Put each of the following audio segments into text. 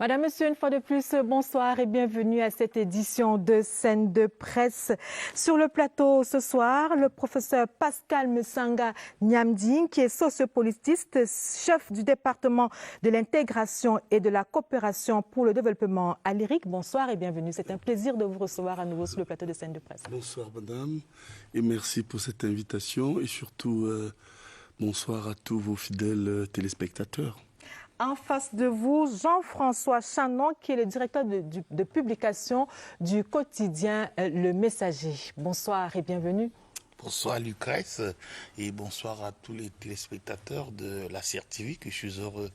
Madame, Monsieur, une fois de plus, bonsoir et bienvenue à cette édition de Scène de Presse. Sur le plateau ce soir, le professeur Pascal Mesanga Nyamding, qui est sociopolitiste, chef du département de l'intégration et de la coopération pour le développement à l'IRIC. Bonsoir et bienvenue. C'est un plaisir de vous recevoir à nouveau sur le plateau de Scène de Presse. Bonsoir madame et merci pour cette invitation et surtout bonsoir à tous vos fidèles téléspectateurs. En face de vous, Jean-François Chanon, qui est le directeur de publication du quotidien Le Messager. Bonsoir et bienvenue. Bonsoir Lucrèce et bonsoir à tous les téléspectateurs de la CRTV que je suis heureux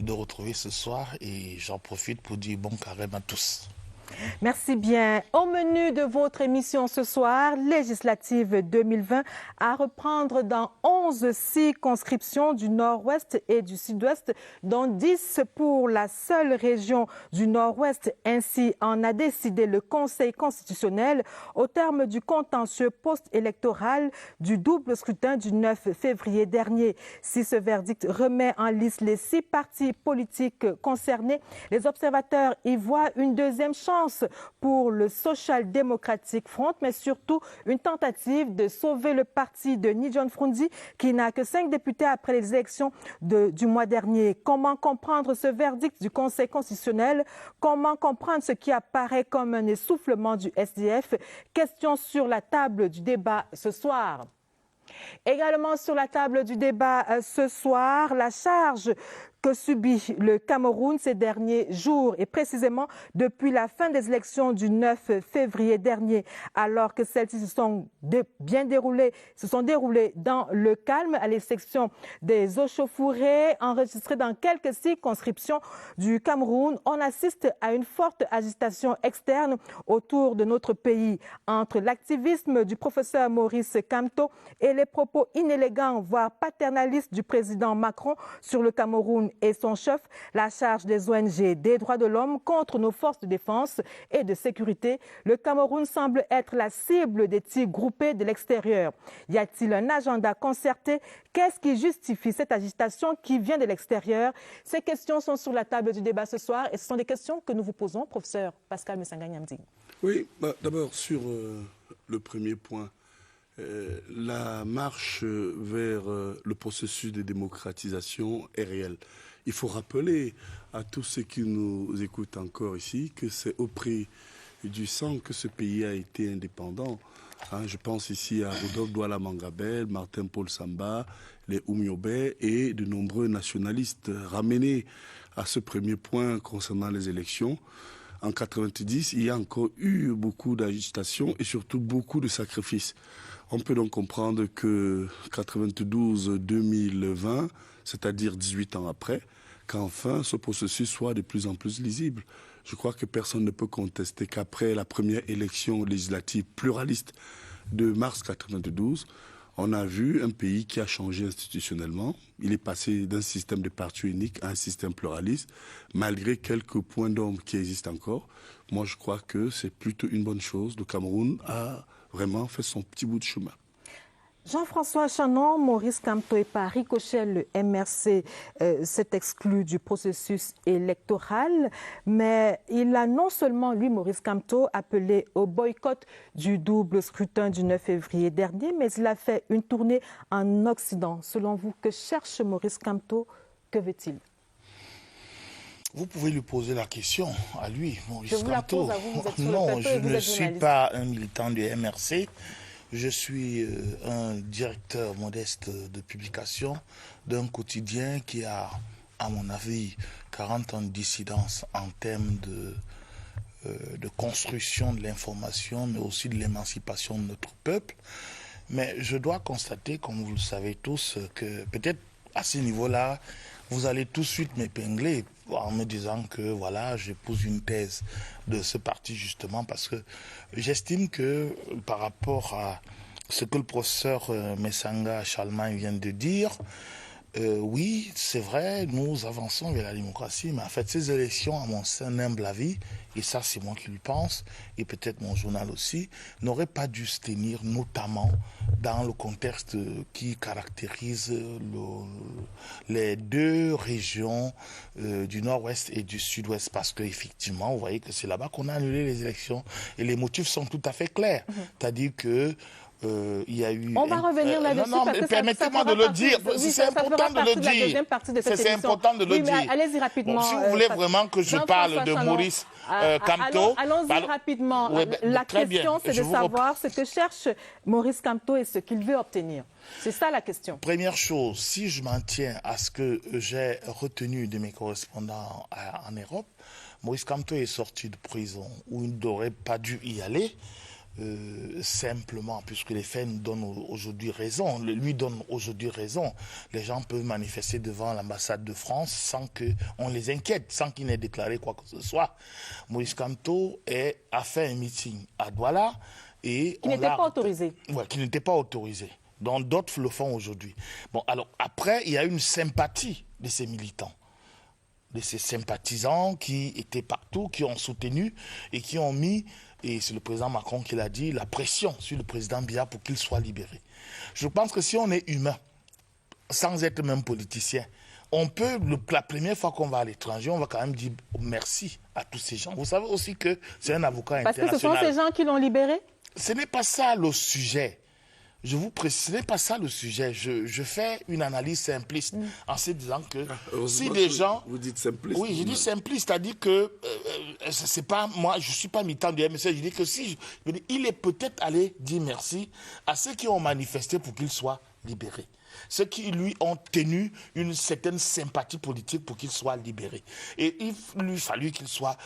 de retrouver ce soir et j'en profite pour dire bon carême à tous. Merci bien. Au menu de votre émission ce soir, législative 2020, à reprendre dans 11 circonscriptions du nord-ouest et du sud-ouest, dont 10 pour la seule région du nord-ouest. Ainsi en a décidé le Conseil constitutionnel au terme du contentieux post-électoral du double scrutin du 9 février dernier. Si ce verdict remet en lice les 6 partis politiques concernés, les observateurs y voient une deuxième chance pour le Social Democratic Front, mais surtout une tentative de sauver le parti de Ni John Frundi, qui n'a que 5 députés après les élections du mois dernier. Comment comprendre ce verdict du Conseil constitutionnel? Comment comprendre ce qui apparaît comme un essoufflement du SDF? Question sur la table du débat ce soir. Également sur la table du débat ce soir, la charge que subit le Cameroun ces derniers jours et précisément depuis la fin des élections du 9 février dernier, alors que celles-ci se sont déroulées dans le calme, à l'exception des échauffourées enregistrées dans quelques circonscriptions du Cameroun. On assiste à une forte agitation externe autour de notre pays entre l'activisme du professeur Maurice Kamto et les propos inélégants, voire paternalistes du président Macron sur le Cameroun et son chef, la charge des ONG des droits de l'homme contre nos forces de défense et de sécurité. Le Cameroun semble être la cible des tirs groupés de l'extérieur. Y a-t-il un agenda concerté? Qu'est-ce qui justifie cette agitation qui vient de l'extérieur? Ces questions sont sur la table du débat ce soir et ce sont des questions que nous vous posons, professeur Pascal Mesanga Nyamding. Oui, d'abord sur le premier point. La marche vers le processus de démocratisation est réelle. Il faut rappeler à tous ceux qui nous écoutent encore ici que c'est au prix du sang que ce pays a été indépendant. Je pense ici à Rodolphe Douala Mangabel, Martin-Paul Samba, les Oumyobé et de nombreux nationalistes. Ramenés à ce premier point concernant les élections, en 90, il y a encore eu beaucoup d'agitation et surtout beaucoup de sacrifices. On peut donc comprendre que 92-2020, c'est-à-dire 18 ans après, qu'enfin ce processus soit de plus en plus lisible. Je crois que personne ne peut contester qu'après la première élection législative pluraliste de mars 92, on a vu un pays qui a changé institutionnellement. Il est passé d'un système de parti unique à un système pluraliste, malgré quelques points d'ombre qui existent encore. Moi, je crois que c'est plutôt une bonne chose. Le Cameroun a vraiment fait son petit bout de chemin. Jean-François Chanon, Maurice Kamto et par ricochet, le MRC s'est exclu du processus électoral, mais il a non seulement, lui, Maurice Kamto, appelé au boycott du double scrutin du 9 février dernier, mais il a fait une tournée en Occident. Selon vous, que cherche Maurice Kamto? Que veut-il? Vous pouvez lui poser la question à lui, Maurice Kamto. Je vous la pose à vous, vous êtes sur non, le plateau je et vous ne êtes suis journaliste. pas un militant du MRC. Je suis un directeur modeste de publication d'un quotidien qui a, à mon avis, 40 ans de dissidence en termes de construction de l'information, mais aussi de l'émancipation de notre peuple. Mais je dois constater, comme vous le savez tous, que peut-être à ce niveau-là, vous allez tout de suite m'épingler en me disant que voilà, j'épouse une thèse de ce parti justement parce que j'estime que par rapport à ce que le professeur Mesanga Chalman vient de dire, Oui, c'est vrai, nous avançons vers la démocratie, mais en fait, ces élections, à mon humble avis, et ça c'est moi qui le pense, et peut-être mon journal aussi, n'auraient pas dû se tenir, notamment dans le contexte qui caractérise les deux régions du nord-ouest et du sud-ouest, parce qu'effectivement, vous voyez que c'est là-bas qu'on a annulé les élections, et les motifs sont tout à fait clairs, c'est-à-dire que il y a eu... On va revenir là-dessus. Non, mais permettez-moi de le dire. C'est important de le dire. C'est important de le dire. Allez-y rapidement. Bon, si vous voulez vraiment que je parle de Maurice Kamto... Allons-y rapidement. La question, c'est de savoir ce que cherche Maurice Kamto et ce qu'il veut obtenir. C'est ça la question. Première chose, si je m'en tiens à ce que j'ai retenu de mes correspondants en Europe, Maurice Kamto est sorti de prison où il n'aurait pas dû y aller. Simplement, puisque les faits nous donnent aujourd'hui raison, lui donne aujourd'hui raison. Les gens peuvent manifester devant l'ambassade de France sans qu'on les inquiète, sans qu'ils n'aient déclaré quoi que ce soit. Maurice Kamto a fait un meeting à Douala et qui n'était pas autorisé. Ouais, qui n'était pas autorisé. Donc d'autres le font aujourd'hui. Bon, alors après, il y a une sympathie de ces militants, de ces sympathisants qui étaient partout, qui ont soutenu et qui ont mis, et c'est le président Macron qui l'a dit, la pression sur le président Biya pour qu'il soit libéré. Je pense que si on est humain, sans être même politicien, on peut, la première fois qu'on va à l'étranger, on va quand même dire merci à tous ces gens. Vous savez aussi que c'est un avocat international. Parce que ce sont ces gens qui l'ont libéré? Ce n'est pas ça le sujet. Je vous précise, ce n'est pas ça le sujet. Je fais une analyse simpliste en se disant que si des gens... Vous dites simpliste? Oui, je dis simpliste, c'est-à-dire que c'est pas moi, je ne suis pas militant du MSC, je dis que si... il est peut-être allé dire merci à ceux qui ont manifesté pour qu'il soit libéré. Ceux qui lui ont tenu une certaine sympathie politique pour qu'il soit libéré. Et il lui fallut qu'il soit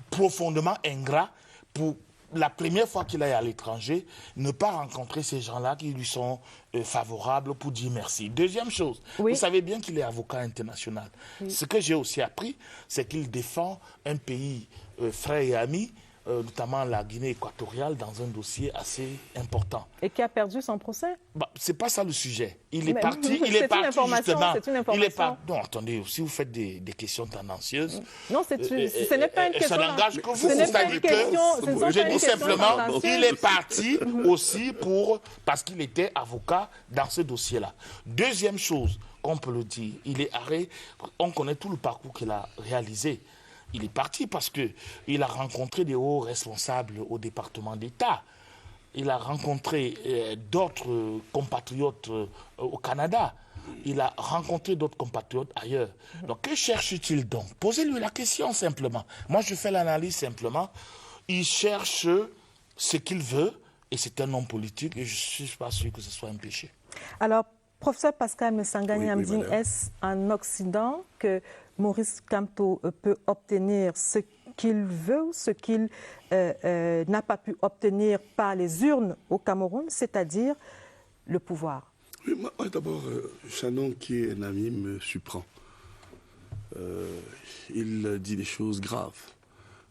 profondément ingrat pour... la première fois qu'il est à l'étranger, ne pas rencontrer ces gens-là qui lui sont favorables pour dire merci. Deuxième chose, vous savez bien qu'il est avocat international. Ce que j'ai aussi appris, c'est qu'il défend un pays frère et ami, notamment la Guinée équatoriale, dans un dossier assez important. Et qui a perdu son procès? C'est pas ça le sujet. Il est parti, justement. C'est une information. Non, attendez, si vous faites des questions tendancieuses... Non, ce n'est pas une question... Ça n'engage que vous. C'est-à-dire que, je dis simplement, il est parti aussi parce qu'il était avocat dans ce dossier-là. Deuxième chose, qu'on peut le dire, on connaît tout le parcours qu'il a réalisé. Il est parti parce qu'il a rencontré des hauts responsables au département d'État. Il a rencontré d'autres compatriotes au Canada. Il a rencontré d'autres compatriotes ailleurs. Donc, que cherche-t-il donc? Posez-lui la question simplement. Moi, je fais l'analyse simplement. Il cherche ce qu'il veut et c'est un homme politique et je ne suis pas sûr que ce soit un péché. Alors, professeur Pascal Messangani-Amdine, est-ce en Occident que Maurice Kamto peut obtenir ce qu'il veut, ce qu'il n'a pas pu obtenir par les urnes au Cameroun, c'est-à-dire le pouvoir? Oui, moi d'abord, Shannon, qui est un ami, me surprend. Il dit des choses graves.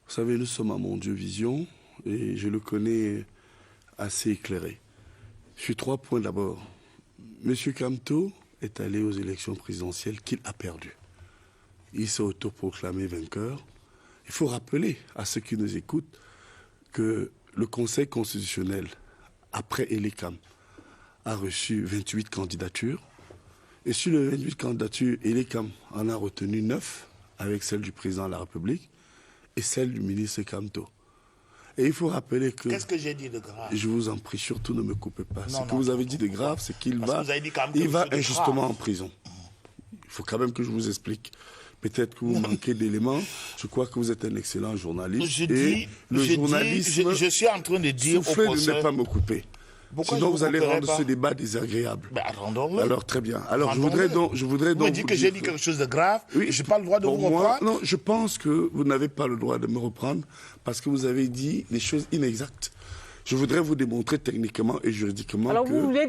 Vous savez, nous sommes à Mon Dieu Vision et je le connais assez éclairé. Sur 3 points d'abord. Monsieur Kamto est allé aux élections présidentielles qu'il a perdues. Il s'est autoproclamé vainqueur. Il faut rappeler à ceux qui nous écoutent que le Conseil constitutionnel, après Elecam, a reçu 28 candidatures. Et sur les 28 candidatures, Elecam en a retenu 9, avec celle du président de la République et celle du ministre Kamto. Et il faut rappeler que... Qu'est-ce que j'ai dit de grave? Je vous en prie, surtout ne me coupez pas. Non, Ce que vous avez dit de grave, c'est qu'il va injustement en prison. Il faut quand même que je vous explique. Peut-être que vous manquez d'éléments. Je crois que vous êtes un excellent journaliste. Je suis en train de dire... Soufflez de ne pas me couper. Sinon, vous allez rendre ce débat désagréable. Rendons-le. Alors, très bien. Alors, je voudrais donc... Vous me dites que j'ai dit quelque chose de grave, oui, je n'ai pas le droit de vous reprendre? Non, je pense que vous n'avez pas le droit de me reprendre parce que vous avez dit des choses inexactes. Je voudrais vous démontrer techniquement et juridiquement Alors, vous voulez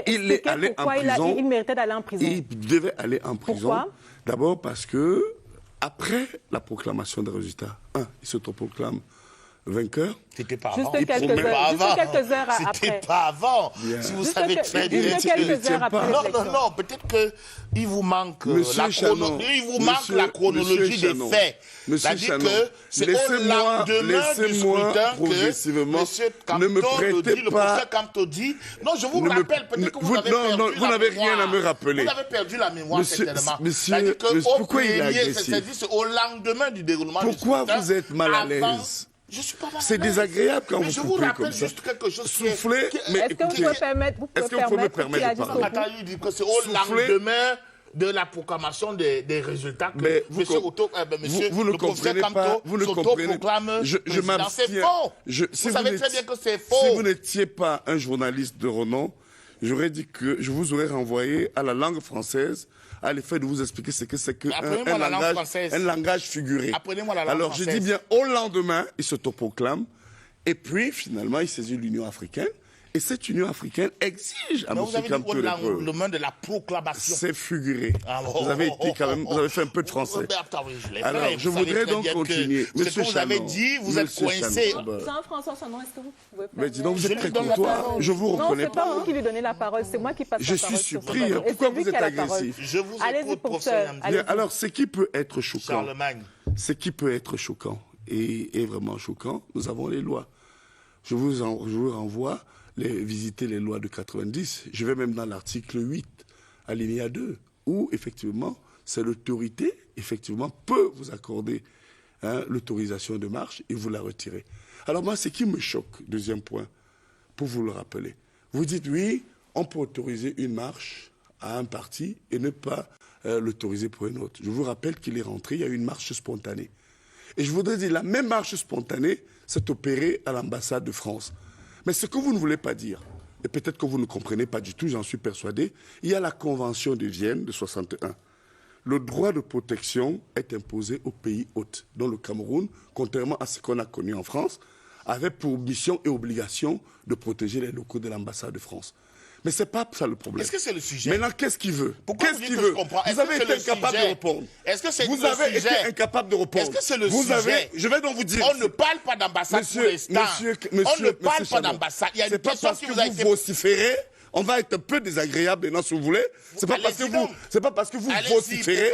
expliquer pourquoi il méritait d'aller en prison? Il devait aller en prison. Pourquoi? D'abord parce que, après la proclamation des résultats, il s'autoproclame vainqueur. C'était pas Juste avant. quelques heures après. C'était pas avant. Bien. Si vous Juste savez très bien. juste quelques heures après Non, l'élection. non, peut-être qu'il vous manque Monsieur Chanon, la chronologie des faits. Monsieur C'est-à-dire Chanon, que c'est au lendemain du scrutin progressivement, que M. ne me Camto prêtez le pas- professeur Camto dit. Non, je vous Ne me- rappelle, peut-être que vous vous- avez non, perdu non, la vous n'avez mémoire. rien à me rappeler. Vous avez perdu la mémoire, Monsieur- certainement. monsieur- C'est-à-dire que monsieur, au pourquoi il est premier, agressif? c'est-à-dire c'est au lendemain du déroulement du scrutin. Pourquoi vous êtes mal à avant- l'aise? Je suis pas mal à C'est l'aise. désagréable quand Mais vous je vous coupez rappelle comme ça. juste quelque chose qui est- Soufflez, qui- mais Est-ce que vous écoutez, pouvez permettre, est-ce que vous pouvez me qu'il permettre de agisse parler? au bout? Attends, il dit que c'est au Soufflez. lendemain de la proclamation des résultats que Mais vous monsieur com- Otto, monsieur vous ne le professeur comprenez pas, Camto vous ne comprenez s'auto-proclame je président. C'est m'abstiens. faux. Si Vous savez n'étiez- très bien que c'est Si faux. vous n'étiez pas un journaliste de renom, j'aurais dit que je vous aurais renvoyé à la langue française, à l'effet de vous expliquer ce que c'est que Mais apprenez-moi la langue française. un langage figuré. Apprenez-moi la langue Alors je française. dis bien au lendemain, il s'autoproclame, et puis finalement il saisit l'Union africaine, et cette Union africaine exige à Mais M. vous avez dit Camto au les preuves. lendemain de la proclamation. C'est figuré. Ah, Vous avez été quand même, vous avez fait un peu de français. Mais attends, oui, je l'ai Alors, fait. je Vous savez voudrais très donc bien que continuer. Ce Monsieur que vous avez Chanon, dit, vous êtes Monsieur coincé. Chanon, bah, Jean-François Chanon, est-ce que vous pouvez mais dis donc, vous Je êtes lui très donne la courtois. parole. Je vous Non, reconnais c'est pas pas. vous qui lui donnez la parole, c'est moi qui passe Je la suis parole. sur surpris. votre- Et Pourquoi c'est lui vous êtes qui a la parole. agressif? Je vous Allez-y, écoute, professeur. professeur Yamdi. Allez-y. Alors, ce qui peut être choquant, Charlemagne. ce qui peut être choquant et vraiment choquant, nous avons les lois. Je vous renvoie visiter les lois de 90. Je vais même dans l'article 8, alinéa 2, où effectivement, c'est l'autorité, effectivement, peut vous accorder l'autorisation de marche et vous la retirer. Alors moi, ce qui me choque, deuxième point, pour vous le rappeler, vous dites oui, on peut autoriser une marche à un parti et ne pas l'autoriser pour un autre. Je vous rappelle qu'il est rentré, il y a eu une marche spontanée. Et je voudrais dire, la même marche spontanée s'est opérée à l'ambassade de France. Mais ce que vous ne voulez pas dire, et peut-être que vous ne comprenez pas du tout, j'en suis persuadé, il y a la Convention de Vienne de 61. Le droit de protection est imposé aux pays hôtes, dont le Cameroun, contrairement à ce qu'on a connu en France, avait pour mission et obligation de protéger les locaux de l'ambassade de France. Mais ce n'est pas ça le problème. Est-ce que c'est le sujet? Maintenant, qu'est-ce qu'il veut? Pourquoi Qu'est-ce vous dites qu'il que je veut? comprends? Est-ce Vous avez que été c'est le incapable de sujet? répondre. Est-ce que c'est Vous le avez sujet? été incapable de répondre. Est-ce que c'est le vous sujet? Avez, je vais donc vous dire. On ne parle pas d'ambassade pour l'instant. On ne parle pas d'ambassade. Il y a une question qui vous a été... vous vociférez. On va être un peu désagréable maintenant, si vous voulez. C'est pas parce que vous, c'est pas parce que vous vociférez.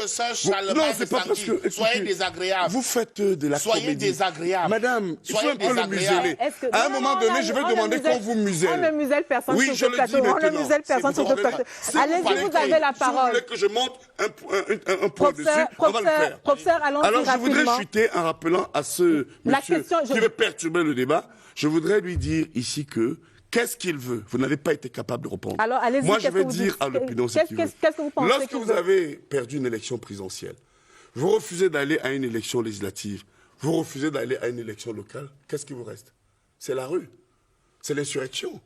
Non, c'est pas parce que. Écoutez, soyez désagréable. Vous faites de la comédie. Soyez désagréable. Madame, il faut Soyez un peu le désagréable. museler. À un moment donné, je vais demander qu'on vous muselle. On ne muselle personne Oui, sur je ce le dis plateau. On ne maintenant. muselle personne sur ce plateau. Allez-y, vous avez la Si vous parole. voulez que je monte un point dessus, on va le faire. Professeur, allons-y Alors, je voudrais rapidement. chuter en rappelant à ce monsieur qui veut perturber le débat, je voudrais lui dire ici que qu'est-ce qu'il veut? Vous n'avez pas été capable de répondre. Alors, allez-y, moi, je qu'est-ce vais que vous dire dites? à l'opinion ce qu'il veut. Qu'est-ce que vous pensez Lorsque qu'il vous veut? avez perdu une élection présidentielle, vous refusez d'aller à une élection législative, vous refusez d'aller à une élection locale, qu'est-ce qui vous reste? C'est la rue, c'est l'insurrection,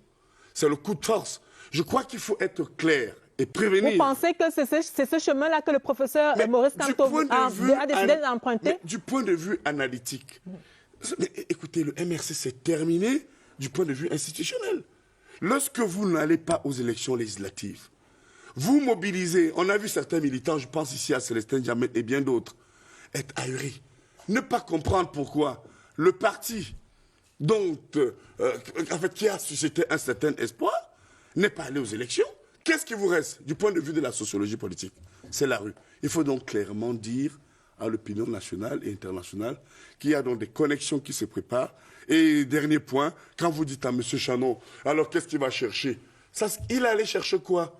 c'est le coup de force. Je crois qu'il faut être clair et prévenir. Vous pensez que c'est ce chemin-là que le professeur Maurice Camto a décidé d'emprunter? Du point de vue analytique, mais écoutez, le MRC c'est terminé du point de vue institutionnel. Lorsque vous n'allez pas aux élections législatives, vous mobilisez, on a vu certains militants, je pense ici à Célestin Diamètre et bien d'autres, être ahuris. Ne pas comprendre pourquoi le parti qui a suscité un certain espoir n'est pas allé aux élections. Qu'est-ce qui vous reste du point de vue de la sociologie politique? C'est la rue. Il faut donc clairement dire à l'opinion nationale et internationale qu'il y a donc des connexions qui se préparent. Et dernier point, quand vous dites à M. Chanon, alors qu'est-ce qu'il va chercher? Il allait chercher quoi?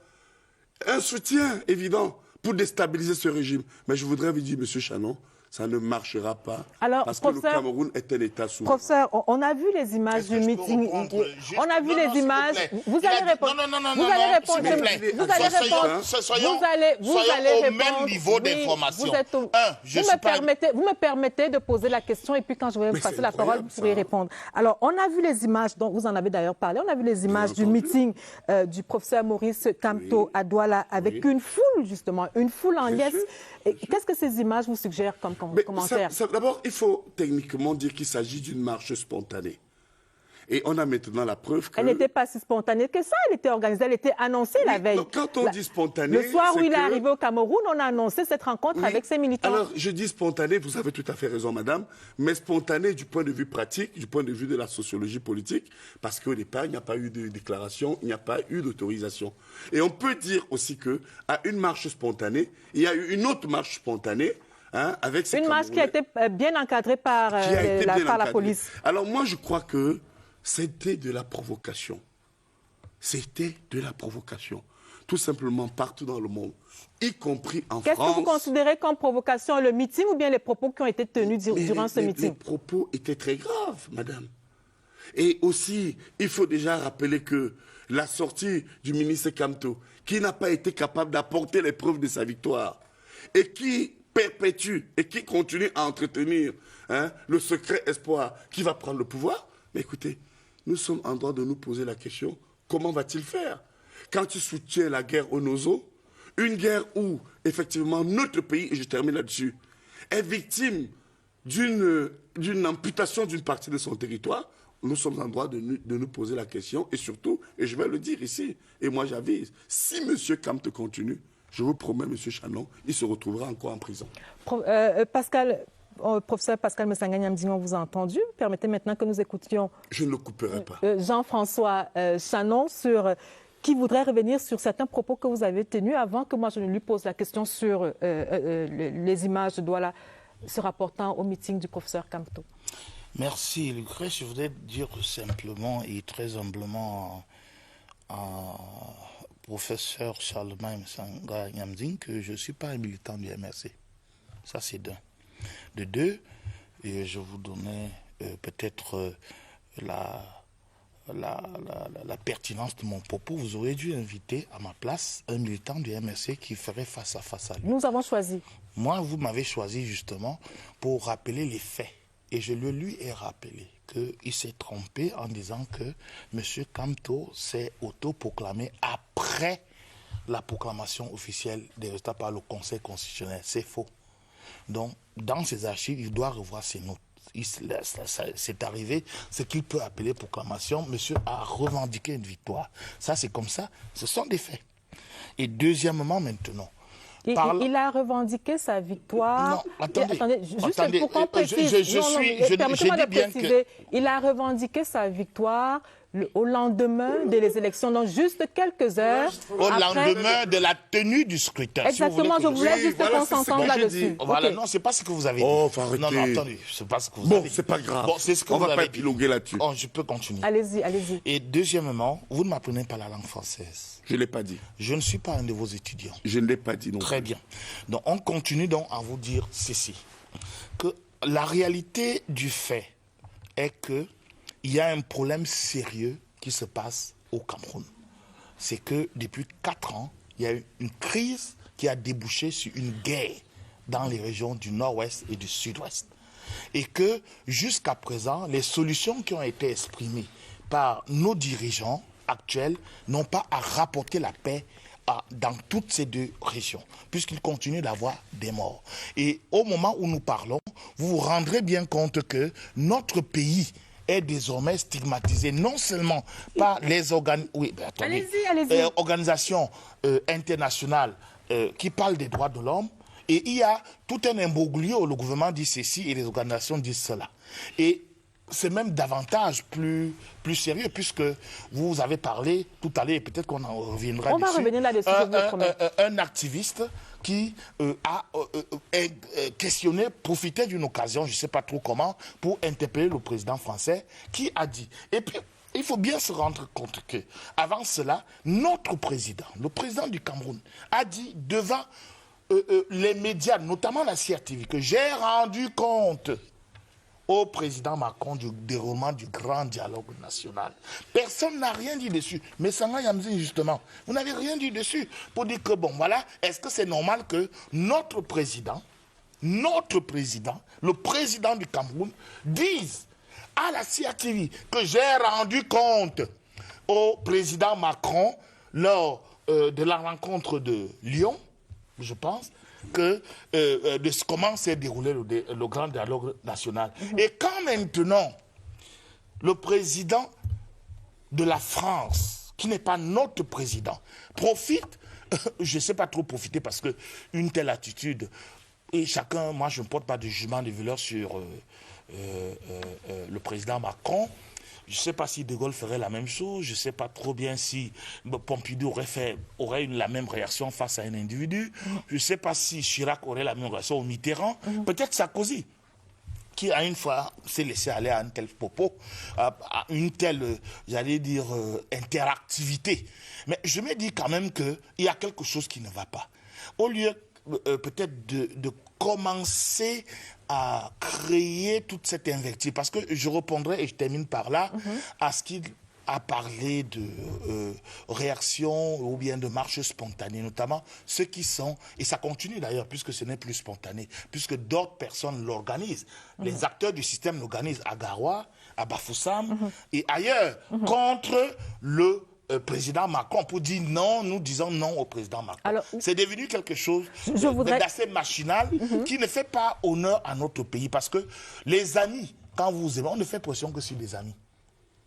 Un soutien évident pour déstabiliser ce régime. Mais je voudrais vous dire, M. Chanon, ça ne marchera pas. Alors, parce que le Cameroun est un État souverain. Professeur, on a vu les images du meeting. On a vu les images. Vous allez répondre. Non, vous allez répondre. s'il vous plaît. Vous allez répondre. Soyons allez au répondre. même niveau d'information. Vous me permettez de poser la question et puis quand je vais passer la parole, vous pourrez répondre. Alors, on a vu les images, dont vous en avez d'ailleurs parlé, on a vu les images du meeting du professeur Maurice Camto à Douala avec une foule, justement, une foule en liesse. Qu'est-ce que ces images vous suggèrent comme commentaire? D'abord, il faut techniquement dire qu'il s'agit d'une marche spontanée. Et on a maintenant la preuve que... Elle n'était pas si spontanée que ça, elle était organisée, elle était annoncée la veille. Donc, quand on dit spontané... Le soir où il est arrivé au Cameroun, on a annoncé cette rencontre avec ses militants. Alors, je dis spontané, vous avez tout à fait raison, madame, mais spontané du point de vue pratique, du point de vue de la sociologie politique, parce qu'au départ, il n'y a pas eu de déclaration, il n'y a pas eu d'autorisation. Et on peut dire aussi qu'à une marche spontanée, il y a eu une autre marche spontanée, avec ces une marche qui a été bien encadrée par, la police. Alors moi, je crois que c'était de la provocation. C'était de la provocation. Tout simplement partout dans le monde, y compris en France. Qu'est-ce que vous considérez comme provocation, le meeting ou bien les propos qui ont été tenus durant ce meeting? Les propos étaient très graves, madame. Et aussi, il faut déjà rappeler que la sortie du ministre Kamto, qui n'a pas été capable d'apporter les preuves de sa victoire, et qui perpétue et qui continue à entretenir le secret espoir qui va prendre le pouvoir, mais écoutez, nous sommes en droit de nous poser la question, comment va-t-il faire? Quand tu soutiens la guerre au Nozo, une guerre où, effectivement, notre pays, et je termine là-dessus, est victime d'une amputation d'une partie de son territoire, nous sommes en droit de nous poser la question, et surtout, et je vais le dire ici, et moi j'avise, si M. Kamto continue, je vous promets, M. Chanon, il se retrouvera encore en prison. Professeur Pascal Messanga-Niamdine, on vous a entendu. Permettez maintenant que nous écoutions... Je ne le couperai pas. Jean-François Chanon, qui voudrait revenir sur certains propos que vous avez tenus avant que moi je ne lui pose la question sur les images de Douala se rapportant au meeting du professeur Kamto. Merci, Lucrèce. Je voudrais dire simplement et très humblement professeur Charlemagne Messanga-Niamdine que je ne suis pas un militant du MRC. Ça, c'est d'un. De deux, et je vous donnais peut-être la pertinence de mon propos. Vous auriez dû inviter à ma place un militant du MRC qui ferait face à face à lui. Nous avons choisi. Moi, vous m'avez choisi justement pour rappeler les faits. Et je lui ai rappelé qu'il s'est trompé en disant que M. Kamto s'est autoproclamé après la proclamation officielle des résultats par le Conseil constitutionnel. C'est faux. Donc, dans ses archives, il doit revoir ses notes. C'est arrivé, ce qu'il peut appeler proclamation. Monsieur a revendiqué une victoire. Ça, c'est comme ça. Ce sont des faits. Et deuxièmement, maintenant... Il a revendiqué sa victoire. Non, attendez. Juste pour qu'on précise. Permettez-moi de préciser. Il a revendiqué sa victoire au lendemain des élections, donc juste quelques heures au lendemain de la tenue du scrutin. Exactement, je voulais juste qu'on s'entende là-dessus. Voilà, non, c'est pas ce que vous avez dit. Oh, faut arrêter. Non, attendez, c'est pas ce que vous avez dit. Bon, c'est pas grave. Bon, c'est ce que on vous va pas avez dit. épiloguer là-dessus. Oh, je peux continuer. Allez-y, allez-y. Et deuxièmement, vous ne m'apprenez pas la langue française. Je ne l'ai pas dit. Je ne suis pas un de vos étudiants. Je ne l'ai pas dit non plus. Très bien. Donc, on continue donc à vous dire ceci. Que la réalité du fait est qu'il y a un problème sérieux qui se passe au Cameroun. C'est que depuis 4 ans, il y a eu une crise qui a débouché sur une guerre dans les régions du nord-ouest et du sud-ouest. Et que jusqu'à présent, les solutions qui ont été exprimées par nos dirigeants actuels n'ont pas à rapporter la paix dans toutes ces deux régions, puisqu'il continue d'avoir des morts. Et au moment où nous parlons, vous vous rendrez bien compte que notre pays est désormais stigmatisé non seulement par les organisations internationales qui parlent des droits de l'homme, et il y a tout un imbroglio, le gouvernement dit ceci et les organisations disent cela. Et c'est même davantage plus sérieux, puisque vous avez parlé tout à l'heure, et peut-être qu'on en reviendra dessus. On va revenir là-dessus, je vous le promets. Un activiste qui a questionné, profité d'une occasion, je ne sais pas trop comment, pour interpeller le président français, qui a dit... Et puis, il faut bien se rendre compte que, avant cela, notre président, le président du Cameroun, a dit devant les médias, notamment la CRTV, que j'ai rendu compte au président Macron du déroulement du grand dialogue national. Personne n'a rien dit dessus. Mais Messanga-Niamdine, justement, vous n'avez rien dit dessus pour dire que, bon, voilà, est-ce que c'est normal que notre président, le président du Cameroun, dise à la CRTV que j'ai rendu compte au président Macron lors de la rencontre de Lyon, je pense, de comment s'est déroulé le grand dialogue national. Et quand maintenant le président de la France, qui n'est pas notre président, profite, je ne sais pas trop profiter parce qu'une telle attitude, et chacun, moi je ne porte pas de jugement de valeur sur le président Macron. Je ne sais pas si De Gaulle ferait la même chose, je ne sais pas trop bien si Pompidou aurait eu la même réaction face à un individu, je ne sais pas si Chirac aurait la même réaction au Mitterrand, peut-être Sarkozy, qui à une fois s'est laissé aller à un tel propos, à une telle, j'allais dire, interactivité. Mais je me dis quand même qu'il y a quelque chose qui ne va pas. Au lieu peut-être de commencer à créer toute cette invective, parce que je répondrai, et je termine par là, à ce qu'il a parlé de réaction ou bien de marche spontanée, notamment ceux qui sont, et ça continue d'ailleurs, puisque ce n'est plus spontané, puisque d'autres personnes l'organisent. Les acteurs du système l'organisent à Garoua, à Bafoussam et ailleurs, contre le président Macron, pour dire non, nous disons non au président Macron. C'est devenu quelque chose d'assez machinal qui ne fait pas honneur à notre pays, parce que les amis, quand vous aimez, on ne fait pression que sur les amis.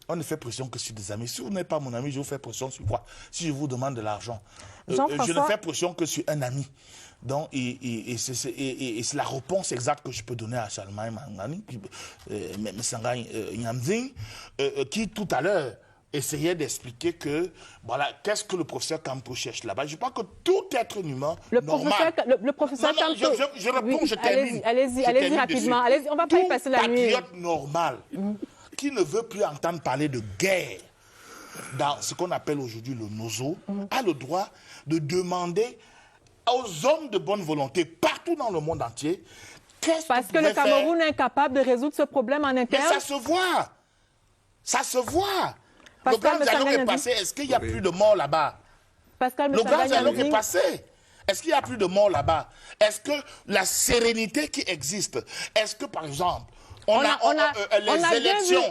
On ne fait pression que sur des amis. Si vous n'êtes pas mon ami, je vous fais pression sur quoi? Si je vous demande de l'argent, je ne fais pression que sur un ami. Donc, c'est la réponse exacte que je peux donner à Charlemagne Mangani, qui tout à l'heure essayait d'expliquer que, voilà, qu'est-ce que le professeur Campo cherche là-bas. Je crois que tout être humain normal... Le professeur Campo... Je réponds, je termine. Allez-y rapidement. On ne va pas y passer la nuit. Patriote normal, qui ne veut plus entendre parler de guerre dans ce qu'on appelle aujourd'hui le nozo, a le droit de demander aux hommes de bonne volonté partout dans le monde entier parce que le Cameroun est incapable de résoudre ce problème en interne. Mais ça se voit. Ça se voit. Le grand dialogue est passé. Est-ce qu'il n'y a plus de morts là-bas? Le grand dialogue est passé. Est-ce qu'il n'y a plus de morts là-bas? Est-ce que la sérénité qui existe, est-ce que par exemple, les élections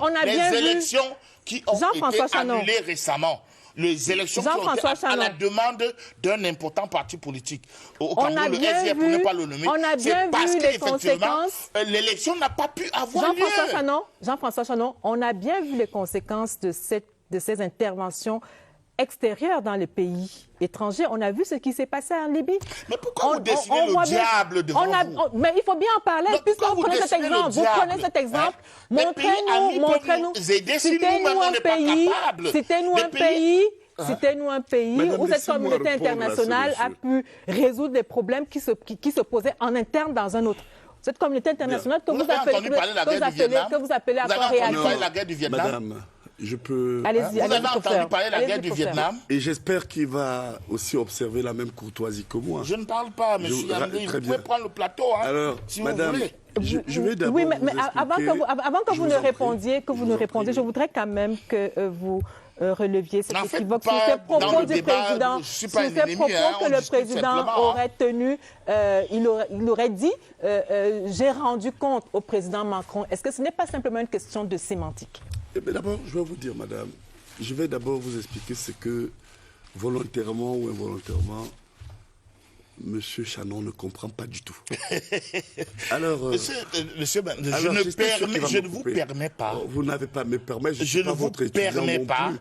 qui ont été annulées récemment, les élections qui ont été à la demande d'un important parti politique, au Cameroun, le SDF, pour ne pas le nommer, c'est parce qu'effectivement, l'élection n'a pas pu avoir lieu. Jean-François Chanon, on a bien vu les conséquences de ces interventions extérieures dans les pays étrangers. On a vu ce qui s'est passé en Libye. Mais pourquoi vous dessinez le diable devant vous? Mais il faut bien en parler, puisque vous prenez cet exemple. Vous prenez cet exemple. Montrez-nous. Citez-nous un pays où cette communauté internationale a pu résoudre des problèmes qui se posaient en interne dans un autre. Cette communauté internationale que vous appelez à quoi réagir. La guerre du Vietnam. Madame, je peux... Vous avez entendu parler de la guerre du Vietnam? Et j'espère qu'il va aussi observer la même courtoisie que moi. Je ne parle pas, monsieur André. Vous pouvez prendre le plateau, alors, si madame, vous voulez. Je vais d'abord avant que vous ne répondiez, je voudrais quand même que vous releviez cet équivoque sur ces propos du président, sur ces propos que le président aurait tenus. Il aurait dit j'ai rendu compte au président Macron. Est-ce que ce n'est pas simplement une question de sémantique? D'abord, je vais vous dire, madame, je vais d'abord vous expliquer ce que, volontairement ou involontairement, Monsieur Chanon ne comprend pas du tout. Alors, monsieur, je ne vous permets pas. Vous n'avez pas à me permettre. Je ne vous permets pas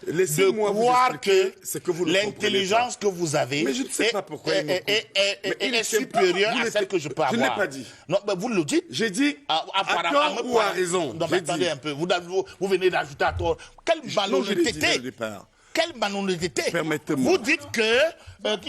de croire que vous l'intelligence que vous avez est supérieure à celle que je peux avoir. Je n'ai pas dit. Non, mais vous le dites. J'ai dit à tort ou à raison. Non, mais attendez un peu. Vous venez d'ajouter à tort. Quelle malhonnêteté! Quelle malhonnêteté! Permettez-moi. Vous dites qu'il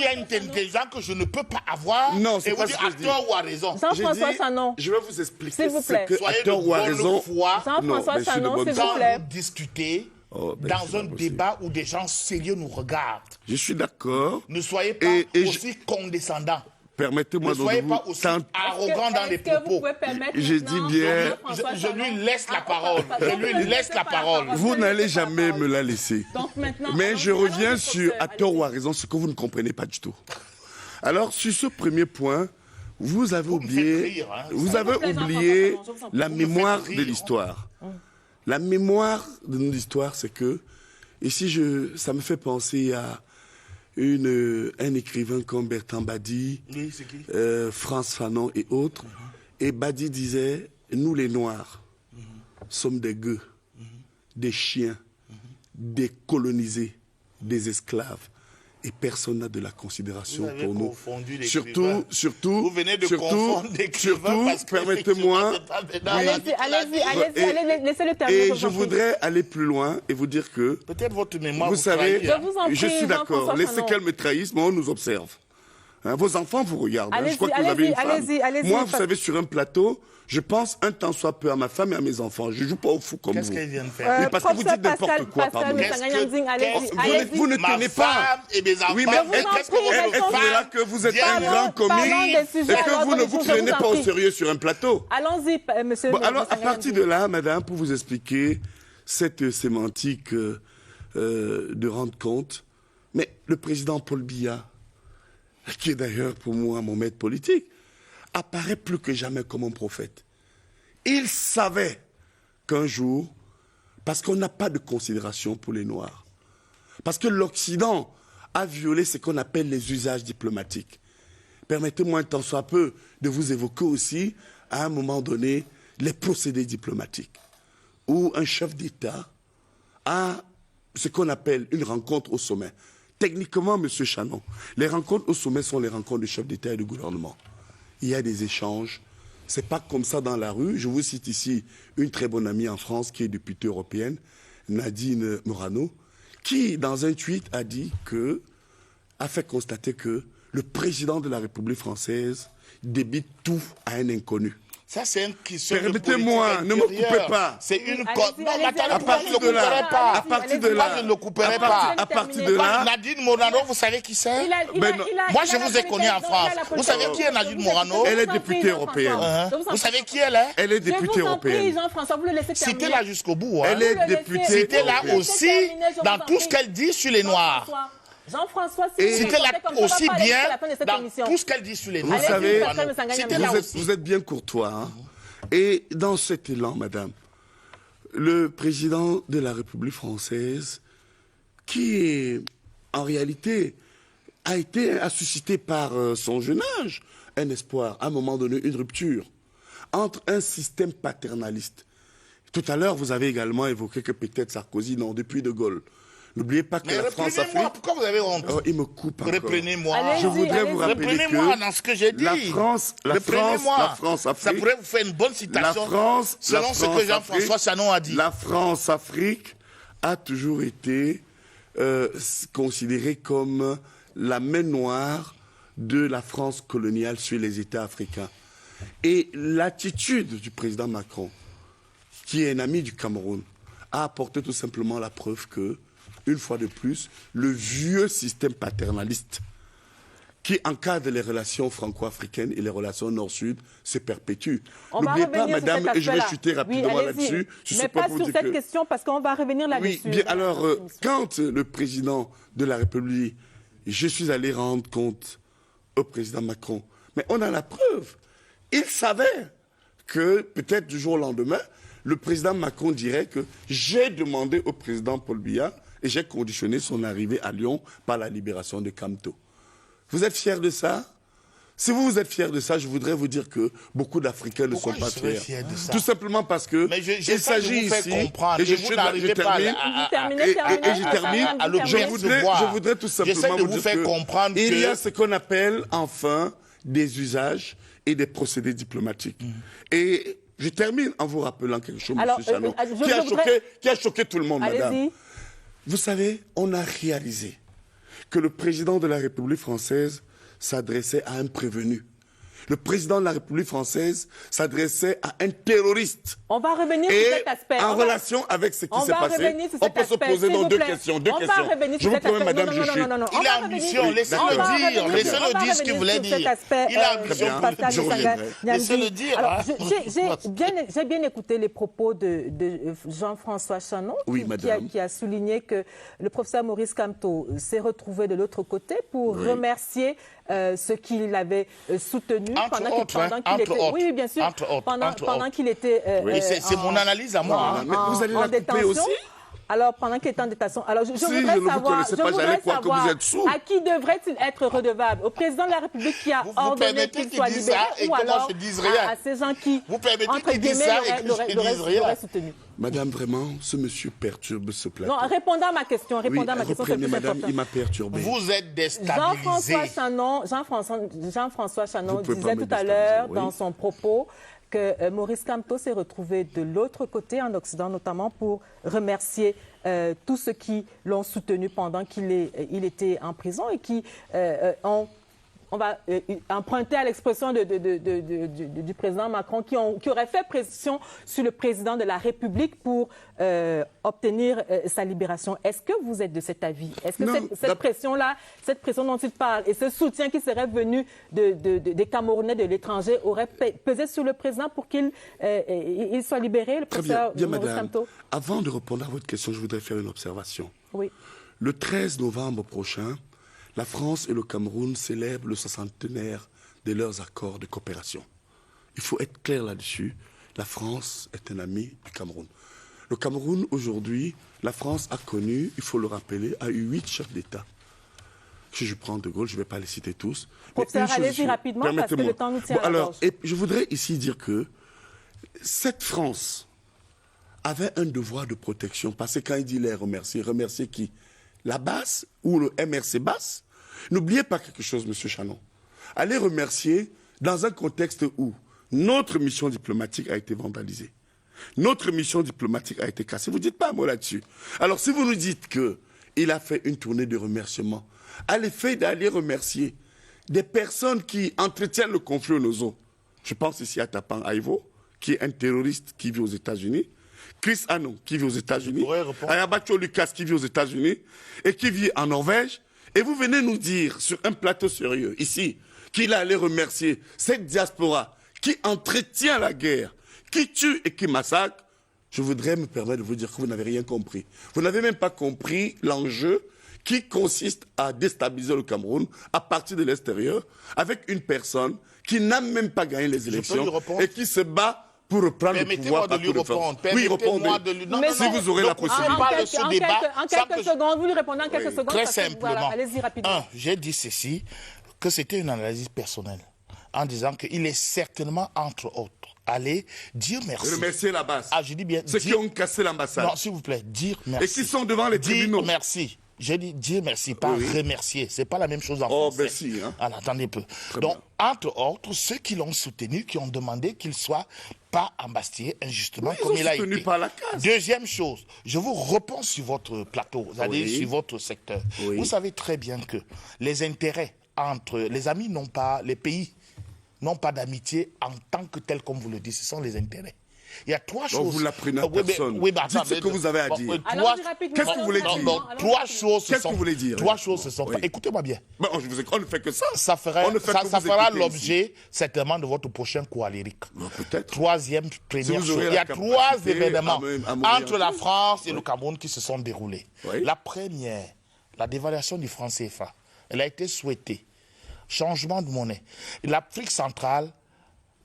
y a une intelligence que je ne peux pas avoir. Non, c'est pas ce que je dis. Et vous dites à tort ou à raison. Jean-François Chanon. Je vais vous expliquer. S'il vous plaît. À tort ou à raison. Jean-François Chanon, s'il vous plaît. Quand vous discutez dans un débat où des gens sérieux nous regardent. Je suis d'accord. Ne soyez pas aussi condescendants. Permettez-moi de vous... Ne soyez pas aussi arrogant dans les propos. Je dis bien... Je lui laisse la parole. Je lui laisse la parole. Vous n'allez jamais me la laisser. Mais je reviens sur, à tort ou à raison, ce que vous ne comprenez pas du tout. Alors, sur ce premier point, vous avez oublié la mémoire de l'histoire. La mémoire de notre histoire, c'est que, ici, ça me fait penser à un écrivain comme Bertrand Badi, France Fanon et autres. Et Badi disait, nous les Noirs sommes des gueux. des chiens, des colonisés, des esclaves. Et personne n'a de la considération pour nous. Surtout, vous venez de confondre l'écrivain parce que permettez-moi. Allez-y, laissez-le terminer. Et je voudrais aller plus loin et vous dire que, peut-être votre mémoire vous savez, je suis d'accord, laissez qu'elle me trahisse, mais on nous observe. Hein, vos enfants vous regardent. Hein, je crois que vous avez une femme. Moi, vous savez, sur un plateau, je pense un temps soit peu à ma femme et à mes enfants. Je ne joue pas au fou comme vous. Qu'est-ce qu'elle vient de faire? Mais parce que vous dites n'importe quoi, pardon. Vous ne tenez pas. Et mes enfants, Oui, mais est-ce là que vous êtes un grand comique et que vous ne vous prenez pas au sérieux sur un plateau? Allons-y, monsieur. Bon, alors, à partir de là, madame, pour vous expliquer cette sémantique de rendre compte, mais le président Paul Biya, qui est d'ailleurs pour moi mon maître politique, apparaît plus que jamais comme un prophète. Il savait qu'un jour, parce qu'on n'a pas de considération pour les Noirs, parce que l'Occident a violé ce qu'on appelle les usages diplomatiques. Permettez-moi un tant soit peu de vous évoquer aussi, à un moment donné, les procédés diplomatiques, où un chef d'État a ce qu'on appelle une rencontre au sommet. Techniquement, M. Chanon, les rencontres au sommet sont les rencontres de chefs d'État et de gouvernement. Il y a des échanges. Ce n'est pas comme ça dans la rue. Je vous cite ici une très bonne amie en France qui est députée européenne, Nadine Morano, qui, dans un tweet, a fait constater que le président de la République française débite tout à un inconnu. Ça, c'est une question. Permettez-moi, ne me coupez pas. C'est une à partir de là, à partir de là, je ne le couperai pas. À partir de là, Nadine Morano, vous savez qui c'est? Moi, je vous ai connu en France. Vous savez qui est Nadine Morano? Elle est députée européenne. Vous savez qui elle est? Elle est députée européenne. Jean-François, vous le laissez terminer. Citez-la jusqu'au bout. Elle est députée. Citez-la aussi dans tout ce qu'elle dit sur les Noirs. Jean-François, citez-la aussi bien dans tout ce qu'elle dit sur les Noirs. Vous savez, citez-la aussi. Vous êtes bien courtois, hein? Et dans cet élan, madame, le président de la République française, qui en réalité a suscité par son jeune âge un espoir, à un moment donné, une rupture entre un système paternaliste. Tout à l'heure, vous avez également évoqué que peut-être Sarkozy, non, depuis De Gaulle. N'oubliez pas que la France-Afrique... Pourquoi vous avez honte? Oh, il me coupe encore. Reprenez-moi. Je voudrais vous rappeler reprenez-moi dans ce que j'ai dit. La France-Afrique... Ça pourrait vous faire une bonne citation selon ce que Jean-François Chanon a dit. La France-Afrique a toujours été considérée comme la main noire de la France coloniale sur les États africains. Et l'attitude du président Macron, qui est un ami du Cameroun, a apporté tout simplement la preuve que, une fois de plus, le vieux système paternaliste qui encadre les relations franco-africaines et les relations nord-sud se perpétue. N'oubliez pas, madame, et je vais chuter rapidement là-dessus. Mais pas sur cette question, parce qu'on va revenir là-dessus. Oui, bien, alors, quand le président de la République, je suis allé rendre compte au président Macron, mais on a la preuve. Il savait que, peut-être du jour au lendemain, le président Macron dirait que j'ai demandé au président Paul Biya et j'ai conditionné son arrivée à Lyon par la libération de Camto. Vous êtes fiers de ça? Si vous êtes fiers de ça, je voudrais vous dire que beaucoup d'Africains ne sont pas fiers. De ça? Tout simplement parce que il s'agit ici, et je voudrais tout simplement vous dire qu'il y a ce qu'on appelle enfin des usages et des procédés diplomatiques. Et je termine en vous rappelant quelque chose, M. Chanon, qui a choqué tout le monde, madame. Vous savez, on a réalisé que le président de la République française s'adressait à un prévenu. Le président de la République française s'adressait à un terroriste. On va revenir sur cet aspect. En relation avec ce qui s'est passé, on peut se poser donc deux questions. Je vous promets, madame, je suis... Il a ambition, laissez-le dire ce qu'il voulait dire. Il a ambition, laissez-le dire. J'ai bien écouté les propos de Jean-François Chanon, qui a souligné que le professeur Maurice Kamto s'est retrouvé de l'autre côté pour remercier ce qu'il avait soutenu pendant qu'il était c'est mon analyse à moi. Mais vous allez la couper aussi? Alors, pendant qu'il est en détention, alors je Si, voudrais je ne vous savoir, connaissais pas, j'allais croire que vous êtes sous. à qui devrait-il être redevable? Au président de la République qui a ordonné permettez qu'il soit qu'il dise libéré, ça et ou que moi, alors je dise rien. à ces gens qui, Vous permettez entre qu'il dise guillemets, ça et que je dise rien. l'auraient soutenu? Madame, vraiment, ce monsieur perturbe ce plateau. Non, répondez à ma question. Répondez à ma question, c'est reprenez, plus madame, important. il m'a perturbé. Vous êtes déstabilisé. Jean-François Chanon Vous pouvez disait pas me tout à l'heure déstabiliser, dans oui. son propos que Maurice Kamto s'est retrouvé de l'autre côté, en Occident notamment, pour remercier tous ceux qui l'ont soutenu pendant qu'il était en prison et qui on va emprunter à l'expression du président Macron, qui aurait fait pression sur le président de la République pour obtenir sa libération. Est-ce que vous êtes de cet avis? Est-ce que cette pression-là, cette pression dont il parle et ce soutien qui serait venu des Camerounais de l'étranger aurait pesé sur le président pour qu'il soit libéré, le professeur Maurice Kamto? Avant de répondre à votre question, je voudrais faire une observation. Oui. Le 13 novembre prochain, la France et le Cameroun célèbrent le 60e de leurs accords de coopération. Il faut être clair là-dessus. La France est un ami du Cameroun. Le Cameroun, aujourd'hui, la France a connu, il faut le rappeler, a eu 8 chefs d'État. Si je prends De Gaulle, je ne vais pas les citer tous. Professeur, allez-y rapidement parce que le temps nous tient à la gorge. Et je voudrais ici dire que cette France avait un devoir de protection parce que quand il dit les remercier, remercier qui? La basse ou le MRC basse? N'oubliez pas quelque chose, M. Chanon. Allez remercier dans un contexte où notre mission diplomatique a été vandalisée. Notre mission diplomatique a été cassée. Vous ne dites pas un mot là-dessus. Alors si vous nous dites qu'il a fait une tournée de remerciements, à l'effet d'aller remercier des personnes qui entretiennent le conflit au Nozo. Je pense ici à Tapan Aivo, qui est un terroriste qui vit aux États-Unis. Chris Anon, qui vit aux États-Unis, Ayabacho Lucas, qui vit aux États-Unis, et qui vit en Norvège. Et vous venez nous dire, sur un plateau sérieux, ici, qu'il allait remercier cette diaspora qui entretient la guerre, qui tue et qui massacre. Je voudrais me permettre de vous dire que vous n'avez rien compris. Vous n'avez même pas compris l'enjeu qui consiste à déstabiliser le Cameroun à partir de l'extérieur, avec une personne qui n'a même pas gagné les élections et qui se bat pour reprendre le pouvoir par coup de force. Oui, répondez. Si vous aurez la possibilité. En quelques secondes, vous lui répondez en quelques secondes. Très simplement. Allez-y rapidement. J'ai dit ceci, que c'était une analyse personnelle, en disant qu'il est certainement, entre autres, allé dire merci. Remercier la base. Ah, je dis bien. Ceux qui ont cassé l'ambassade. Non, s'il vous plaît, dire merci. Et qui sont devant les tribunaux. Dire merci. J'ai dit dire merci, pas remercier. C'est pas la même chose en français. Ben si, hein. Alors, attendez un peu. Donc, entre autres, ceux qui l'ont soutenu, qui ont demandé qu'il soit pas embastillé injustement comme il a été. Par la case. Deuxième chose, je vous réponds sur votre plateau, c'est-à-dire sur votre secteur. Oui. Vous savez très bien que les intérêts entre les amis n'ont pas, les pays n'ont pas d'amitié en tant que tel, comme vous le dites, ce sont les intérêts. Il y a trois choses. Vous l'apprenez à personne. Dites ce que vous avez à dire. Qu'est-ce que vous voulez dire? Trois choses se sont. Qu'est-ce que vous voulez dire? Trois choses se sont. Écoutez-moi bien. On ne fait que ça. Ça fera l'objet certainement de votre prochain cours lyrique. Peut-être. Troisième, première chose. Il y a trois événements entre la France et le Cameroun qui se sont déroulés. La première, la dévaluation du franc CFA, elle a été souhaitée. Changement de monnaie. L'Afrique centrale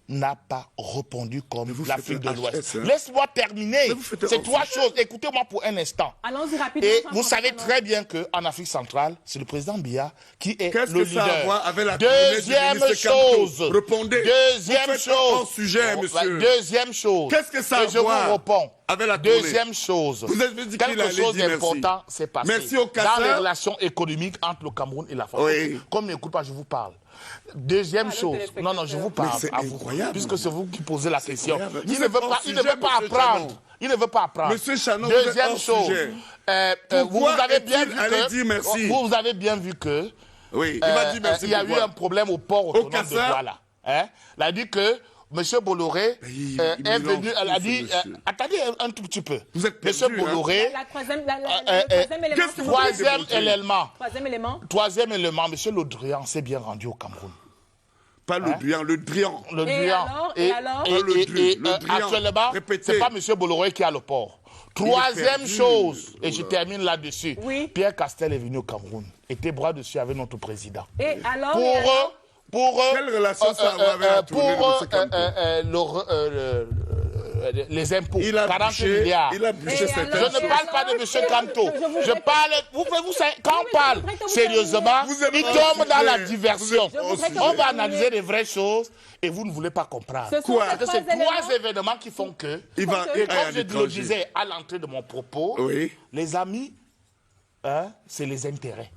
n'a pas répondu comme l'Afrique de l'Ouest. Laisse-moi terminer. C'est trois choses. Écoutez-moi pour un instant. Allons-y rapidement. Et vous savez très bien qu'en Afrique centrale, c'est le président Biya qui est le leader. Qu'est-ce que ça a à voir avec la Deuxième chose. Répondez. Deuxième chose. Sujet, monsieur. Deuxième chose. Qu'est-ce que ça a à voir? Je vous réponds. Avec la deuxième chose. Vous avez dit quelque chose d'important s'est passé dans les relations économiques entre le Cameroun et la France. Oui. Comme n'écoute pas, je vous parle. Deuxième chose. Non, je vous parle à vous. Puisque c'est vous qui posez la question. Il ne veut pas apprendre. Il ne veut pas apprendre. Monsieur Chanon, deuxième chose. Vous avez bien vu que. Oui, il m'a dit merci. Il y a eu un problème au port autonome de Douala. Il a dit que M. Bolloré est venu, elle a dit, attendez un tout petit peu. M. Bolloré, troisième élément, M. Le Drian s'est bien rendu au Cameroun. Pas le Drian, le Drian. Le Drian. Et alors actuellement, c'est pas M. Bolloré qui a le port. Troisième chose, et je termine là-dessus. Oui. Pierre Castel est venu au Cameroun, était bras dessus avec notre président. Et alors Quelle relation ça a avec la tournée de M. Kamto? les impôts, Il a 40 bouché, milliards. il a bouché Et cette alors, Je ne parle pas de M. Camto. Je parle, quand on mais parle je voudrais que vous sérieusement, Vous êtes il hors tombe dans sujet. la diversion. Vous êtes hors Je voudrais que sujet. On vous va terminiez. analyser les vraies choses et vous ne voulez pas comprendre. Ce sont Quoi? ces Parce que c'est trois trois événements qui font que, Il va Et et comme à je le l'étranger. disais à l'entrée de mon propos, Oui. les amis, hein, c'est les intérêts.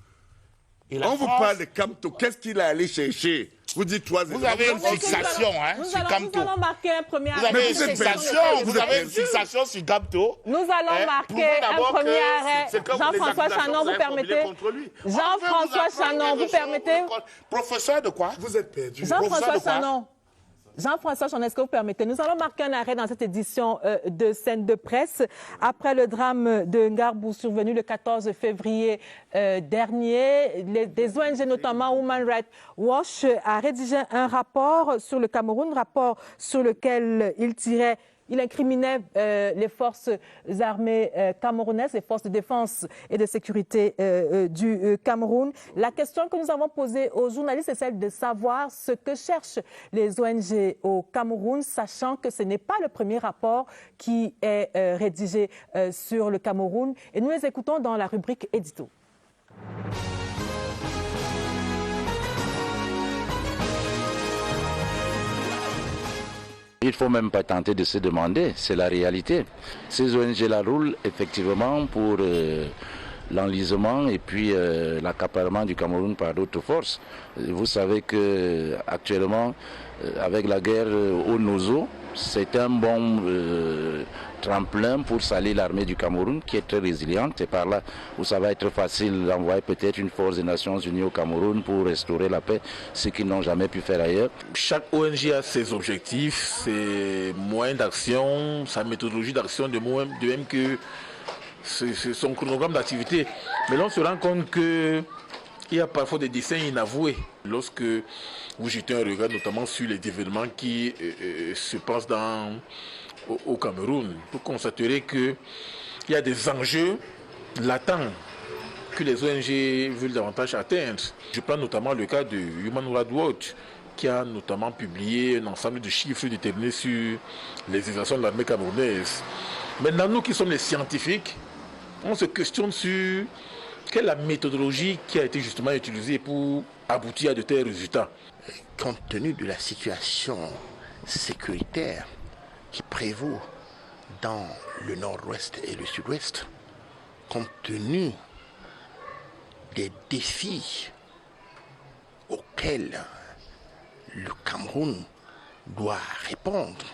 Et la On vous France, parle de Camto. Qu'est-ce qu'il est allé chercher? Vous dites trois vous avez une fixation hein, sur Nous Camto. allons marquer un premier Vous arrêt. avez une vous êtes fixation, belge. vous avez une fixation sur Camto. Nous allons marquer un premier arrêt. Jean-François Chanon, vous permettez? Jean-François Chanon, vous permettez? Professeur de quoi? Vous êtes perdu. Jean-François Professeur de quoi? Chanon. Jean-François Chanon, est-ce que vous permettez? Nous allons marquer un arrêt dans cette édition de Scène de presse. Après le drame de Ngarbou survenu le 14 février dernier, des ONG, notamment Human Rights Watch, a rédigé un rapport sur le Cameroun, rapport sur lequel il incriminait les forces armées camerounaises, les forces de défense et de sécurité du Cameroun. La question que nous avons posée aux journalistes est celle de savoir ce que cherchent les ONG au Cameroun, sachant que ce n'est pas le premier rapport qui est rédigé sur le Cameroun. Et nous les écoutons dans la rubrique édito. Il ne faut même pas tenter de se demander, c'est la réalité. Ces ONG-là roulent effectivement pour l'enlisement et puis l'accaparement du Cameroun par d'autres forces. Vous savez que actuellement, avec la guerre au Nozo, c'est un bon tremplin pour salir l'armée du Cameroun qui est très résiliente, et par là où ça va être facile d'envoyer peut-être une force des Nations Unies au Cameroun pour restaurer la paix, ce qu'ils n'ont jamais pu faire ailleurs. Chaque ONG a ses objectifs, ses moyens d'action, sa méthodologie d'action, de même que son chronogramme d'activité. Mais là, on se rend compte qu'il y a parfois des dessins inavoués. Lorsque vous jetez un regard notamment sur les événements qui se passent au Cameroun, vous constaterez qu'il y a des enjeux latents que les ONG veulent davantage atteindre. Je prends notamment le cas de Human Rights Watch, qui a notamment publié un ensemble de chiffres déterminés sur les exactions de l'armée camerounaise. Maintenant, nous qui sommes les scientifiques, on se questionne sur quelle est la méthodologie qui a été justement utilisée pour aboutir à de tels résultats. Compte tenu de la situation sécuritaire qui prévaut dans le nord-ouest et le sud-ouest, compte tenu des défis auxquels le Cameroun doit répondre,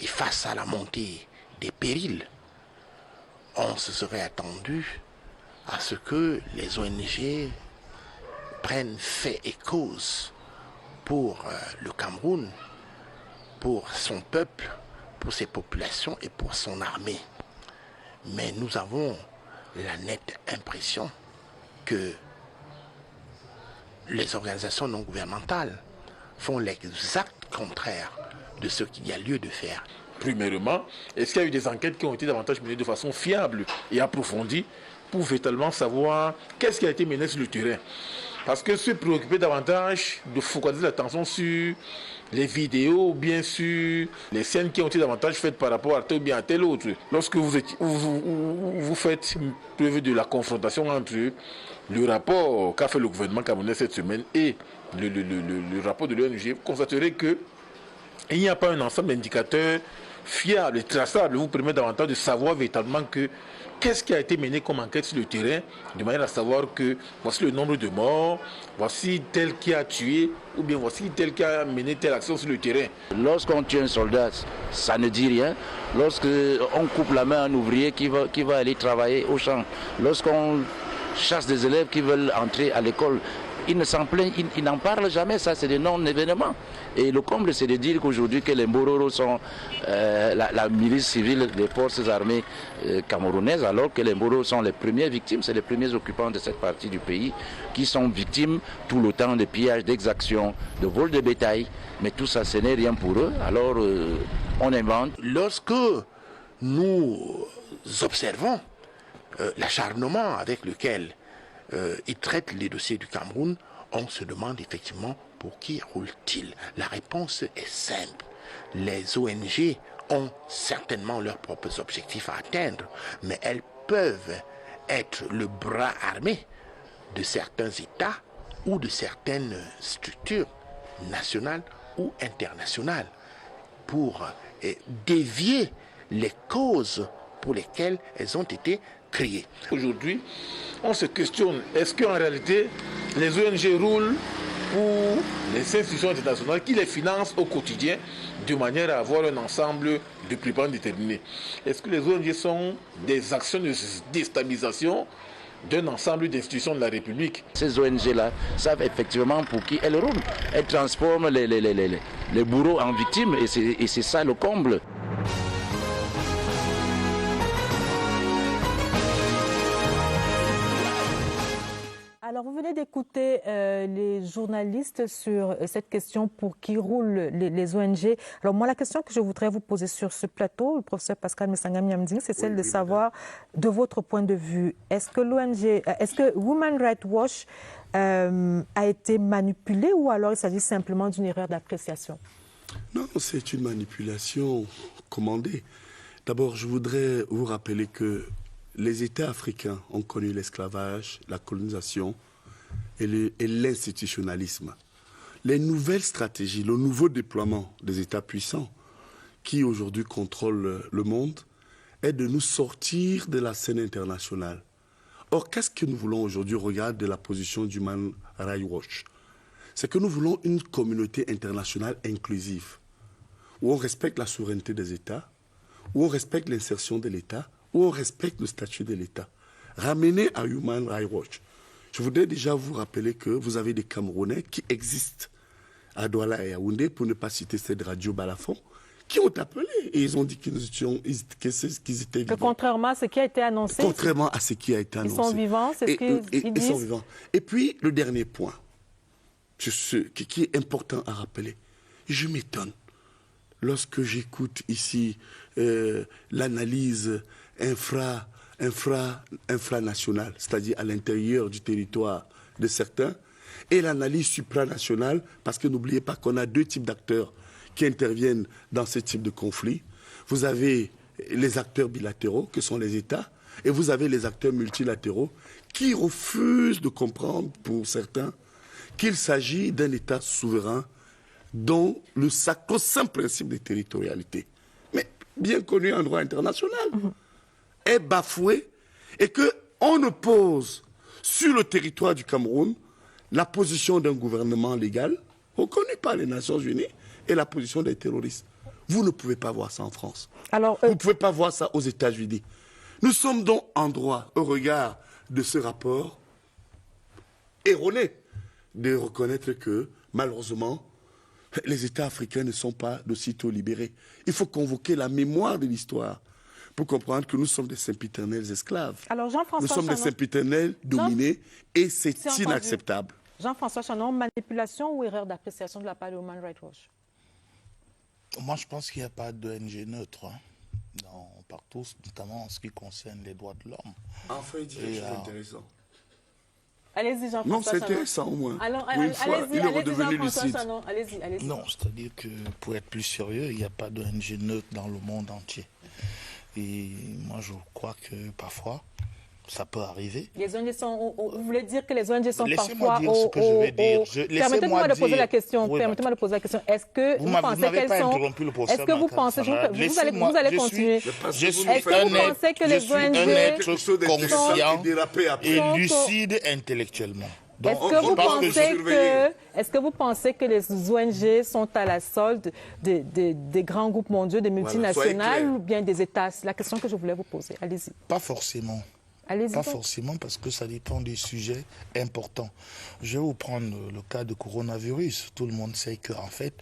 et face à la montée des périls, on se serait attendu à ce que les ONG prennent fait et cause pour le Cameroun, pour son peuple, pour ses populations et pour son armée. Mais nous avons la nette impression que les organisations non gouvernementales font l'exact contraire de ce qu'il y a lieu de faire. Premièrement, est-ce qu'il y a eu des enquêtes qui ont été davantage menées de façon fiable et approfondie pour véritablement savoir qu'est-ce qui a été mené sur le terrain? Parce que se préoccuper davantage de focaliser l'attention sur les vidéos ou bien sur les scènes qui ont été davantage faites par rapport à tel ou bien à tel autre. Lorsque vous faites preuve de la confrontation entre le rapport qu'a fait le gouvernement camerounais cette semaine et le rapport de l'ONG, vous constaterez qu'il n'y a pas un ensemble d'indicateurs fiables et traçables vous permet davantage de savoir véritablement qu'est-ce qui a été mené comme enquête sur le terrain, de manière à savoir que voici le nombre de morts, voici tel qui a tué, ou bien voici tel qui a mené telle action sur le terrain. Lorsqu'on tue un soldat, ça ne dit rien. Lorsqu'on coupe la main à un ouvrier qui va aller travailler au champ, lorsqu'on chasse des élèves qui veulent entrer à l'école, ils ne s'en plaignent, ils n'en parlent jamais, ça c'est des non-événements. Et le comble, c'est de dire qu'aujourd'hui que les Mbororo sont la milice civile des forces armées camerounaises, alors que les Mbororo sont les premières victimes, c'est les premiers occupants de cette partie du pays, qui sont victimes tout le temps de pillages, d'exactions, de vols de bétail. Mais tout ça, ce n'est rien pour eux, alors on invente. Lorsque nous observons l'acharnement avec lequel ils traitent les dossiers du Cameroun, on se demande effectivement pour qui roule-t-il. La réponse est simple. les ONG ont certainement leurs propres objectifs à atteindre, mais elles peuvent être le bras armé de certains États ou de certaines structures nationales ou internationales pour dévier les causes pour lesquelles elles ont été créées. Aujourd'hui, on se questionne, est-ce qu'en réalité, les ONG roulent pour les institutions internationales qui les financent au quotidien de manière à avoir un ensemble de prix déterminés? Est-ce que les ONG sont des actions de déstabilisation d'un ensemble d'institutions de la République? Ces ONG-là savent effectivement pour qui elles roulent. Elles transforment les bourreaux en victimes et c'est ça le comble. Alors, vous venez d'écouter les journalistes sur cette question pour qui roulent les ONG. Alors, moi, la question que je voudrais vous poser sur ce plateau, le professeur Pascal Messanga-Miamding, c'est celle de savoir, de votre point de vue, est-ce que Women Rights Watch a été manipulé ou alors il s'agit simplement d'une erreur d'appréciation? Non, c'est une manipulation commandée. D'abord, je voudrais vous rappeler que les États africains ont connu l'esclavage, la colonisation et l'institutionnalisme. Les nouvelles stratégies, le nouveau déploiement des États puissants qui aujourd'hui contrôlent le monde est de nous sortir de la scène internationale. Or, qu'est-ce que nous voulons aujourd'hui? Regarde de la position du Human Rights Watch. C'est que nous voulons une communauté internationale inclusive, où on respecte la souveraineté des États, où on respecte l'insertion de l'État, où on respecte le statut de l'État. Ramenez à Human Rights Watch. Je voudrais déjà vous rappeler que vous avez des Camerounais qui existent à Douala et à Yaoundé, pour ne pas citer cette radio Balafon, qui ont appelé et ils ont dit qu'ils étaient vivants. Que contrairement à ce qui a été annoncé. Contrairement à ce qui a été annoncé. Ils sont vivants, c'est ce qu'ils disent. Ils sont vivants. Et puis, le dernier point, qui est important à rappeler, je m'étonne lorsque j'écoute ici l'analyse infranationale, c'est-à-dire à l'intérieur du territoire de certains, et l'analyse supranationale, parce que n'oubliez pas qu'on a deux types d'acteurs qui interviennent dans ce type de conflit. Vous avez les acteurs bilatéraux, que sont les États, et vous avez les acteurs multilatéraux qui refusent de comprendre, pour certains, qu'il s'agit d'un État souverain dont le sacro-saint principe de territorialité, mais bien connu en droit international, est bafoué, et qu'on oppose sur le territoire du Cameroun la position d'un gouvernement légal reconnu par les Nations Unies et la position des terroristes. Vous ne pouvez pas voir ça en France. Alors, vous ne pouvez pas voir ça aux États-Unis. Nous sommes donc en droit, au regard de ce rapport erroné, de reconnaître que, malheureusement, les États africains ne sont pas d'aussitôt libérés. Il faut convoquer la mémoire de l'histoire pour comprendre que nous sommes des sempiternels esclaves. Alors, nous sommes des sempiternels dominés et c'est inacceptable. Jean-François Chanon, manipulation ou erreur d'appréciation de la part de Human Rights Watch? Moi, je pense qu'il n'y a pas d'ONG neutre partout, notamment en ce qui concerne les droits de l'homme. Enfin, c'est intéressant. Allez-y, Jean-François. Non, c'est intéressant au moins. Alors, il est redevenu lucide. Allez-y. Non, c'est-à-dire que pour être plus sérieux, il n'y a pas d'ONG neutre dans le monde entier. Et moi, je crois que parfois, ça peut arriver. Les ONG sont. Vous voulez dire que les ONG sont parfois. Laissez-moi dire ce que je vais dire. Permettez-moi de poser la question. Permettez-moi de poser la question. Est-ce que vous pensez qu'elles sont. Est-ce que vous pensez. Vous allez continuer. Est-ce que vous pensez que les ONG. Un être conscient et lucide intellectuellement. Est-ce que vous pensez que les ONG sont à la solde des grands groupes mondiaux, des multinationales ou bien des États? C'est la question que je voulais vous poser. Allez-y. Pas forcément. Pas forcément, parce que ça dépend des sujets importants. Je vais vous prendre le cas de coronavirus. Tout le monde sait qu'en fait,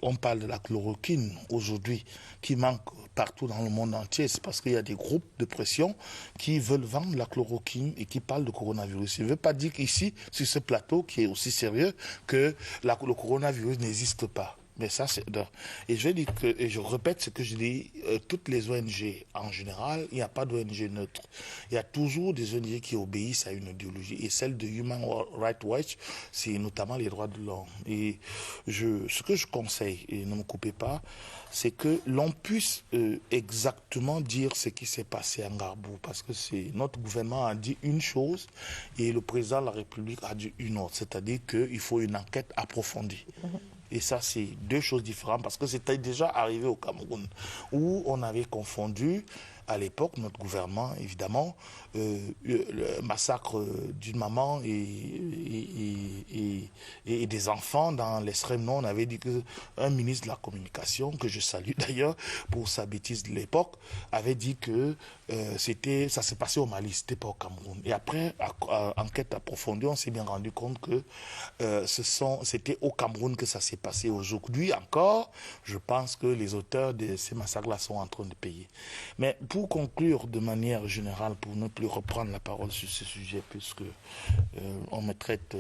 on parle de la chloroquine aujourd'hui, qui manque partout dans le monde entier. C'est parce qu'il y a des groupes de pression qui veulent vendre la chloroquine et qui parlent de coronavirus. Je ne veux pas dire qu'ici, sur ce plateau qui est aussi sérieux, que le coronavirus n'existe pas. Mais ça, et je dis que, et je répète ce que je dis, toutes les ONG en général, il n'y a pas d'ONG neutre. Il y a toujours des ONG qui obéissent à une idéologie. Et celle de Human Rights Watch, c'est notamment les droits de l'homme. Et ce que je conseille, et ne me coupez pas, c'est que l'on puisse exactement dire ce qui s'est passé à Ngarbou. Parce que notre gouvernement a dit une chose et le président de la République a dit une autre. C'est-à-dire qu'il faut une enquête approfondie. Et ça, c'est deux choses différentes parce que c'était déjà arrivé au Cameroun où on avait confondu, à l'époque, notre gouvernement, évidemment, le massacre d'une maman et des enfants dans l'extrême nord. On avait dit qu'un ministre de la communication, que je salue d'ailleurs pour sa bêtise de l'époque, avait dit que ça s'est passé au Mali, c'était pas au Cameroun. Et après, enquête approfondie, on s'est bien rendu compte que c'était au Cameroun que ça s'est passé. Aujourd'hui encore, je pense que les auteurs de ces massacres-là sont en train de payer. Mais pour conclure de manière générale, pour ne plus reprendre la parole sur ce sujet, puisque on me traite,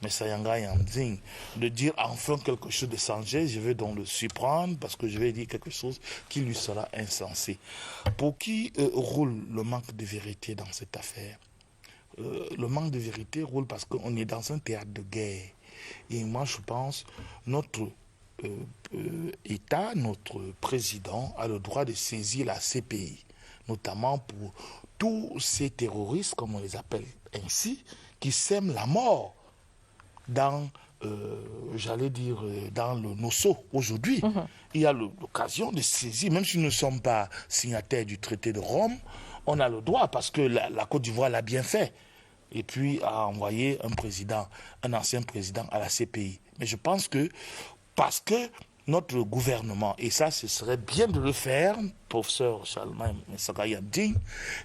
Messayanga Yamzing, de dire enfin quelque chose de sangé, je vais donc le surprendre parce que je vais dire quelque chose qui lui sera insensé. Pour qui roule le manque de vérité dans cette affaire? Le manque de vérité roule parce qu'on est dans un théâtre de guerre. Et moi, je pense notre État, notre président a le droit de saisir la CPI, notamment pour tous ces terroristes, comme on les appelle ainsi, qui sèment la mort dans, dans le Nosso aujourd'hui. Il y a l'occasion de saisir, même si nous ne sommes pas signataires du traité de Rome, on a le droit, parce que la Côte d'Ivoire l'a bien fait, et puis a envoyé un ancien président à la CPI. Mais je pense que, parce que notre gouvernement, et ça, ce serait bien de le faire, professeur Charlemagne Messaka-Yamding,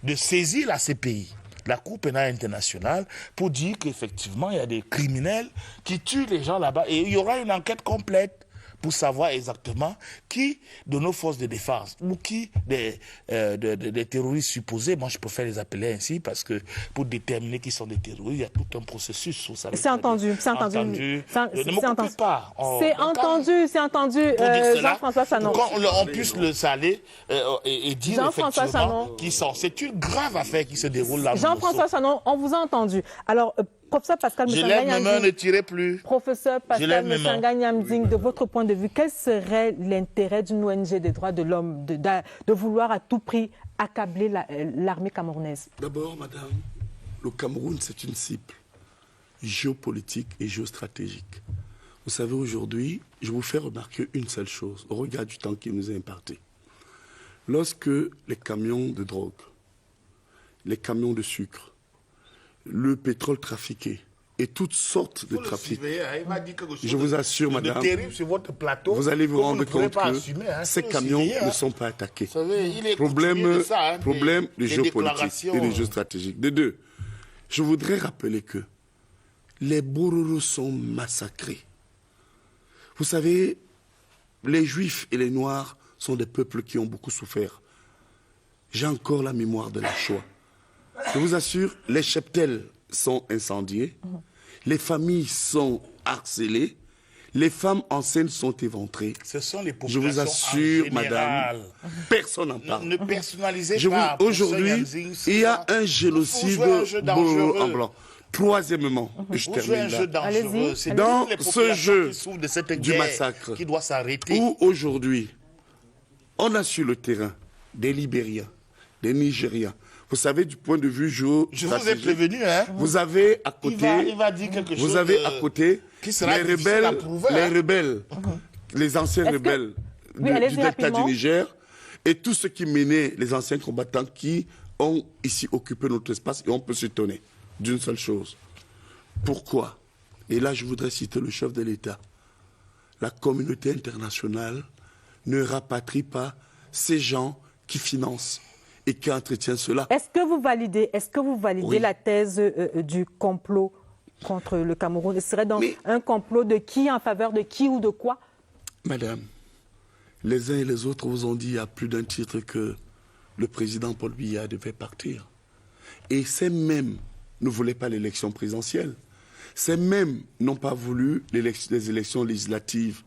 de saisir la CPI, la Cour pénale internationale, pour dire qu'effectivement, il y a des criminels qui tuent les gens là-bas. Et il y aura une enquête complète pour savoir exactement qui de nos forces de défense ou qui des terroristes supposés, moi je préfère les appeler ainsi parce que pour déterminer qui sont des terroristes, il y a tout un processus. C'est entendu, c'est entendu. Ne me coupez pas. C'est entendu, Jean-François Sanon. Quand on puisse le saler et dire effectivement qui sont. C'est une grave affaire qui se déroule là. Jean-François Sanon, on vous a entendu. Alors, professeur Pascal Messanga-Yamding, professeur Pascal Messanga-Yamding, de votre point de vue, quel serait l'intérêt d'une ONG des droits de l'homme de vouloir à tout prix accabler l'armée camerounaise? D'abord, madame, le Cameroun, c'est une cible géopolitique et géostratégique. Vous savez, aujourd'hui, je vous fais remarquer une seule chose, au regard du temps qui nous est imparti. Lorsque les camions de drogue, les camions de sucre, le pétrole trafiqué et toutes sortes de trafics. Je vous assure, madame, vous allez vous rendre compte que ces camions ne sont pas attaqués. Problème de géopolitique et de géostratégique. De deux, je voudrais rappeler que les Bororo sont massacrés. Vous savez, les Juifs et les Noirs sont des peuples qui ont beaucoup souffert. J'ai encore la mémoire de la Shoah. Je vous assure, les cheptels sont incendiés, les familles sont harcelées, les femmes enceintes sont éventrées. Ce sont les populations. Je vous assure, madame, personne n'en parle. Ne personnalisez pas. Aujourd'hui, il y a un génocide en blanc. Troisièmement, je termine là. Dans ce jeu du massacre, qui doit s'arrêter, où aujourd'hui, on a sur le terrain des Libériens, des Nigériens. Vous savez, du point de vue géostratégique, je vous ai prévenu, hein. Vous avez à côté, il va dire quelque chose les rebelles, les anciens rebelles du delta du Niger, et tous ceux qui menaient les anciens combattants qui ont ici occupé notre espace, et on peut s'étonner d'une seule chose. Pourquoi? Et là, je voudrais citer le chef de l'État. La communauté internationale ne rapatrie pas ces gens qui financent et qui entretient cela. Est-ce que vous validez Oui. la thèse du complot contre le Cameroun? Ce serait donc un complot de qui, en faveur de qui ou de quoi? Madame, les uns et les autres vous ont dit il y a plus d'un titre que le président Paul Biya devait partir. Et ces mêmes ne voulaient pas l'élection présidentielle. Ces mêmes n'ont pas voulu les élections législatives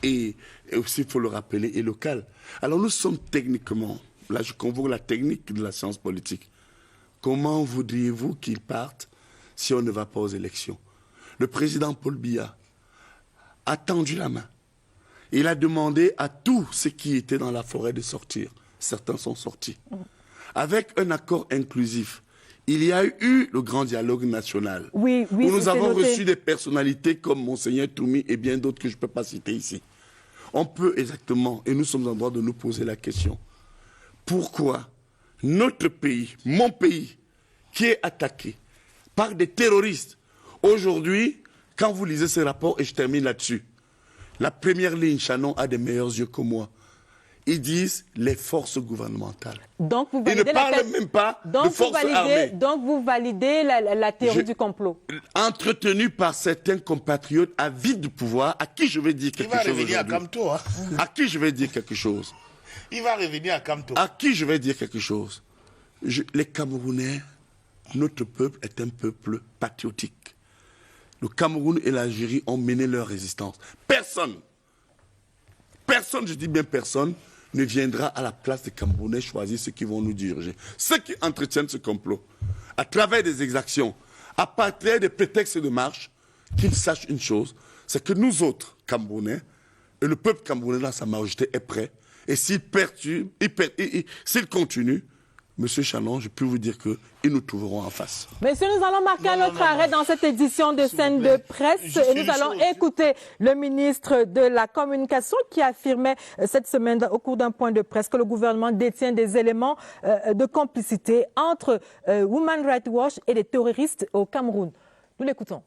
et aussi, il faut le rappeler, est local. Alors nous sommes techniquement, là je convoque la technique de la science politique. Comment voudriez-vous qu'ils partent si on ne va pas aux élections? Le président Paul Biya a tendu la main. Il a demandé à tous ceux qui étaient dans la forêt de sortir. Certains sont sortis. Avec un accord inclusif, il y a eu le grand dialogue national. Oui, où nous avons reçu des personnalités comme Monseigneur Toumi et bien d'autres que je ne peux pas citer ici. On peut exactement, et nous sommes en droit de nous poser la question, pourquoi notre pays, mon pays, qui est attaqué par des terroristes, aujourd'hui, quand vous lisez ces rapports, et je termine là-dessus, la première ligne, Shannon a des meilleurs yeux que moi. Ils disent les forces gouvernementales. Donc vous validez Ils ne parlent même pas de forces armées. Donc vous validez la théorie du complot. Entretenu par certains compatriotes avides de pouvoir, à qui je vais dire quelque chose aujourd'hui. Il va revenir à Kamto. Hein. À qui je vais dire quelque chose. Il va revenir à Kamto. À qui je vais dire quelque chose. Les Camerounais, notre peuple est un peuple patriotique. Le Cameroun et l'Algérie ont mené leur résistance. Personne, je dis bien personne, ne viendra à la place des Camerounais choisir ceux qui vont nous diriger. Ceux qui entretiennent ce complot, à travers des exactions, à partir des prétextes de marche, qu'ils sachent une chose, c'est que nous autres, Camerounais, et le peuple camerounais dans sa majorité est prêt, et s'il continue, Monsieur Shannon, je peux vous dire qu'ils nous trouveront en face. Messieurs, nous allons marquer notre arrêt dans cette édition de Scène de presse et nous allons écouter le ministre de la Communication qui affirmait cette semaine au cours d'un point de presse que le gouvernement détient des éléments de complicité entre Women Rights Watch et les terroristes au Cameroun. Nous l'écoutons.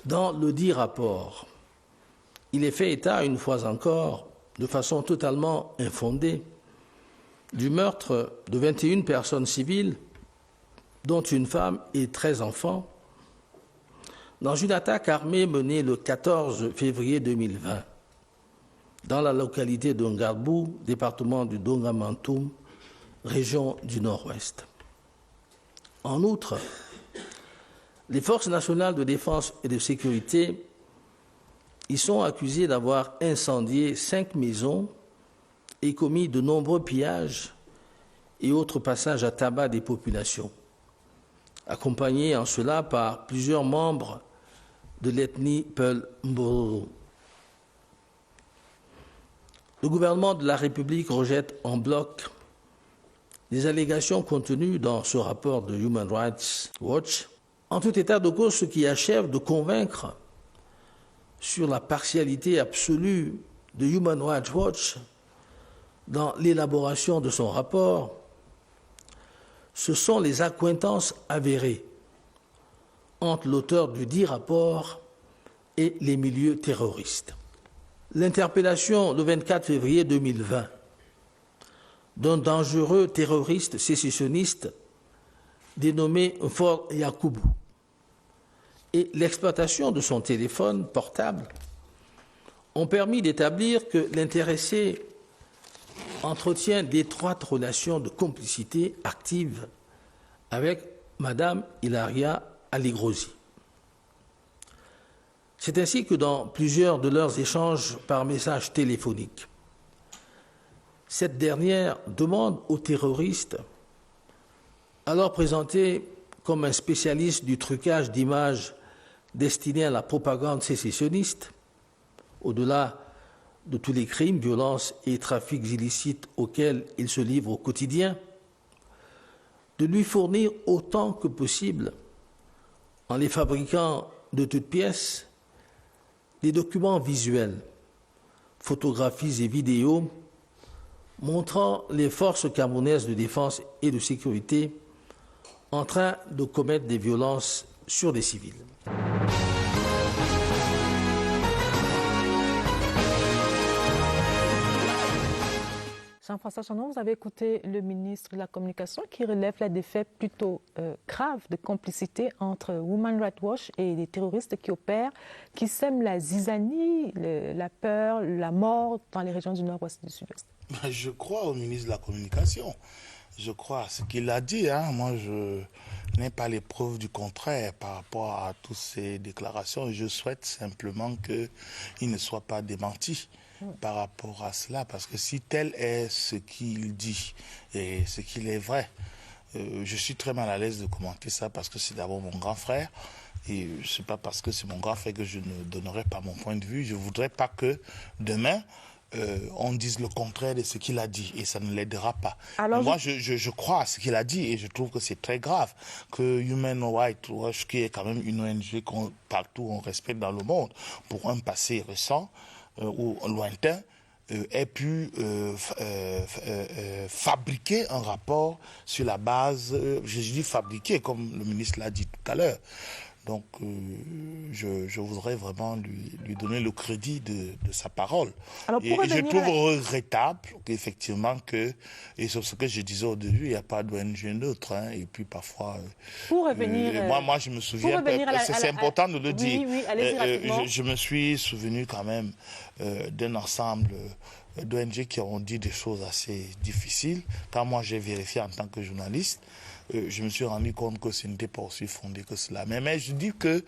Dans le dit rapport, il est fait état, une fois encore, de façon totalement infondée, du meurtre de 21 personnes civiles, dont une femme et 13 enfants, dans une attaque armée menée le 14 février 2020, dans la localité de Ngarbou, département du Dongamantoum, région du Nord-Ouest. En outre, les forces nationales de défense et de sécurité ils sont accusés d'avoir incendié 5 maisons et commis de nombreux pillages et autres passages à tabac des populations, accompagnés en cela par plusieurs membres de l'ethnie Peul Mboro. Le gouvernement de la République rejette en bloc les allégations contenues dans ce rapport de Human Rights Watch. En tout état de cause, ce qui achève de convaincre sur la partialité absolue de Human Rights Watch dans l'élaboration de son rapport, ce sont les accointances avérées entre l'auteur du dit rapport et les milieux terroristes. L'interpellation le 24 février 2020 d'un dangereux terroriste sécessionniste dénommé Fort Yakubu et l'exploitation de son téléphone portable ont permis d'établir que l'intéressé entretient d'étroites relations de complicité active avec Madame Hilaria Aligrosi. C'est ainsi que dans plusieurs de leurs échanges par message téléphonique, cette dernière demande au terroriste, alors présenté comme un spécialiste du trucage d'images destiné à la propagande sécessionniste, au-delà de tous les crimes, violences et trafics illicites auxquels il se livre au quotidien, de lui fournir autant que possible, en les fabriquant de toutes pièces, des documents visuels, photographies et vidéos montrant les forces camerounaises de défense et de sécurité en train de commettre des violences sur des civils. Jean-François Shannon, vous avez écouté le ministre de la Communication qui relève là des faits plutôt graves de complicité entre Women Rights Watch et les terroristes qui opèrent, qui sèment la zizanie, la peur, la mort dans les régions du Nord-Ouest et du Sud-Ouest. Je crois au ministre de la Communication. Je crois à ce qu'il a dit. Moi, n'ai pas les preuves du contraire par rapport à toutes ces déclarations. Je souhaite simplement qu'il ne soit pas démenti par rapport à cela, parce que si tel est ce qu'il dit et ce qu'il est vrai, je suis très mal à l'aise de commenter ça, parce que c'est d'abord mon grand frère, et ce n'est pas parce que c'est mon grand frère que je ne donnerai pas mon point de vue. Je ne voudrais pas que demain, on dise le contraire de ce qu'il a dit, et ça ne l'aidera pas. Alors, moi, je crois à ce qu'il a dit, et je trouve que c'est très grave que Human Rights Watch, qui est quand même une ONG qu'on partout on respecte dans le monde, pour un passé récent ou lointain, ait pu fabriquer un rapport sur la base, je dis fabriquer, comme le ministre l'a dit tout à l'heure. Donc, je voudrais vraiment lui donner le crédit de sa parole. Alors, et je trouve regrettable qu'effectivement, et c'est ce que je disais au début, il n'y a pas d'ONG neutre. Hein, et puis parfois... Pour revenir... moi, je me souviens... C'est important de le dire. Oui, allez-y rapidement. Je me suis souvenu quand même d'un ensemble d'ONG qui ont dit des choses assez difficiles. Quand moi, j'ai vérifié en tant que journaliste, je me suis rendu compte que ce n'était pas aussi fondé que cela. Mais je dis qu'il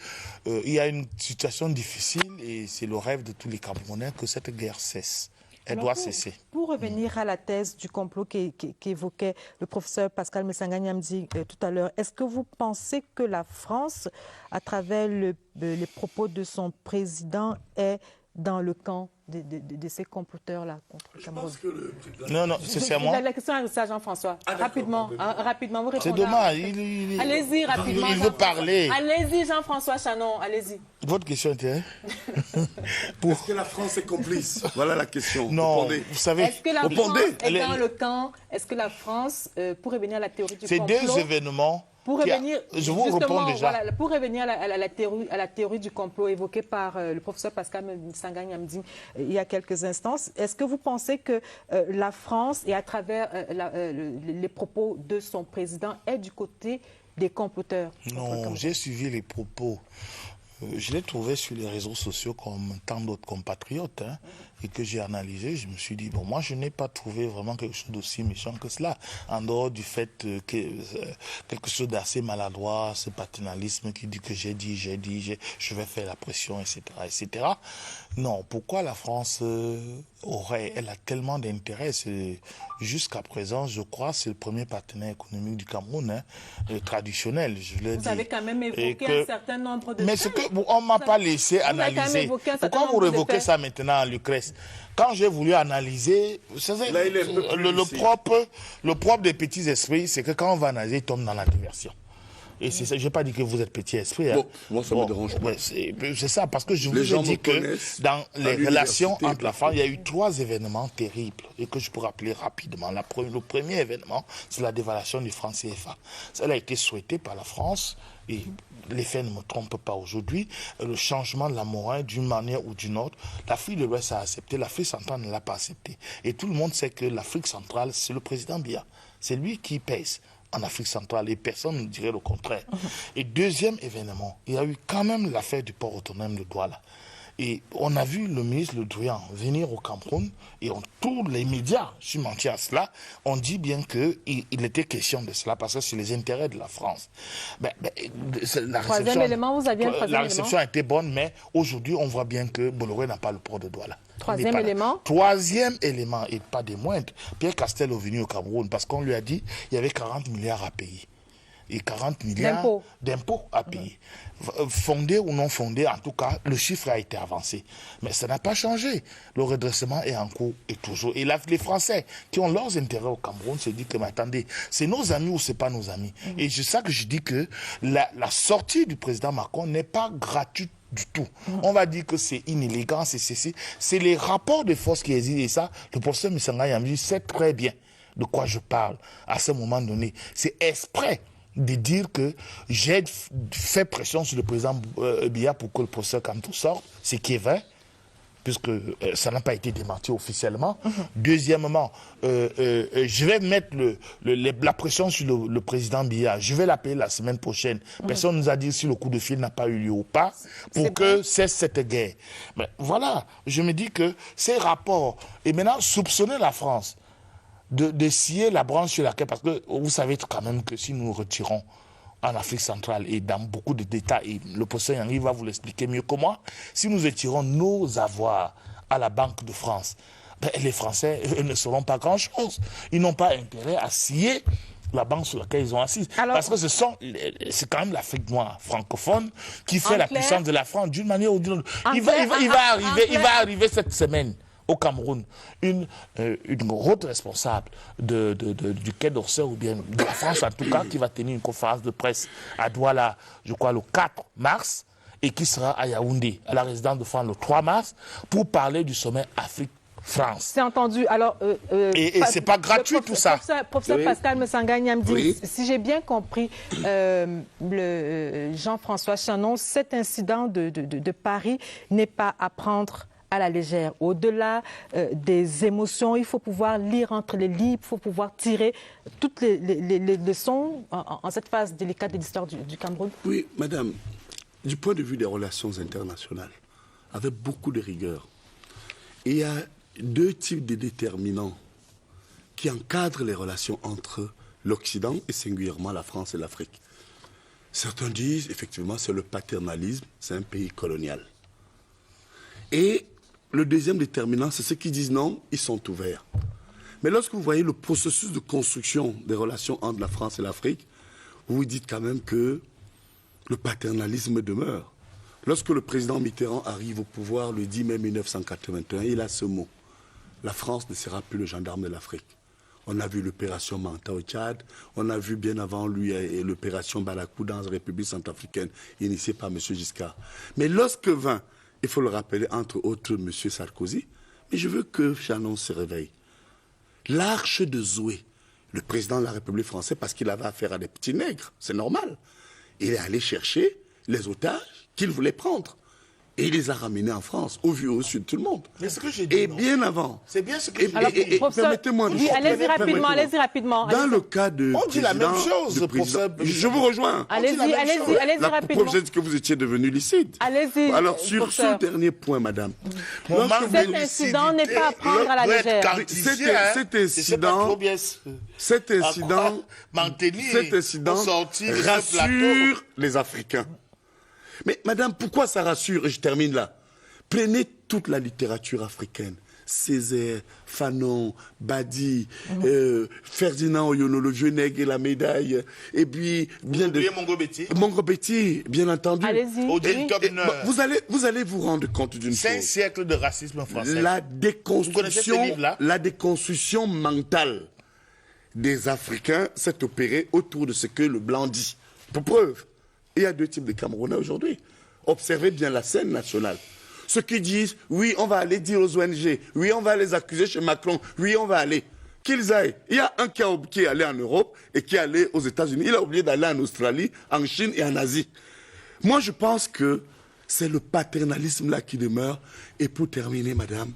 y a une situation difficile, et c'est le rêve de tous les Camerounais que cette guerre cesse. Elle doit cesser. Pour revenir à la thèse du complot qu'évoquait le professeur Pascal Messanga Nyamdi tout à l'heure, est-ce que vous pensez que la France, à travers les propos de son président, est dans le camp de ces comploteurs-là contre le Cameroun? Non, c'est à moi. La question est à Jean-François. Rapidement, vous répondez. C'est dommage. Allez-y, rapidement. Il veut parler. Allez-y, Jean-François Chanon, allez-y. Votre question était Est-ce que la France est complice? Voilà la question. Non, vous savez... Est-ce que la France est dans le camp? Est-ce que la France, pour revenir à la théorie du complot... C'est deux événements... Pour revenir, je vous réponds déjà. Voilà, pour revenir à la théorie du complot évoquée par le professeur Pascal Messanga Nyamdi il y a quelques instants, est-ce que vous pensez que la France, et à travers les propos de son président, est du côté des comploteurs? Non, j'ai suivi les propos. Je l'ai trouvé sur les réseaux sociaux comme tant d'autres compatriotes, hein, et que j'ai analysé. Je me suis dit, bon, moi, je n'ai pas trouvé vraiment quelque chose d'aussi méchant que cela, en dehors du fait que quelque chose d'assez maladroit, ce paternalisme qui dit que j'ai dit, je vais faire la pression, etc., etc. Non, pourquoi la France elle a tellement d'intérêt? Jusqu'à présent, je crois, c'est le premier partenaire économique du Cameroun, hein, traditionnel, je le dis. Vous avez quand même évoqué un certain nombre de... Mais ce que on ne m'a pas laissé analyser. Pourquoi vous révoquez ça maintenant, Lucrèce? Quand j'ai voulu analyser, le propre des petits esprits, c'est que quand on va analyser, il tombe dans la diversion. Et c'est ça, je n'ai pas dit que vous êtes petit esprit. Hein. Bon, moi, ça me dérange pas. Ouais, c'est ça, parce que je vous ai dit que dans les relations entre la France, il y a eu 3 événements terribles, et que je peux rappeler rapidement. Le premier événement, c'est la dévaluation du franc CFA. Elle a été souhaitée par la France, et les faits ne me trompent pas aujourd'hui. Le changement de la monnaie, d'une manière ou d'une autre, l'Afrique de l'Ouest a accepté, l'Afrique centrale ne l'a pas accepté. Et tout le monde sait que l'Afrique centrale, c'est le président Biya. C'est lui qui pèse en Afrique centrale, et personne ne dirait le contraire. Et deuxième événement, il y a eu quand même l'affaire du port autonome de Douala. Et on a vu le ministre Le Drian venir au Cameroun, et tous les médias, je suis menti à cela, on dit bien qu'il était question de cela, parce que c'est les intérêts de la France. Troisième élément, vous aviez un troisième élément. La réception a été bonne, mais aujourd'hui, on voit bien que Bolloré n'a pas le port de Douala. Troisième élément. Troisième élément, et pas des moindres, Pierre Castel est venu au Cameroun, parce qu'on lui a dit qu'il y avait 40 milliards à payer. Et 40 milliards d'impôts à payer. Fondé ou non fondé, en tout cas, le chiffre a été avancé. Mais ça n'a pas changé. Le redressement est en cours et toujours. Et là, les Français qui ont leurs intérêts au Cameroun se disent que, mais attendez, c'est nos amis ou c'est pas nos amis? Et c'est ça que je dis que la sortie du président Macron n'est pas gratuite du tout. On va dire que c'est inélégant, c'est les rapports de force qui existent. Et ça, le professeur Messanga Nyamdi sait très bien de quoi je parle à ce moment donné. C'est exprès de dire que j'ai fait pression sur le président Biya pour que le professeur Kamto sorte, ce qui est vrai, puisque ça n'a pas été démenti officiellement. Deuxièmement, je vais mettre la pression sur le président Biya. Je vais l'appeler la semaine prochaine. Personne ne nous a dit si le coup de fil n'a pas eu lieu ou pas, pour que cesse cette guerre. Mais voilà, je me dis que ces rapports, et maintenant soupçonner la France de scier la branche sur laquelle, parce que vous savez quand même que si nous retirons en Afrique centrale et dans beaucoup d'États, et le professeur Yangui va vous l'expliquer mieux que moi, si nous étirons nos avoirs à la Banque de France, ben, les Français ne seront pas grand-chose. Ils n'ont pas intérêt à scier la banque sur laquelle ils ont assis. Parce que c'est quand même l'Afrique noire francophone qui fait la puissance de la France d'une manière ou d'une autre. Il va arriver cette semaine au Cameroun une haute responsable du Quai d'Orsay, ou bien de la France en tout cas, qui va tenir une conférence de presse à Douala, je crois le 4 mars, et qui sera à Yaoundé, à la résidence de France, le 3 mars, pour parler du sommet Afrique-France. C'est entendu. Alors, et c'est pas gratuit tout ça. Professeur Pascal Messanga-Niam dit, Oui. si j'ai bien compris, Jean-François Chanon, cet incident de Paris n'est pas à prendre à la légère. Au-delà des émotions, il faut pouvoir lire entre les livres, il faut pouvoir tirer toutes les leçons en cette phase délicate de l'histoire du Cameroun. Oui, madame, du point de vue des relations internationales, avec beaucoup de rigueur, il y a deux types de déterminants qui encadrent les relations entre l'Occident et singulièrement la France et l'Afrique. Certains disent, effectivement, c'est le paternalisme, c'est un pays colonial. Et le deuxième déterminant, c'est ceux qui disent non, ils sont ouverts. Mais lorsque vous voyez le processus de construction des relations entre la France et l'Afrique, vous vous dites quand même que le paternalisme demeure. Lorsque le président Mitterrand arrive au pouvoir le 10 mai 1981, il a ce mot. La France ne sera plus le gendarme de l'Afrique. On a vu l'opération Manta au Tchad, on a vu bien avant lui l'opération Balakou dans la République centrafricaine, initiée par M. Giscard. Mais lorsque vint, il faut le rappeler, entre autres, M. Sarkozy, mais je veux que Chanon se réveille. L'arche de Zoé, le président de la République française, parce qu'il avait affaire à des petits nègres, c'est normal. Il est allé chercher les otages qu'il voulait prendre. Et il les a ramenés en France, au vu au sud de tout le monde. Mais ce que j'ai dit, et bien avant. C'est bien ce que j'ai dit. Permettez-moi de... Oui, allez-y rapidement. Dans le cas de... On dit la même chose, professeur. Je vous rejoins. Allez-y rapidement. Vous dites que vous étiez devenu licite. Allez-y. Alors, sur ce dernier point, madame. Cet incident n'est pas à prendre à la légère. Cet incident rassure les Africains. Mais madame, pourquoi ça rassure? Et je termine là. Prenez toute la littérature africaine. Césaire, Fanon, Badi, Ferdinand Oyono, le vieux nègre et la médaille. Et puis, bien de... Mongobetti, bien entendu. Allez-y. Vous allez vous rendre compte d'une chose. 5 siècles de racisme français. La déconstruction mentale des Africains s'est opérée autour de ce que le blanc dit. Pour preuve. Il y a deux types de Camerounais aujourd'hui. Observez bien la scène nationale. Ceux qui disent, oui, on va aller dire aux ONG, oui, on va les accuser chez Macron, oui, on va aller. Qu'ils aillent. Il y a un qui est allé en Europe et qui est allé aux États-Unis. Il a oublié d'aller en Australie, en Chine et en Asie. Moi, je pense que c'est le paternalisme là qui demeure. Et pour terminer, madame,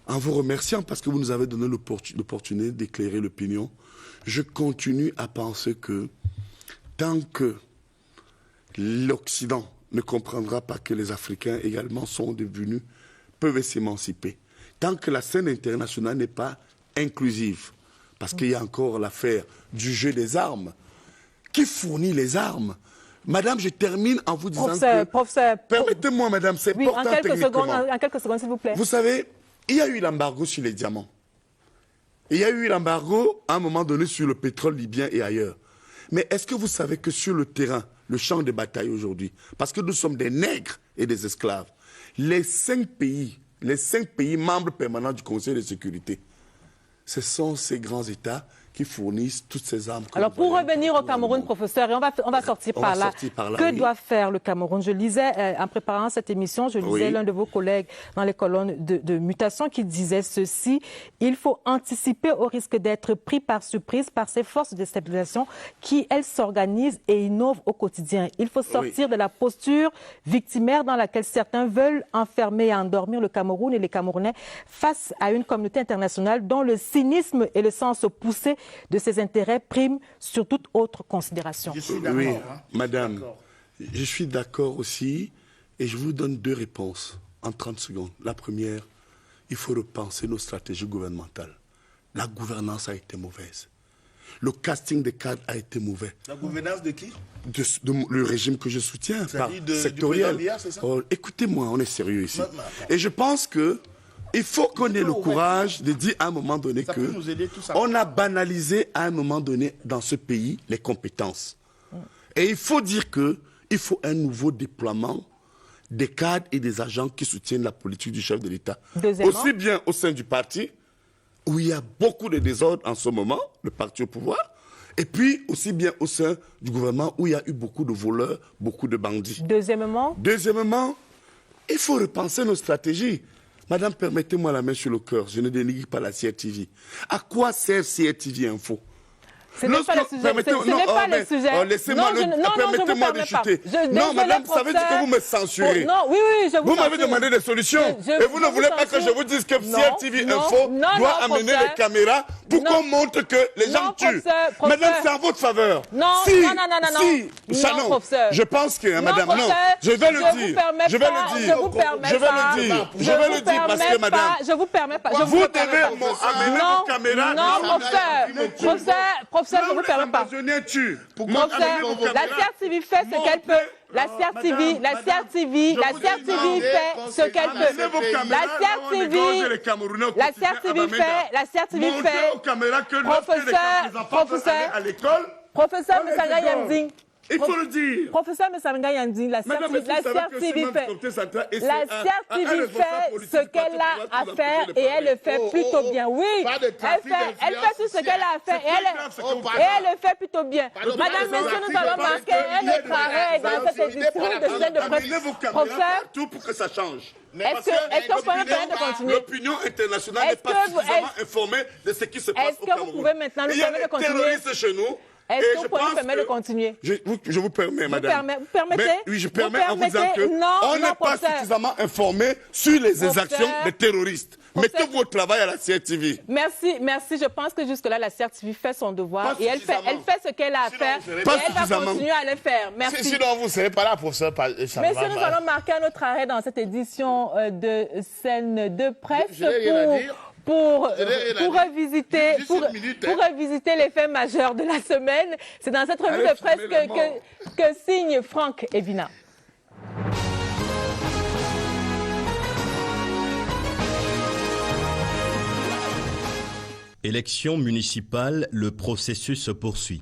en vous remerciant parce que vous nous avez donné l'opportunité d'éclairer l'opinion, je continue à penser que tant que l'Occident ne comprendra pas que les Africains également peuvent s'émanciper. Tant que la scène internationale n'est pas inclusive, parce qu'il y a encore l'affaire du jeu des armes. Qui fournit les armes? Madame, je termine en vous disant Professeur, permettez-moi, madame, c'est important techniquement. En quelques secondes, s'il vous plaît. Vous savez, il y a eu l'embargo sur les diamants. Il y a eu l'embargo, à un moment donné, sur le pétrole libyen et ailleurs. Mais est-ce que vous savez que sur le terrain, le champ de bataille aujourd'hui, parce que nous sommes des nègres et des esclaves, les 5 pays membres permanents du Conseil de sécurité, ce sont ces grands États qui fournissent toutes ces armes. Alors, pour revenir au Cameroun, professeur, et on va sortir par là. Que doit faire le Cameroun? Je lisais, en préparant cette émission, l'un de vos collègues dans les colonnes de Mutation qui disait ceci: il faut anticiper au risque d'être pris par surprise par ces forces de déstabilisation qui, elles, s'organisent et innovent au quotidien. Il faut sortir de la posture victimaire dans laquelle certains veulent enfermer et endormir le Cameroun et les Camerounais face à une communauté internationale dont le cynisme et le sens poussé de ses intérêts priment sur toute autre considération. Oui, madame, je suis d'accord aussi et je vous donne 2 réponses en 30 secondes. La première, il faut repenser nos stratégies gouvernementales. La gouvernance a été mauvaise. le casting des cadres a été mauvais. La gouvernance de qui? Le régime que je soutiens, par sectoriel. Écoutez-moi, on est sérieux ici. Et je pense que il faut qu'on ait le courage de dire à un moment donné que on a banalisé à un moment donné dans ce pays les compétences. Et il faut dire que il faut un nouveau déploiement des cadres et des agents qui soutiennent la politique du chef de l'État. Aussi bien au sein du parti, où il y a beaucoup de désordre en ce moment, le parti au pouvoir, et puis aussi bien au sein du gouvernement, où il y a eu beaucoup de voleurs, beaucoup de bandits. Deuxièmement, il faut repenser nos stratégies. Madame, permettez-moi la main sur le cœur, je ne dénigre pas la CRTV. À quoi sert CRTV Info? Ce n'est pas le sujet. Laissez-moi permettez-moi de chuter. Non, madame, ça veut dire que vous me censurez. Non, oui, je vous m'avez demandé des solutions. Et vous ne voulez pas que je vous dise que CRTV Info doit amener les caméras pour qu'on montre que les gens tuent. Madame, c'est en votre faveur. Non, professeur. Je pense que, madame, non. Je vais le dire. Je vais le dire parce que, madame, je vous permets pas. Vous devez amener vos caméras. Non, professeur, je ne vous permets pas. La CRTV fait ce qu'elle peut. La CRTV fait ce qu'elle peut. La CRTV fait. Professeur Messanga Yanding. Il faut le dire. Professeur Messanga Yanding, la CRTV fait ce qu'elle a à faire et elle le fait plutôt bien. Oui, elle fait tout ce qu'elle a à faire et elle le fait plutôt bien. Madame, messieurs, nous allons marquer un autre arrêt dans cette édition de chaîne de presse. Professeur, tout pour que ça change. Est-ce qu'on peut me permettre de continuer? L'opinion internationale n'est pas suffisamment informée de ce qui se passe au Cameroun. Est-ce que vous pouvez maintenant nous permettre de continuer? Il y a des terroristes chez nous. Est-ce que vous pouvez me permettre de continuer? Je vous permets, madame. Vous permettez? Oui, je permets en vous disant qu'on n'est pas suffisamment informé sur les exactions des terroristes. Mettez votre travail à la CRTV. Merci. Je pense que jusque-là, la CRTV fait son devoir et elle fait ce qu'elle a à faire et elle va continuer à le faire. Merci. Sinon, vous ne serez pas là, professeur. Messieurs, nous allons marquer un autre arrêt dans cette édition de scène de presse pour revisiter les faits majeurs de la semaine. C'est dans cette revue de presse que signe Franck Evina. Élection municipale, le processus se poursuit.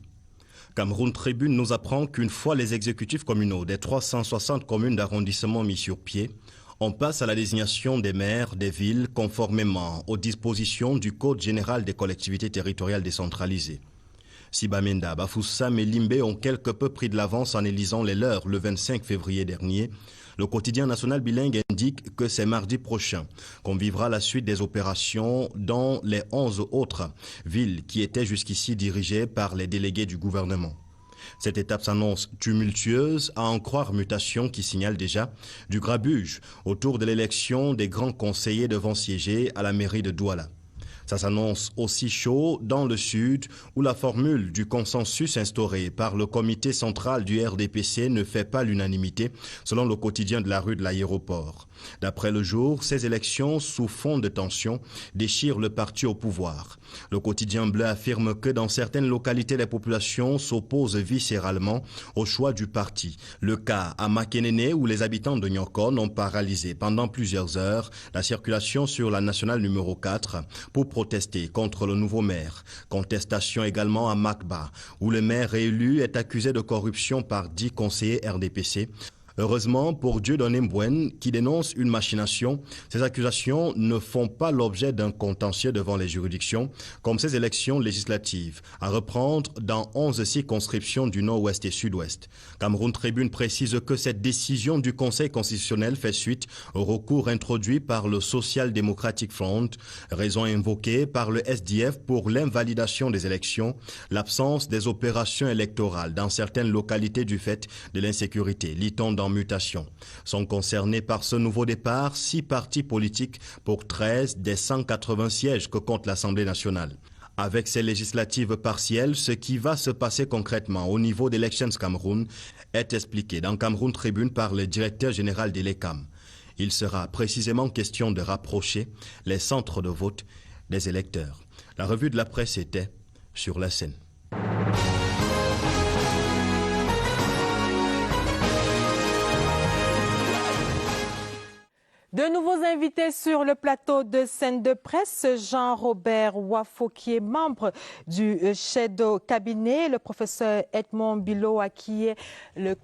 Cameroun Tribune nous apprend qu'une fois les exécutifs communaux des 360 communes d'arrondissement mis sur pied, on passe à la désignation des maires des villes conformément aux dispositions du Code général des collectivités territoriales décentralisées. Sibamenda, Bafoussam et Limbe ont quelque peu pris de l'avance en élisant les leurs le 25 février dernier. Le quotidien national bilingue indique que c'est mardi prochain qu'on vivra la suite des opérations dans les 11 autres villes qui étaient jusqu'ici dirigées par les délégués du gouvernement. Cette étape s'annonce tumultueuse, à en croire Mutation qui signale déjà du grabuge autour de l'élection des grands conseillers devant siéger à la mairie de Douala. Ça s'annonce aussi chaud dans le sud où la formule du consensus instauré par le comité central du RDPC ne fait pas l'unanimité selon le quotidien de la rue de l'aéroport. D'après Le Jour, ces élections sous fond de tension déchirent le parti au pouvoir. Le quotidien bleu affirme que dans certaines localités, les populations s'opposent viscéralement au choix du parti. Le cas à Makenene où les habitants de Nyokon ont paralysé pendant plusieurs heures la circulation sur la nationale numéro 4 pour protester contre le nouveau maire. Contestation également à Makba où le maire élu est accusé de corruption par 10 conseillers RDPC. Heureusement pour Dieudonné Mbouenne, qui dénonce une machination, ces accusations ne font pas l'objet d'un contentieux devant les juridictions, comme ces élections législatives, à reprendre dans 11 circonscriptions du nord-ouest et sud-ouest. Cameroun Tribune précise que cette décision du Conseil constitutionnel fait suite au recours introduit par le Social Democratic Front, raison invoquée par le SDF pour l'invalidation des élections, l'absence des opérations électorales dans certaines localités du fait de l'insécurité, lit-on dans Mutation. Sont concernés par ce nouveau départ 6 partis politiques pour 13 des 180 sièges que compte l'Assemblée nationale. Avec ces législatives partielles, ce qui va se passer concrètement au niveau d'Elections Cameroun est expliqué dans Cameroun Tribune par le directeur général de l'ECAM. Il sera précisément question de rapprocher les centres de vote des électeurs. La revue de la presse était sur la scène. De nouveaux invités sur le plateau de Scène de Presse, Jean-Robert Wafo, qui est membre du Shadow Cabinet, le professeur Edmond Biloa, qui est l'un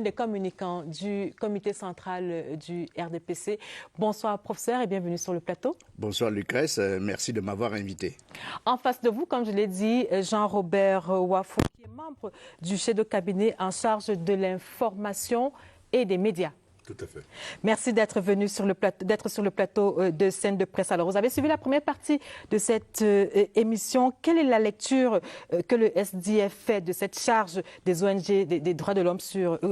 des communicants du comité central du RDPC. Bonsoir, professeur, et bienvenue sur le plateau. Bonsoir, Lucrèce. Merci de m'avoir invité. En face de vous, comme je l'ai dit, Jean-Robert Wafo, qui est membre du Shadow Cabinet en charge de l'information et des médias. Tout à fait. Merci d'être venu sur le plateau de Scène de Presse. Alors, vous avez suivi la première partie de cette émission. Quelle est la lecture que le SDF fait de cette charge des ONG, des droits de l'homme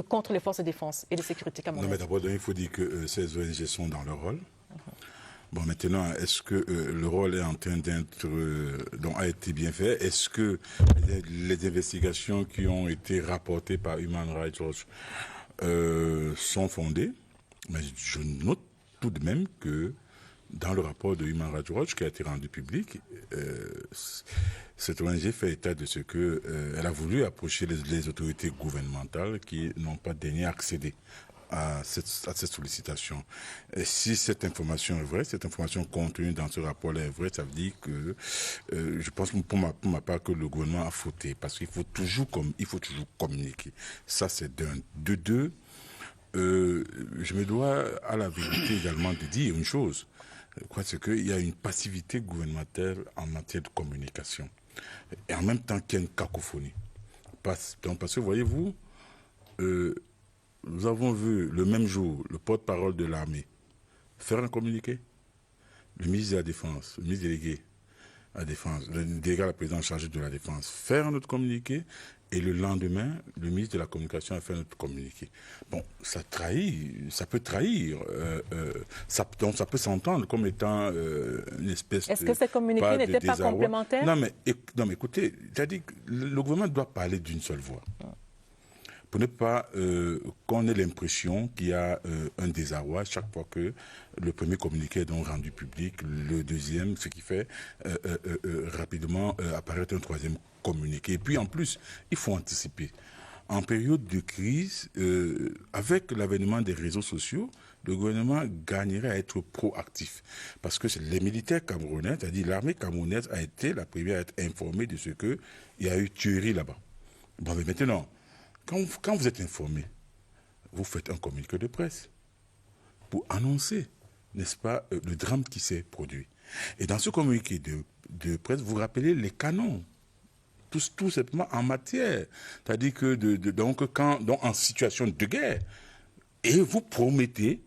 contre les forces de défense et de sécurité camerounaises? Non, mais d'abord, il faut dire que ces ONG sont dans leur rôle. Bon, maintenant, est-ce que le rôle est en train d'être, a été bien fait? Est-ce que les investigations qui ont été rapportées par Human Rights Watch sont fondées? Mais je note tout de même que dans le rapport de Human Rights Watch qui a été rendu public, cette ONG fait état de ce que elle a voulu approcher les autorités gouvernementales qui n'ont pas daigné accéder à cette sollicitation. Et si cette information est vraie, cette information contenue dans ce rapport est vraie, ça veut dire que je pense pour ma part que le gouvernement a fauté, parce qu'il faut toujours communiquer. Ça, c'est d'un. De deux, je me dois à la vérité également de dire une chose. C'est qu'il y a une passivité gouvernementale en matière de communication. Et en même temps qu'il y a une cacophonie. Parce que, voyez-vous, nous avons vu le même jour le porte-parole de l'armée faire un communiqué, le ministre de la Défense, le ministre délégué à la Défense, le délégué à la présidence chargé de la Défense faire un autre communiqué, et le lendemain, le ministre de la Communication a fait un autre communiqué. Bon, ça peut trahir, donc ça peut s'entendre comme étant une espèce de... Est-ce que ces communiqués n'étaient pas complémentaires? Non, mais écoutez, c'est-à-dire que le gouvernement doit parler d'une seule voix. Pour ne pas qu'on ait l'impression qu'il y a un désarroi chaque fois que le premier communiqué est donc rendu public, le deuxième, ce qui fait rapidement apparaître un troisième communiqué. Et puis en plus, il faut anticiper. En période de crise, avec l'avènement des réseaux sociaux, le gouvernement gagnerait à être proactif. Parce que les militaires camerounais, c'est-à-dire l'armée camerounaise, a été la première à être informée de ce qu'il y a eu tuerie là-bas. Bon, mais maintenant, quand vous êtes informé, vous faites un communiqué de presse pour annoncer, n'est-ce pas, le drame qui s'est produit. Et dans ce communiqué de presse, vous rappelez les canons, tout simplement en matière. C'est-à-dire que, donc en situation de guerre, et vous promettez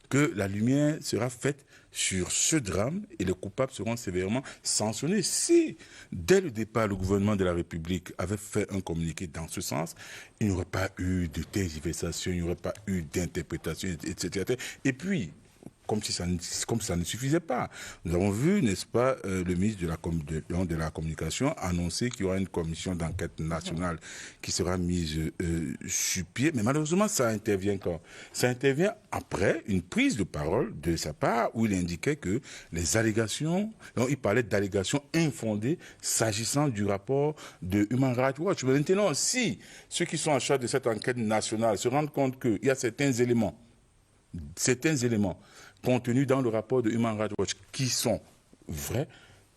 que la lumière sera faite sur ce drame et les coupables seront sévèrement sanctionnés. Si, dès le départ, le gouvernement de la République avait fait un communiqué dans ce sens, il n'y aurait pas eu de tergiversation, il n'y aurait pas eu d'interprétation, etc. Et puis, comme ça ne suffisait pas. Nous avons vu, n'est-ce pas, le ministre de la Communication annoncer qu'il y aura une commission d'enquête nationale qui sera mise sur pied. Mais malheureusement, ça intervient quand? Ça intervient après une prise de parole de sa part où il indiquait que les allégations, il parlait d'allégations infondées s'agissant du rapport de Human Rights Watch. Mais maintenant, si ceux qui sont en charge de cette enquête nationale se rendent compte qu'il y a certains éléments contenus dans le rapport de Human Rights Watch qui sont vrais,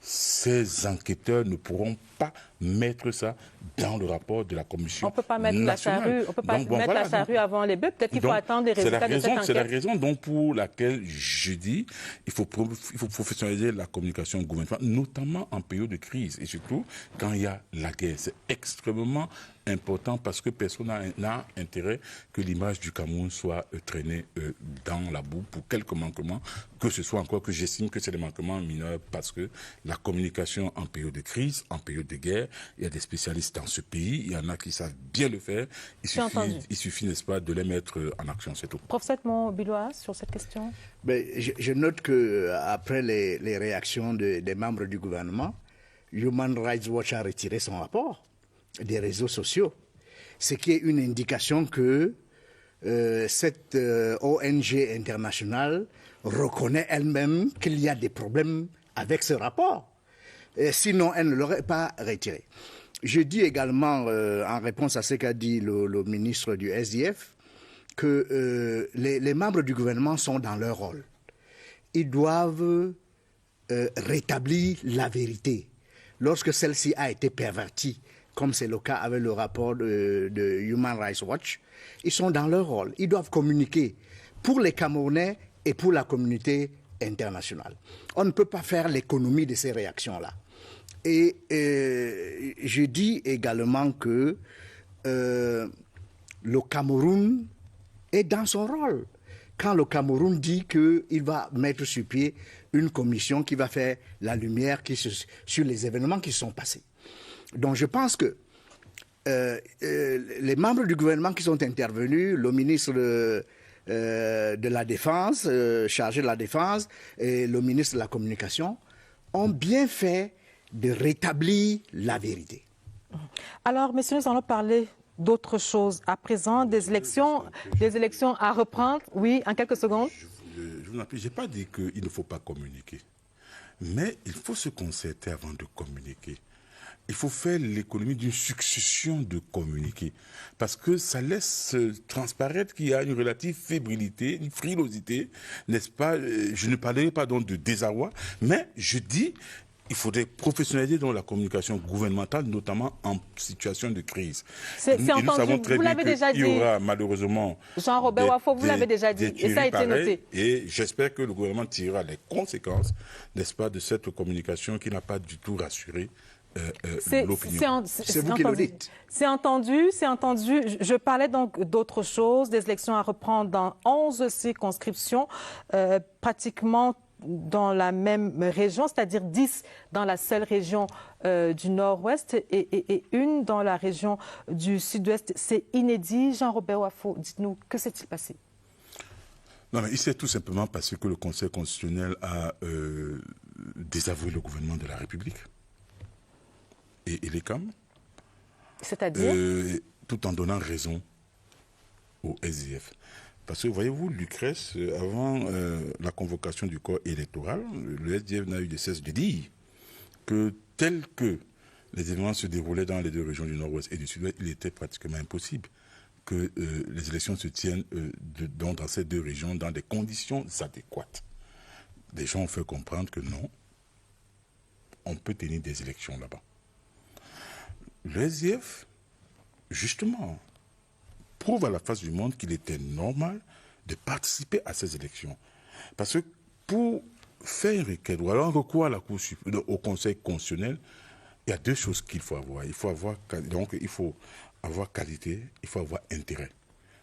ces enquêteurs ne pourront pas mettre ça dans le rapport de la commission nationale. On peut pas mettre la charrue avant les bœufs. Peut-être qu'il faut attendre les résultats de cette enquête. C'est la raison donc pour laquelle je dis il faut professionnaliser la communication gouvernementale, notamment en période de crise et surtout quand il y a la guerre. C'est extrêmement important parce que personne n'a intérêt que l'image du Cameroun soit traînée dans la boue pour quelques manquements, que ce soit encore que j'estime que c'est des manquements mineurs parce que la communication en période de crise, en période de guerre, il y a des spécialistes dans ce pays, il y en a qui savent bien le faire, il suffit n'est-ce pas, de les mettre en action, c'est tout. Professeur Edmond Biloa, sur cette question? Je note qu'après les réactions des membres du gouvernement, Human Rights Watch a retiré son rapport des réseaux sociaux, ce qui est une indication que cette ONG internationale reconnaît elle-même qu'il y a des problèmes avec ce rapport. Sinon, elle ne l'aurait pas retiré. Je dis également, en réponse à ce qu'a dit le ministre du SDF, que les membres du gouvernement sont dans leur rôle. Ils doivent rétablir la vérité. Lorsque celle-ci a été pervertie, comme c'est le cas avec le rapport de Human Rights Watch, ils sont dans leur rôle. Ils doivent communiquer pour les Camerounais et pour la communauté internationale. On ne peut pas faire l'économie de ces réactions-là. Et je dis également que le Cameroun est dans son rôle. Quand le Cameroun dit qu'il va mettre sur pied une commission qui va faire la lumière sur les événements qui se sont passés. Donc je pense que les membres du gouvernement qui sont intervenus, le ministre de la Défense, chargé de la Défense, et le ministre de la Communication, ont bien fait de rétablir la vérité. Alors, messieurs, nous allons parler d'autres choses. À présent, des élections à reprendre. Oui, en quelques secondes. Je vous en prie, je n'ai pas dit qu'il ne faut pas communiquer. Mais il faut se concerter avant de communiquer. Il faut faire l'économie d'une succession de communiqués. Parce que ça laisse transparaître qu'il y a une relative fébrilité, une frilosité, n'est-ce pas? Je ne parlerai pas donc de désarroi, mais je dis il faudrait professionnaliser dans la communication gouvernementale, notamment en situation de crise. C'est entendu, nous savons très vous bien l'avez déjà dit. Il y aura malheureusement Jean-Robert Wafo, vous l'avez déjà dit, et ça a été noté. Et j'espère que le gouvernement tirera les conséquences, n'est-ce pas, de cette communication qui n'a pas du tout rassuré l'opinion. C'est vous qui le dites. C'est entendu, c'est entendu. Je parlais donc d'autres choses, des élections à reprendre dans 11 circonscriptions, pratiquement dans la même région, c'est-à-dire 10 dans la seule région du Nord-Ouest et une dans la région du Sud-Ouest. C'est inédit. Jean-Robert Wafo, dites-nous, que s'est-il passé? Non, mais il s'est tout simplement passé que le Conseil constitutionnel a désavoué le gouvernement de la République et les CAM. C'est-à-dire tout en donnant raison au SDF. Parce que, voyez-vous, Lucrèce, avant la convocation du corps électoral, le SDF n'a eu de cesse de dire que tel que les événements se déroulaient dans les deux régions du Nord-Ouest et du Sud-Ouest, il était pratiquement impossible que les élections se tiennent dans ces deux régions dans des conditions adéquates. Les gens ont fait comprendre que non, on peut tenir des élections là-bas. Le SDF, justement, prouve à la face du monde qu'il était normal de participer à ces élections. Parce que pour faire une requête ou alors un recours à la Cour suprême, au Conseil constitutionnel, il y a deux choses qu'il faut avoir. Il faut avoir qualité, il faut avoir intérêt.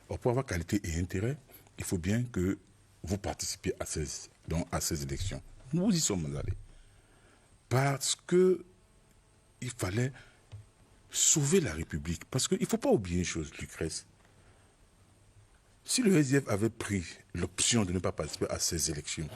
Alors pour avoir qualité et intérêt, il faut bien que vous participiez à ces élections. Nous y sommes allés. Parce que il fallait sauver la République. Parce qu'il ne faut pas oublier une chose, Lucrèce. Si le SDF avait pris l'option de ne pas participer à ces élections,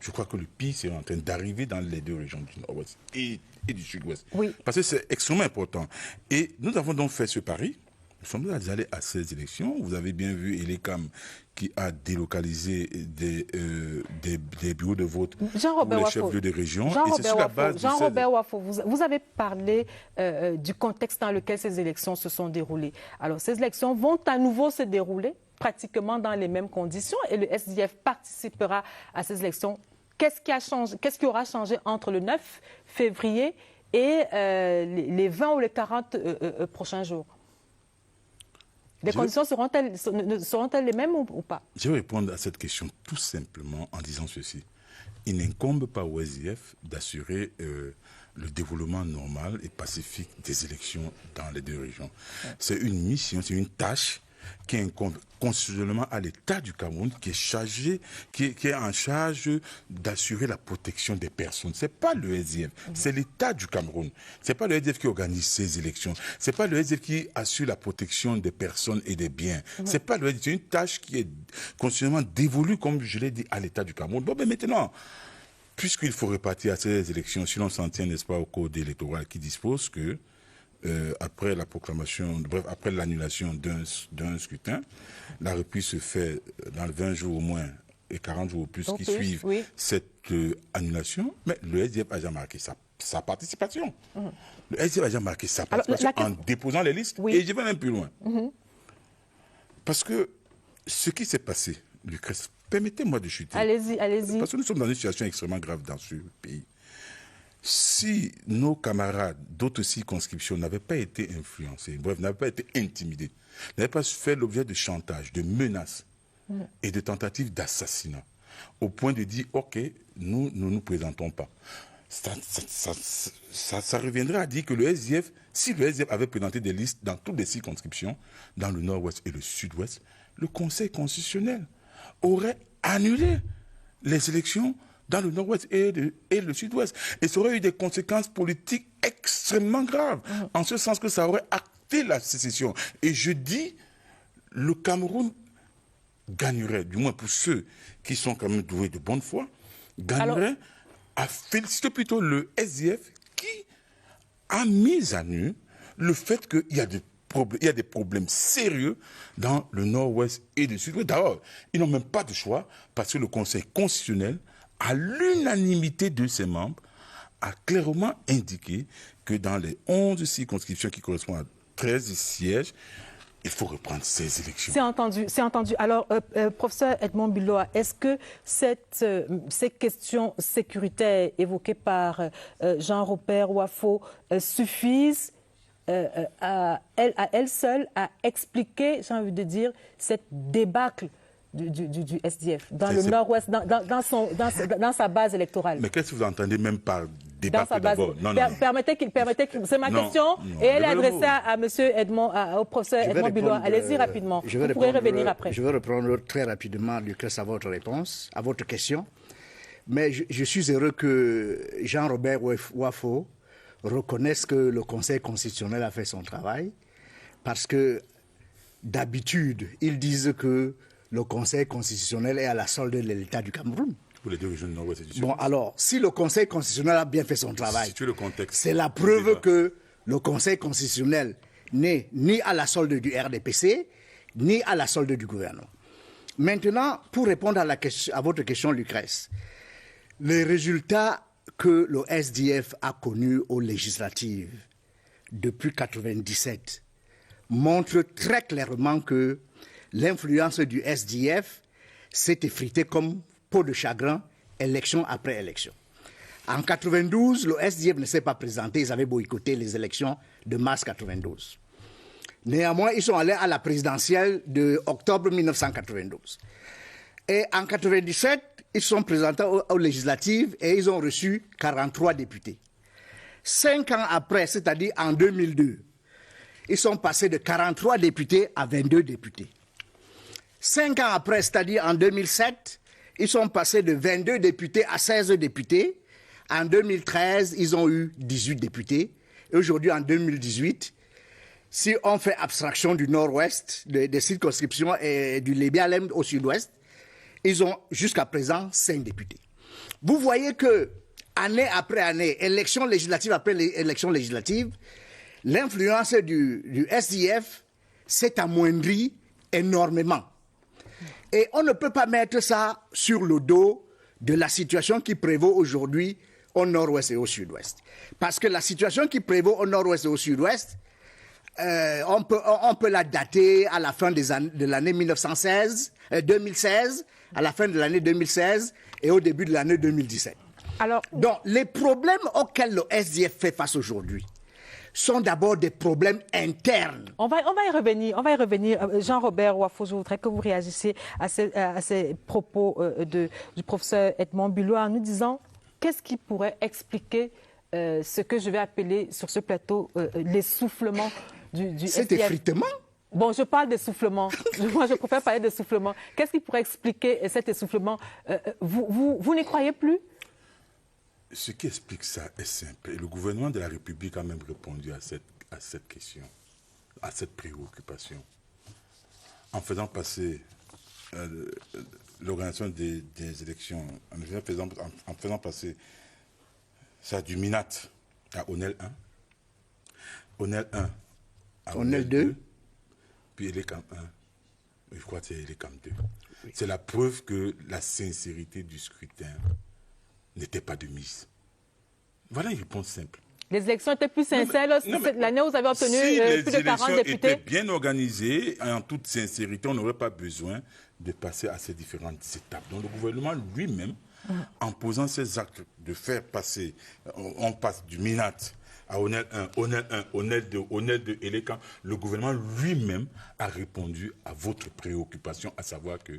je crois que le pire serait en train d'arriver dans les deux régions du Nord-Ouest et du Sud-Ouest. Oui. Parce que c'est extrêmement important. Et nous avons donc fait ce pari. Nous sommes allés à ces élections. Vous avez bien vu Elecam qui a délocalisé des bureaux de vote pour les chefs de région. Jean-Robert Wafo, vous avez parlé du contexte dans lequel ces élections se sont déroulées. Alors, ces élections vont à nouveau se dérouler pratiquement dans les mêmes conditions et le SDF participera à ces élections. Qu'est-ce qui aura changé entre le 9 février et les 20 ou les 40 prochains jours? Les conditions seront-elles les mêmes ou pas? Je vais répondre à cette question tout simplement en disant ceci. Il n'incombe pas au SDF d'assurer le développement normal et pacifique des élections dans les deux régions. C'est une mission, c'est une tâche qui incombe constitutionnellement à l'État du Cameroun, qui est en charge d'assurer la protection des personnes. C'est pas le SDF, c'est l'État du Cameroun. C'est pas le SDF qui organise ces élections. C'est pas le SDF qui assure la protection des personnes et des biens. C'est pas le SDF, c'est une tâche qui est constitutionnellement dévolue, comme je l'ai dit, à l'État du Cameroun. Bon, ben maintenant, puisqu'il faut répartir à ces élections, si l'on s'en tient, n'est-ce pas, au code électoral qui dispose que après la proclamation, bref, après l'annulation d'un scrutin, la reprise se fait dans les 20 jours au moins et 40 jours au plus qui suivent cette annulation, mais le SDF a déjà marqué sa participation. Le SDF a déjà marqué sa participation en déposant les listes, et je vais même plus loin. Parce que Ce qui s'est passé, Lucrèce, permettez-moi de chuter. Allez-y, allez-y. Parce que nous sommes dans une situation extrêmement grave dans ce pays. Si nos camarades d'autres circonscriptions n'avaient pas été influencés, bref, n'avaient pas été intimidés, n'avaient pas fait l'objet de chantage, de menaces et de tentatives d'assassinat, au point de dire, OK, nous ne nous présentons pas. Ça reviendrait à dire que le SDF, si le SDF avait présenté des listes dans toutes les circonscriptions, dans le nord-ouest et le sud-ouest, le Conseil constitutionnel aurait annulé les élections dans le nord-ouest et le sud-ouest. Et ça aurait eu des conséquences politiques extrêmement graves, en ce sens que ça aurait acté la sécession. Et je dis, le Cameroun gagnerait, du moins pour ceux qui sont quand même doués de bonne foi, gagnerait à féliciter plutôt le SDF qui a mis à nu le fait qu'il y a des problèmes sérieux dans le nord-ouest et le sud-ouest. D'abord, ils n'ont même pas de choix parce que le Conseil constitutionnel, à l'unanimité de ses membres, a clairement indiqué que dans les 11 circonscriptions qui correspondent à 13 sièges, il faut reprendre ces élections. C'est entendu, c'est entendu. Alors, professeur Edmond Biloa, est-ce que ces questions sécuritaires évoquées par Jean-Robert Wafo suffisent à elles seules à expliquer, j'ai envie de dire, cette débâcle du SDF dans le nord-ouest, dans sa base électorale? Mais qu'est-ce que vous entendez même par débâcle d'abord? Permettez qu'il c'est ma question et elle est adressée à monsieur Edmond, au professeur Edmond Biloa. Allez-y rapidement. Vous pourrez revenir après. Je vais répondre très rapidement, Lucrèce, à votre réponse, à votre question. Mais je suis heureux que Jean-Robert Wafo reconnaisse que le Conseil constitutionnel a fait son travail, parce que d'habitude, ils disent que le Conseil constitutionnel est à la solde de l'État du Cameroun. Pour les deux régions du nord-ouest et du sud. Bon, alors, si le Conseil constitutionnel a bien fait son travail, c'est la preuve que le Conseil constitutionnel n'est ni à la solde du RDPC, ni à la solde du gouvernement. Maintenant, pour répondre à votre question, Lucrèce, les résultats que le SDF a connus aux législatives depuis 1997 montrent très clairement que l'influence du SDF s'est effritée comme peau de chagrin, élection après élection. En 1992, le SDF ne s'est pas présenté, ils avaient boycotté les élections de mars 1992. Néanmoins, ils sont allés à la présidentielle de octobre 1992. Et en 1997, ils sont présentés aux législatives et ils ont reçu 43 députés. 5 ans après, c'est-à-dire en 2002, ils sont passés de 43 députés à 22 députés. 5 ans après, c'est-à-dire en 2007, ils sont passés de 22 députés à 16 députés. En 2013, ils ont eu 18 députés. Et aujourd'hui, en 2018, si on fait abstraction du nord-ouest, des circonscriptions et du Lébialem au sud-ouest, ils ont jusqu'à présent 5 députés. Vous voyez que, année après année, élection législative après élection législative, l'influence du SDF s'est amoindrie énormément. Et on ne peut pas mettre ça sur le dos de la situation qui prévaut aujourd'hui au nord-ouest et au sud-ouest. Parce que la situation qui prévaut au nord-ouest et au sud-ouest, on peut la dater à la fin de l'année 2016, à la fin de l'année 2016 et au début de l'année 2017. Donc, les problèmes auxquels le SDF fait face aujourd'hui sont d'abord des problèmes internes. On va y revenir. Jean-Robert Wafo, je voudrais que vous réagissiez à ces propos du professeur Edmond Biloa en nous disant qu'est-ce qui pourrait expliquer ce que je vais appeler sur ce plateau l'essoufflement du SDF. C'est effritement. Bon, je parle d'essoufflement. Moi, je préfère parler d'essoufflement. Qu'est-ce qui pourrait expliquer cet essoufflement? Vous n'y croyez plus? Ce qui explique ça est simple. Et le gouvernement de la République a même répondu à cette question, à cette préoccupation, en faisant passer l'organisation des élections, en faisant passer ça du MINAT à ONEL 1, ONEL 1 à ONEL 2, puis ELECAM 1, je crois que c'est ELECAM 2. Oui. C'est la preuve que la sincérité du scrutin n'était pas de mise. Voilà une réponse simple. Les élections étaient plus sincères. L'année où vous avez obtenu plus de 40 députés. Si les élections étaient bien organisées, en toute sincérité, on n'aurait pas besoin de passer à ces différentes étapes. Donc le gouvernement lui-même, en posant ces actes de faire passer, on passe du Minat à Onel 1, Onel 1, Onel 2, Onel 2 et les camps, le gouvernement lui-même a répondu à votre préoccupation, à savoir que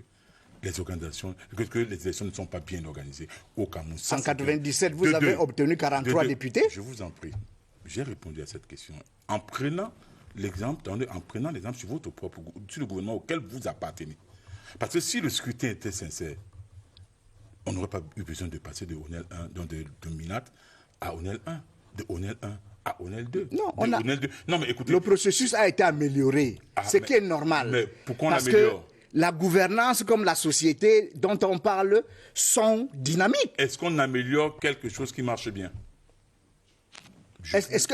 les organisations, que les élections ne sont pas bien organisées au Cameroun. En 1997, vous avez obtenu 43 députés. Je vous en prie. J'ai répondu à cette question en prenant l'exemple sur votre propre, sur le gouvernement auquel vous appartenez. Parce que si le scrutin était sincère, on n'aurait pas eu besoin de passer de Onel 1, donc de Minat à Onel 1, de Onel 1 à Onel 2. Non, Onel 2. Non, mais écoutez. Le processus a été amélioré, ce qui est normal. Mais pourquoi on l'améliore? La gouvernance comme la société dont on parle sont dynamiques. Est-ce qu'on améliore quelque chose qui marche bien? Est-ce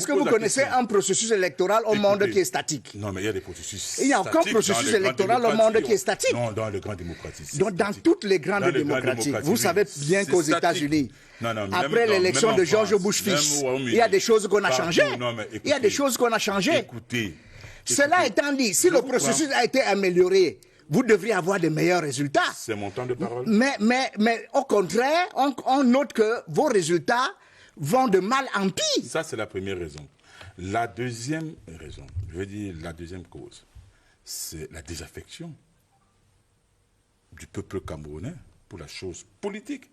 que vous connaissez un processus électoral au monde qui est statique? Non, mais il y a des processus statiques. Il n'y a aucun processus électoral au monde qui est statique. Non, dans les grandes démocraties. Donc, dans toutes les grandes démocraties, vous savez bien qu'aux États-Unis, après l'élection de George Bush fils, il y a des choses qu'on a changées. Il y a des choses qu'on a changées. Écoutez. Cela étant dit, si le processus a été amélioré, vous devriez avoir de meilleurs résultats. C'est mon temps de parole. Mais au contraire, on note que vos résultats vont de mal en pire. Ça, c'est la première raison. La deuxième raison, je veux dire la deuxième cause, c'est la désaffection du peuple camerounais pour la chose politique.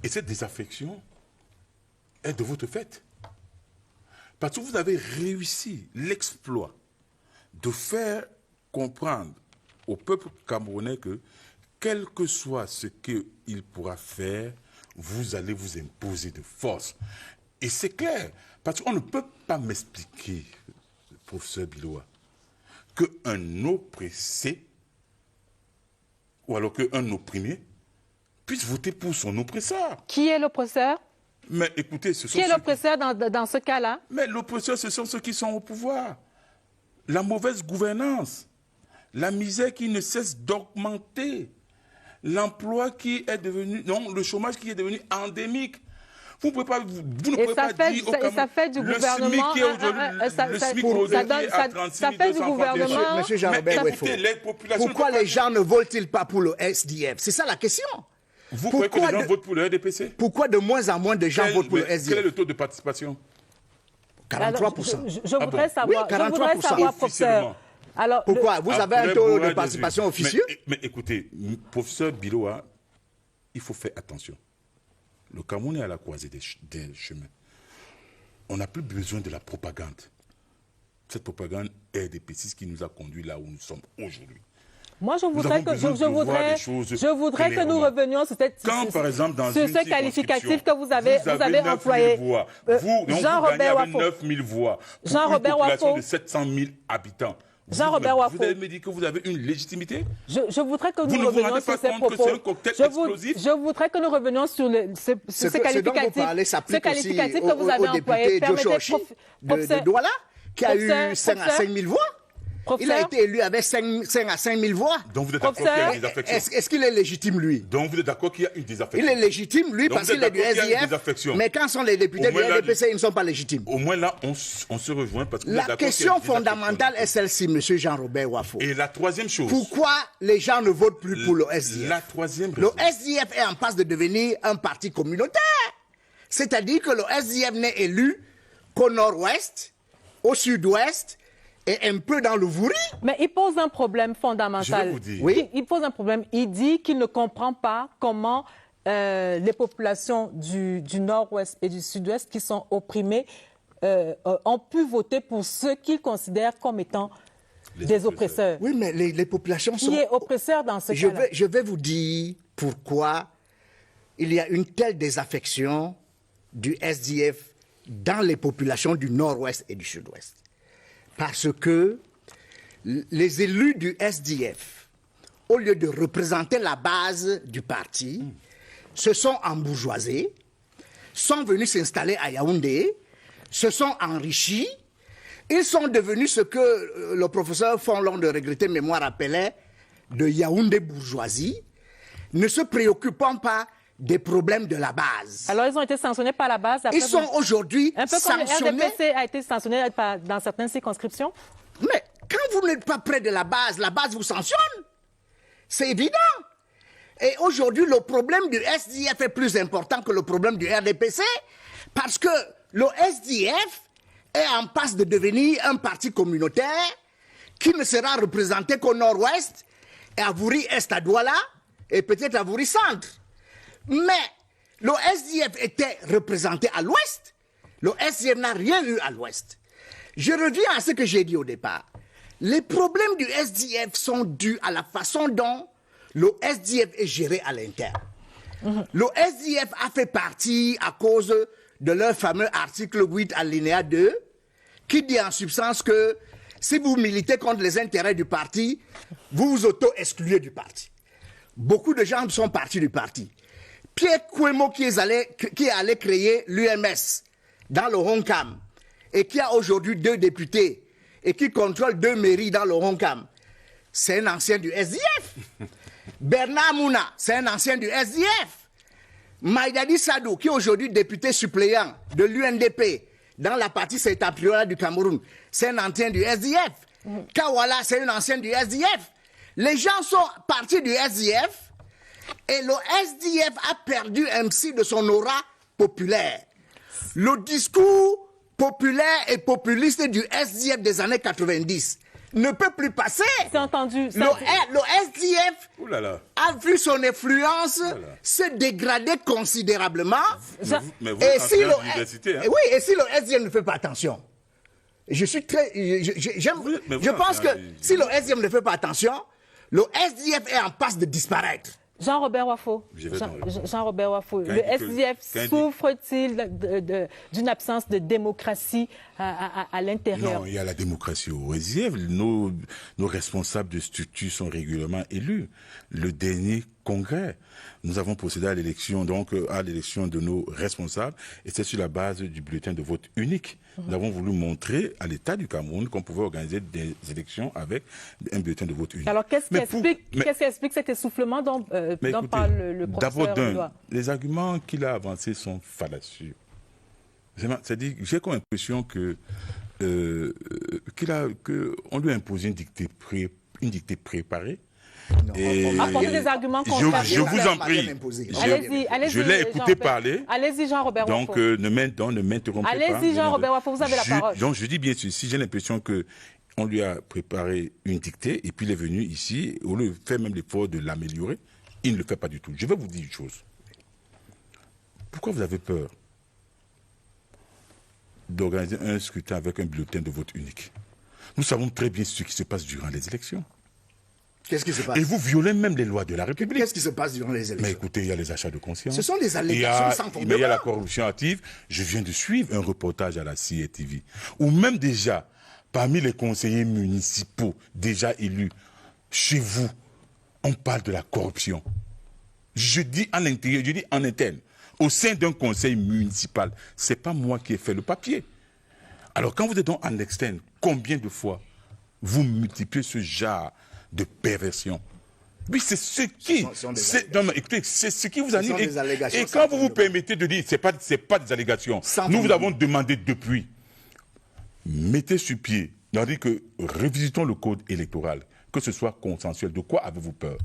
Et cette désaffection est de votre fait. Parce que vous avez réussi l'exploit de faire comprendre au peuple camerounais que, quel que soit ce qu'il pourra faire, vous allez vous imposer de force. Et c'est clair, parce qu'on ne peut pas m'expliquer, professeur Biloa, qu'un oppressé, ou alors qu'un opprimé, puisse voter pour son oppresseur. Qui est l'oppresseur? Mais écoutez, ce sont qui est l'oppresseur dans ce cas-là? Mais l'oppresseur, ce sont ceux qui sont au pouvoir. La mauvaise gouvernance, la misère qui ne cesse d'augmenter, l'emploi qui est devenu, non, le chômage qui est devenu endémique. Vous ne pouvez pas, vous ne pouvez pas dire au Cameroun, ça fait du gouvernement, ça fait du gouvernement. Monsieur Jean-Robert Ouefo, pourquoi les gens ne votent-ils pas pour le SDF? C'est ça la question. Vous croyez que les gens votent pour le RDPC? Pourquoi de moins en moins de gens votent pour le SDF? Quel est le taux de participation? 43%. Je voudrais savoir, oui, 43%. Professeur. Alors, pourquoi? Vous avez un taux de participation officieux? Mais écoutez, professeur Biloa, il faut faire attention. Le Cameroun est à la croisée des chemins. On n'a plus besoin de la propagande. Cette propagande est des pécistes qui nous a conduits là où nous sommes aujourd'hui. Moi, je voudrais que nous revenions sur ce qualificatif que vous avez employé. Jean-Robert Ouefo. 9 000 voix. Jean-Robert Ouefo. De 700 000 habitants. Jean-Robert Ouefo. Vous allez me dire que vous avez une légitimité? Je voudrais que nous revenions sur ces propos. Je voudrais que nous revenions sur ce qualificatif que vous avez employé. De Douala, qui a eu 5 à 5 000 voix. Il a été élu avec 5 à 5 000 voix. Donc vous êtes d'accord qu'il y a une désaffection? Est-ce qu'il est légitime, lui? Donc vous êtes d'accord qu'il y a une désaffection? Il est légitime, lui, parce qu'il est du SDF. Mais quand sont les députés du RDPC, ils ne sont pas légitimes. Au moins là, on se rejoint. Parce que la question fondamentale est celle-ci, monsieur Jean-Robert Ouefo. Et la troisième chose. Pourquoi les gens ne votent plus pour le SDF? La troisième raison. Le SDF est en passe de devenir un parti communautaire. C'est-à-dire que le SDF n'est élu qu'au nord-ouest, au sud-ouest, et un peu dans le Vouri. Mais il pose un problème fondamental. Je vais vous dire. Oui. Il pose un problème. Il dit qu'il ne comprend pas comment les populations du nord-ouest et du sud-ouest qui sont opprimées ont pu voter pour ceux qu'ils considèrent comme étant des oppresseurs. Oui, mais les populations sont... Qui est oppresseur dans ce cas-là? Je vais vous dire pourquoi il y a une telle désaffection du SDF dans les populations du nord-ouest et du sud-ouest. Parce que les élus du SDF, au lieu de représenter la base du parti, se sont embourgeoisés, sont venus s'installer à Yaoundé, se sont enrichis, ils sont devenus ce que le professeur Fonlon de regretter mémoire appelait de Yaoundé bourgeoisie, ne se préoccupant pas des problèmes de la base. Alors, ils ont été sanctionnés par la base. Ils sont aujourd'hui un peu sanctionnés. Comme le RDPC a été sanctionné dans certaines circonscriptions. Mais quand vous n'êtes pas près de la base vous sanctionne. C'est évident. Et aujourd'hui, le problème du SDF est plus important que le problème du RDPC parce que le SDF est en passe de devenir un parti communautaire qui ne sera représenté qu'au nord-ouest et à Vouri-Est à Douala et peut-être à Vouri-Centre. Mais le SDF était représenté à l'ouest. Le SDF n'a rien eu à l'ouest. Je reviens à ce que j'ai dit au départ. Les problèmes du SDF sont dus à la façon dont le SDF est géré à l'interne. Le SDF a fait partie à cause de leur fameux article 8 alinéa 2 qui dit en substance que si vous militez contre les intérêts du parti, vous vous auto-excluez du parti. Beaucoup de gens sont partis du parti. Pierre Kouemo qui est allé créer l'UMS dans le Honkam et qui a aujourd'hui 2 députés et qui contrôle 2 mairies dans le Honkam, c'est un ancien du SDF. Bernard Mouna, c'est un ancien du SDF. Maïdadi Sadou, qui est aujourd'hui député suppléant de l'UNDP dans la partie septentrionale du Cameroun, c'est un ancien du SDF. Kawala, c'est un ancien du SDF. Les gens sont partis du SDF et le SDF a perdu un petit de son aura populaire. Le discours populaire et populiste du SDF des années 90 ne peut plus passer. C'est entendu. Le SDF a vu son influence se dégrader considérablement. Mais vous et si l'université, hein? Oui, et si le SDF ne fait pas attention, je pense que si le SDF ne fait pas attention, le SDF est en passe de disparaître. Jean-Robert Wafo, Jean-Robert Wafo, le SDF souffre-t-il d'une absence de démocratie à l'intérieur? Non, il y a la démocratie au SDF. Nos responsables de structure sont régulièrement élus. Le dernier congrès, nous avons procédé à l'élection, de nos responsables, et c'est sur la base du bulletin de vote unique. Nous avons voulu montrer à l'État du Cameroun qu'on pouvait organiser des élections avec un bulletin de vote unique. Alors, qu'est-ce qui explique cet essoufflement dont parle le professeur? D'abord, les arguments qu'il a avancés sont fallacieux. C'est-à-dire, j'ai comme impression qu'on lui a imposé une dictée préparée. Apportez des arguments concrets. Je vous en prie. Je l'ai écouté parler. Allez-y, Jean-Robert Wafo. Donc, ne m'interrompez pas. Allez-y, Jean-Robert Wafo, vous avez la parole. Donc, je dis bien ceci, j'ai l'impression qu'on lui a préparé une dictée et puis il est venu ici, on lui fait même l'effort de l'améliorer, il ne le fait pas du tout. Je vais vous dire une chose. Pourquoi vous avez peur d'organiser un scrutin avec un bulletin de vote unique? Nous savons très bien ce qui se passe durant les élections. Qu'est-ce qui se passe? Et vous violez même les lois de la République. Qu'est-ce qui se passe durant les élections? Mais écoutez, il y a les achats de conscience. Ce sont des allégations sans fondement. Mais il y a la corruption active. Je viens de suivre un reportage à la CITV où même déjà, parmi les conseillers municipaux déjà élus, chez vous, on parle de la corruption. Je dis en intérieur, je dis en interne. Au sein d'un conseil municipal, ce n'est pas moi qui ai fait le papier. Alors quand vous êtes donc en externe, combien de fois vous multipliez ce genre de perversion? Oui, c'est ce qui... c'est ce qui vous anime. Et quand vous vous permettez de dire, ce n'est pas des allégations. Nous vous avons demandé depuis, mettez sur pied, c'est-à-dire que revisitons le code électoral, que ce soit consensuel. De quoi avez-vous peur?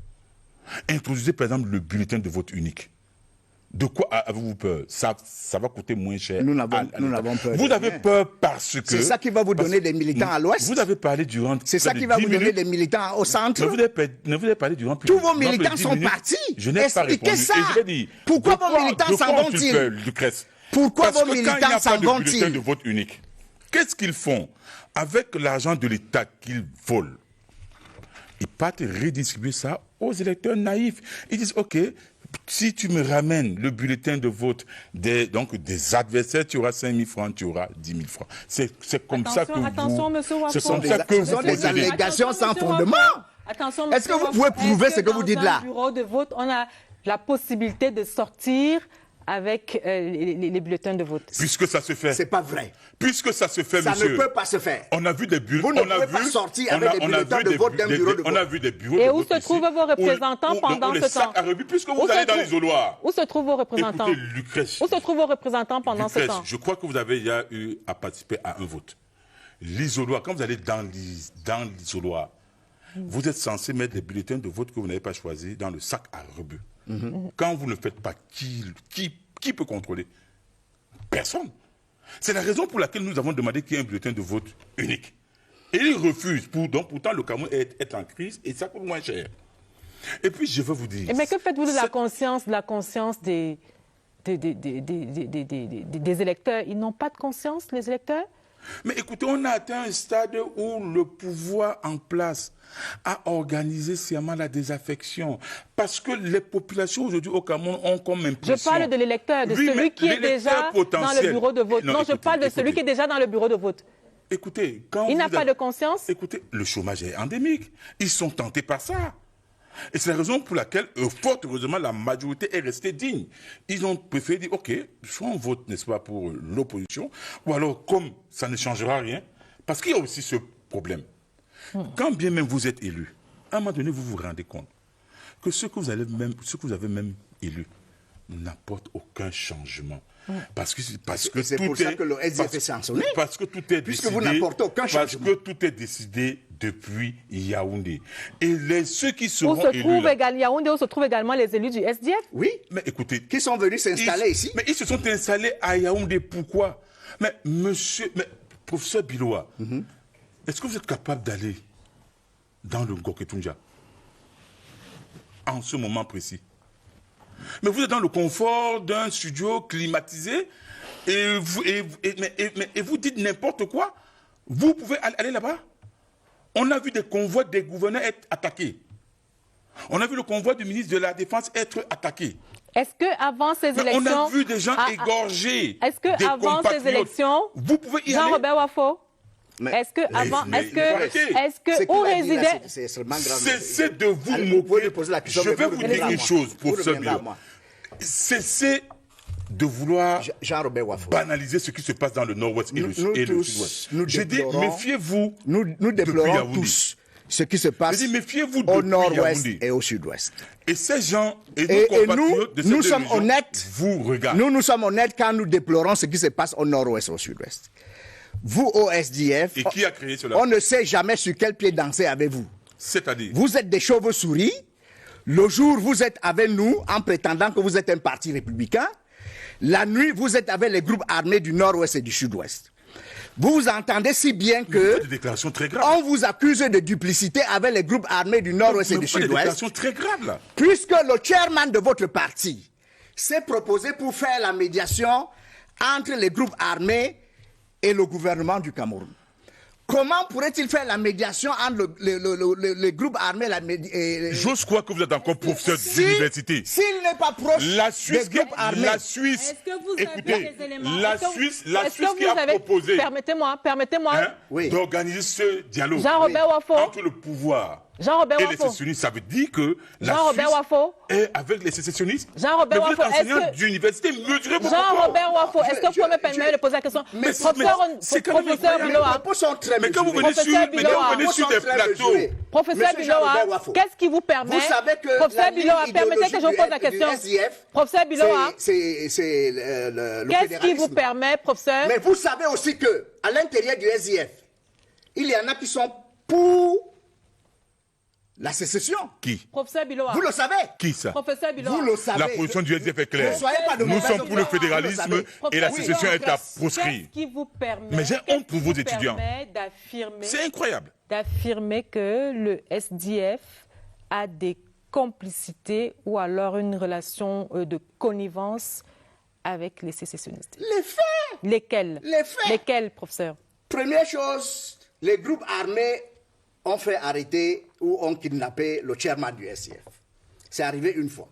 Introduisez par exemple le bulletin de vote unique. De quoi avez-vous peur? Ça va coûter moins cher. Nous n'avons peur. Vous avez peur parce que... C'est ça qui va vous donner des militants à l'ouest. Vous avez parlé durant... C'est ça qui va vous donner des militants au centre. Ne vous avez parlé durant... Tous vos militants sont partis. Je n'ai pas répondu. Expliquez ça. Pourquoi vos militants s'en vont-ils? Pourquoi vos militants s'en vont-ils? Parce que quand il n'y a pas de bulletin de vote unique, qu'est-ce qu'ils font avec l'argent de l'État qu'ils volent? Ils partent redistribuer ça aux électeurs naïfs. Ils disent, OK, si tu me ramènes le bulletin de vote des adversaires, tu auras 5 000 francs, tu auras 10 000 francs. C'est comme ça que ce sont des allégations sans fondement. Attention, est-ce que vous pouvez prouver ce que vous dites là? Dans le bureau de vote, on a la possibilité de sortir avec les bulletins de vote. Puisque ça se fait. C'est pas vrai. Puisque ça se fait, Ça monsieur. ne peut pas se faire. On a vu des bulletins. Vous ne pouvez pas sortir avec des bulletins de vote d'un bureau de vote. On a vu des bureaux Et de où vote se ici, trouvent vos représentants pendant ce temps? Puisque vous allez dans l'isoloir. Où se trouvent vos représentants? Écoutez, Lucrèce. Où se trouvent vos représentants pendant ce temps? Je crois que vous avez déjà eu à participer à un vote. L'isoloir, quand vous allez dans l'isoloir, vous êtes censé mettre les bulletins de vote que vous n'avez pas choisis dans le sac à rebut. Quand vous ne faites pas, qui peut contrôler? Personne. C'est la raison pour laquelle nous avons demandé qu'il y ait un bulletin de vote unique. Et ils refusent. Pourtant, le Cameroun est en crise et ça coûte moins cher. Et puis, je veux vous dire... Mais que faites-vous de la conscience des électeurs? Ils n'ont pas de conscience, les électeurs? Mais écoutez, on a atteint un stade où le pouvoir en place a organisé sciemment la désaffection. Parce que les populations aujourd'hui au Cameroun ont comme impression... Je parle de l'électeur, de celui qui est déjà dans le bureau de vote. Non, je parle de celui qui est déjà dans le bureau de vote. Écoutez, quand il n'a pas de conscience? Écoutez, le chômage est endémique. Ils sont tentés par ça. Et c'est la raison pour laquelle, fort heureusement, la majorité est restée digne. Ils ont préféré dire, OK, soit on vote, n'est-ce pas, pour l'opposition, ou alors, comme ça ne changera rien, parce qu'il y a aussi ce problème. Quand bien même vous êtes élu, à un moment donné, vous vous rendez compte que ce que vous avez même élu n'apporte aucun changement. Parce que c'est pour ça que le SDF est sanctionné. Parce que tout est puisque décidé, vous n'apportez aucun changement. Parce que tout est décidé depuis Yaoundé. Et ceux qui seront Yaoundé, où se trouvent également les élus du SDF? Oui. Mais écoutez, qui sont venus s'installer ici. Mais ils se sont installés à Yaoundé. Pourquoi? Mais professeur Biloa, est-ce que vous êtes capable d'aller dans le Ngoketunja en ce moment précis? Mais vous êtes dans le confort d'un studio climatisé et vous dites n'importe quoi. Vous pouvez aller là-bas. On a vu des convois des gouverneurs être attaqués. On a vu le convoi du ministre de la Défense être attaqué. Est-ce qu'avant ces élections... On a vu des gens égorgés. Est-ce qu'avant ces élections... Vous pouvez y aller. Jean-Robert Wafo, est-ce que où résidait... Cessez de vous moquer. Je vais vous dire une chose, professeur Biloa. Cessez de vouloir banaliser ce qui se passe dans le nord-ouest et le sud-ouest. Je dis, méfiez-vous. Nous déplorons tous ce qui se passe au nord-ouest et au sud-ouest. Et ces gens et nos compatriotes de nous sommes honnêtes. Vous regardez. Nous sommes honnêtes quand nous déplorons ce qui se passe au nord-ouest et au sud-ouest. Vous, au SDF, et qui a créé cela? On ne sait jamais sur quel pied danser avec vous. C'est-à-dire? Vous êtes des chauves-souris. Le jour, vous êtes avec nous en prétendant que vous êtes un parti républicain. La nuit, vous êtes avec les groupes armés du nord-ouest et du sud-ouest. Vous entendez si bien que des déclarations très graves. On vous accuse de duplicité avec les groupes armés du nord-ouest et du sud-ouest. Des déclarations très graves là. Puisque le chairman de votre parti s'est proposé pour faire la médiation entre les groupes armés et le gouvernement du Cameroun. Comment pourrait-il faire la médiation entre les groupes armés J'ose croire que vous êtes encore professeur d'université. S'il n'est pas proche des groupes armés. La Suisse, écoutez, la Suisse qui a proposé... Permettez-moi. D'organiser ce dialogue entre le pouvoir et les sécessionnistes, ça veut dire que la Suisse est avec les sécessionnistes. Jean-Robert Wafo, enseignant d'université, mesurez vos Jean-Robert Wafo, est-ce que vous pouvez me permettre de poser la question? Professeur Biloa, mais quand vous venez sur des plateaux... Professeur Biloa, qu'est-ce qui vous permet... Professeur Biloa, permettez que je vous pose la question. Professeur Biloa, qu'est-ce qui vous permet, professeur... Mais vous savez aussi que à l'intérieur du SDF, il y en a qui sont pour... la sécession. Qui? Professeur Biloa. Vous le savez. Qui ça? Professeur Biloa. Vous le savez. La position du SDF est claire. Nous sommes pour le fédéralisme et la sécession est à proscrire. Qu'est-ce qui vous permet, mais j'ai honte pour vos étudiants. C'est incroyable. D'affirmer que le SDF a des complicités ou alors une relation de connivence avec les sécessionnistes. Les faits. Lesquels? Les faits. Lesquels, professeur? Première chose, les groupes armés ont fait arrêter ou ont kidnappé le chairman du SDF. C'est arrivé une fois.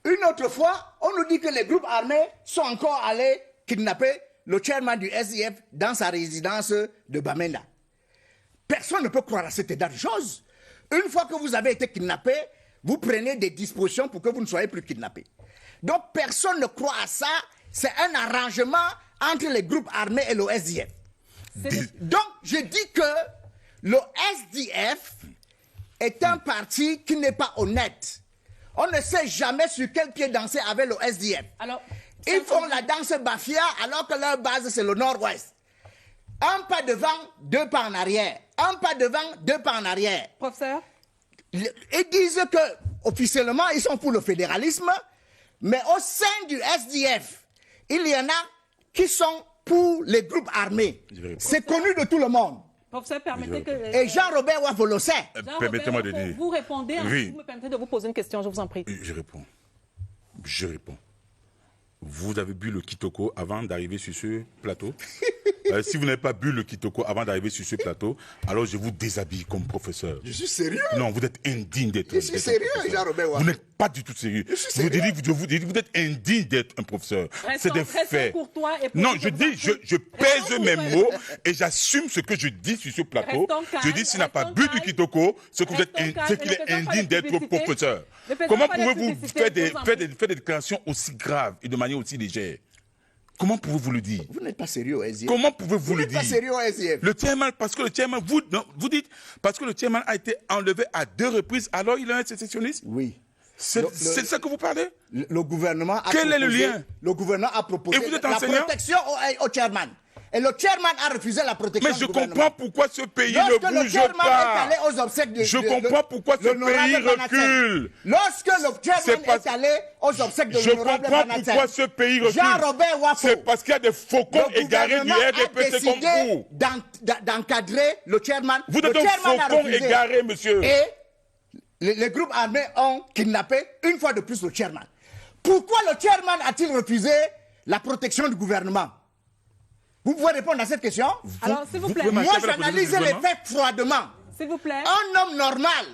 Une autre fois, on nous dit que les groupes armés sont encore allés kidnapper le chairman du SDF dans sa résidence de Bamenda. Personne ne peut croire à cet état de choses. Une fois que vous avez été kidnappé, vous prenez des dispositions pour que vous ne soyez plus kidnappé. Donc personne ne croit à ça. C'est un arrangement entre les groupes armés et le SDF. Donc je dis que le SDF est un parti qui n'est pas honnête. On ne sait jamais sur quel pied danser avec le SDF. Alors, ils font la danse Bafia alors que leur base c'est le nord-ouest. Un pas devant, deux pas en arrière. Un pas devant, deux pas en arrière. Professeur? Ils disent que officiellement ils sont pour le fédéralisme, mais au sein du SDF, il y en a qui sont pour les groupes armés. C'est connu de tout le monde. Professeur, permettez que... Et Jean-Robert Wafo le sait. Permettez-moi de dire. Vous répondez, Oui. vous me permettez de vous poser une question, je vous en prie. Je réponds. Je réponds. Vous avez bu le Kitoko avant d'arriver sur ce plateau. Si vous n'avez pas bu le Kitoko avant d'arriver sur ce plateau, alors je vous déshabille comme professeur. Je suis sérieux. Non, vous êtes indigne d'être. Je suis sérieux, Jean-Robert Wafo. Vous n'êtes pas du tout sérieux. Vous dites, vous êtes indigne d'être un professeur. C'est des faits. Non, je dis, je pèse mes mots et j'assume ce que je dis sur ce plateau. Je dis, s'il n'a pas bu du Kitoko, c'est qu'il est indigne d'être professeur. Comment pouvez-vous faire des déclarations aussi graves et de manière aussi légère? Comment pouvez-vous le dire? Vous n'êtes pas sérieux au SDF. Comment pouvez-vous le dire? Vous n'êtes pas sérieux au SDF. Le chairman, parce que le chairman, vous dites, parce que le chairman a été enlevé à 2 reprises, alors il est un sécessionniste? Oui. C'est ça que vous parlez? Le gouvernement a Quel proposé, est le lien? Le gouvernement a proposé Et vous êtes la enseignant? protection au chairman. Et le chairman a refusé la protection. Mais je du gouvernement. comprends pourquoi ce pays Lorsque ne le bouge chairman pas. est allé aux obsèques de Je comprends pourquoi ce pays recule. Lorsque le chairman est allé aux obsèques de Je l'honorable comprends Banatel, pourquoi ce pays recule. Jean-Robert Wafo, C'est parce qu'il y a des faucons le égarés du gouvernement a RDPC comme décidé vous. d'encadrer le chairman. Vous Le êtes un chairman a faucon refusé. égaré, monsieur. Et les groupes armés ont kidnappé une fois de plus le chairman. Pourquoi le chairman a-t-il refusé la protection du gouvernement? Vous pouvez répondre à cette question? Alors, s'il vous plaît. Moi, j'analyse les faits froidement. S'il vous plaît. Un homme normal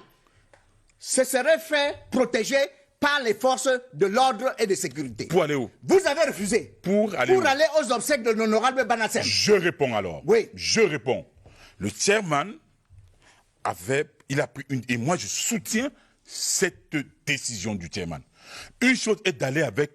se serait fait protéger par les forces de l'ordre et de sécurité. Pour aller où? Vous avez refusé. Pour aller où? Aux obsèques de l'honorable Banassem. Je réponds alors. Oui. Je réponds. Le chairman il a pris et moi je soutiens cette décision du chairman. Une chose est d'aller avec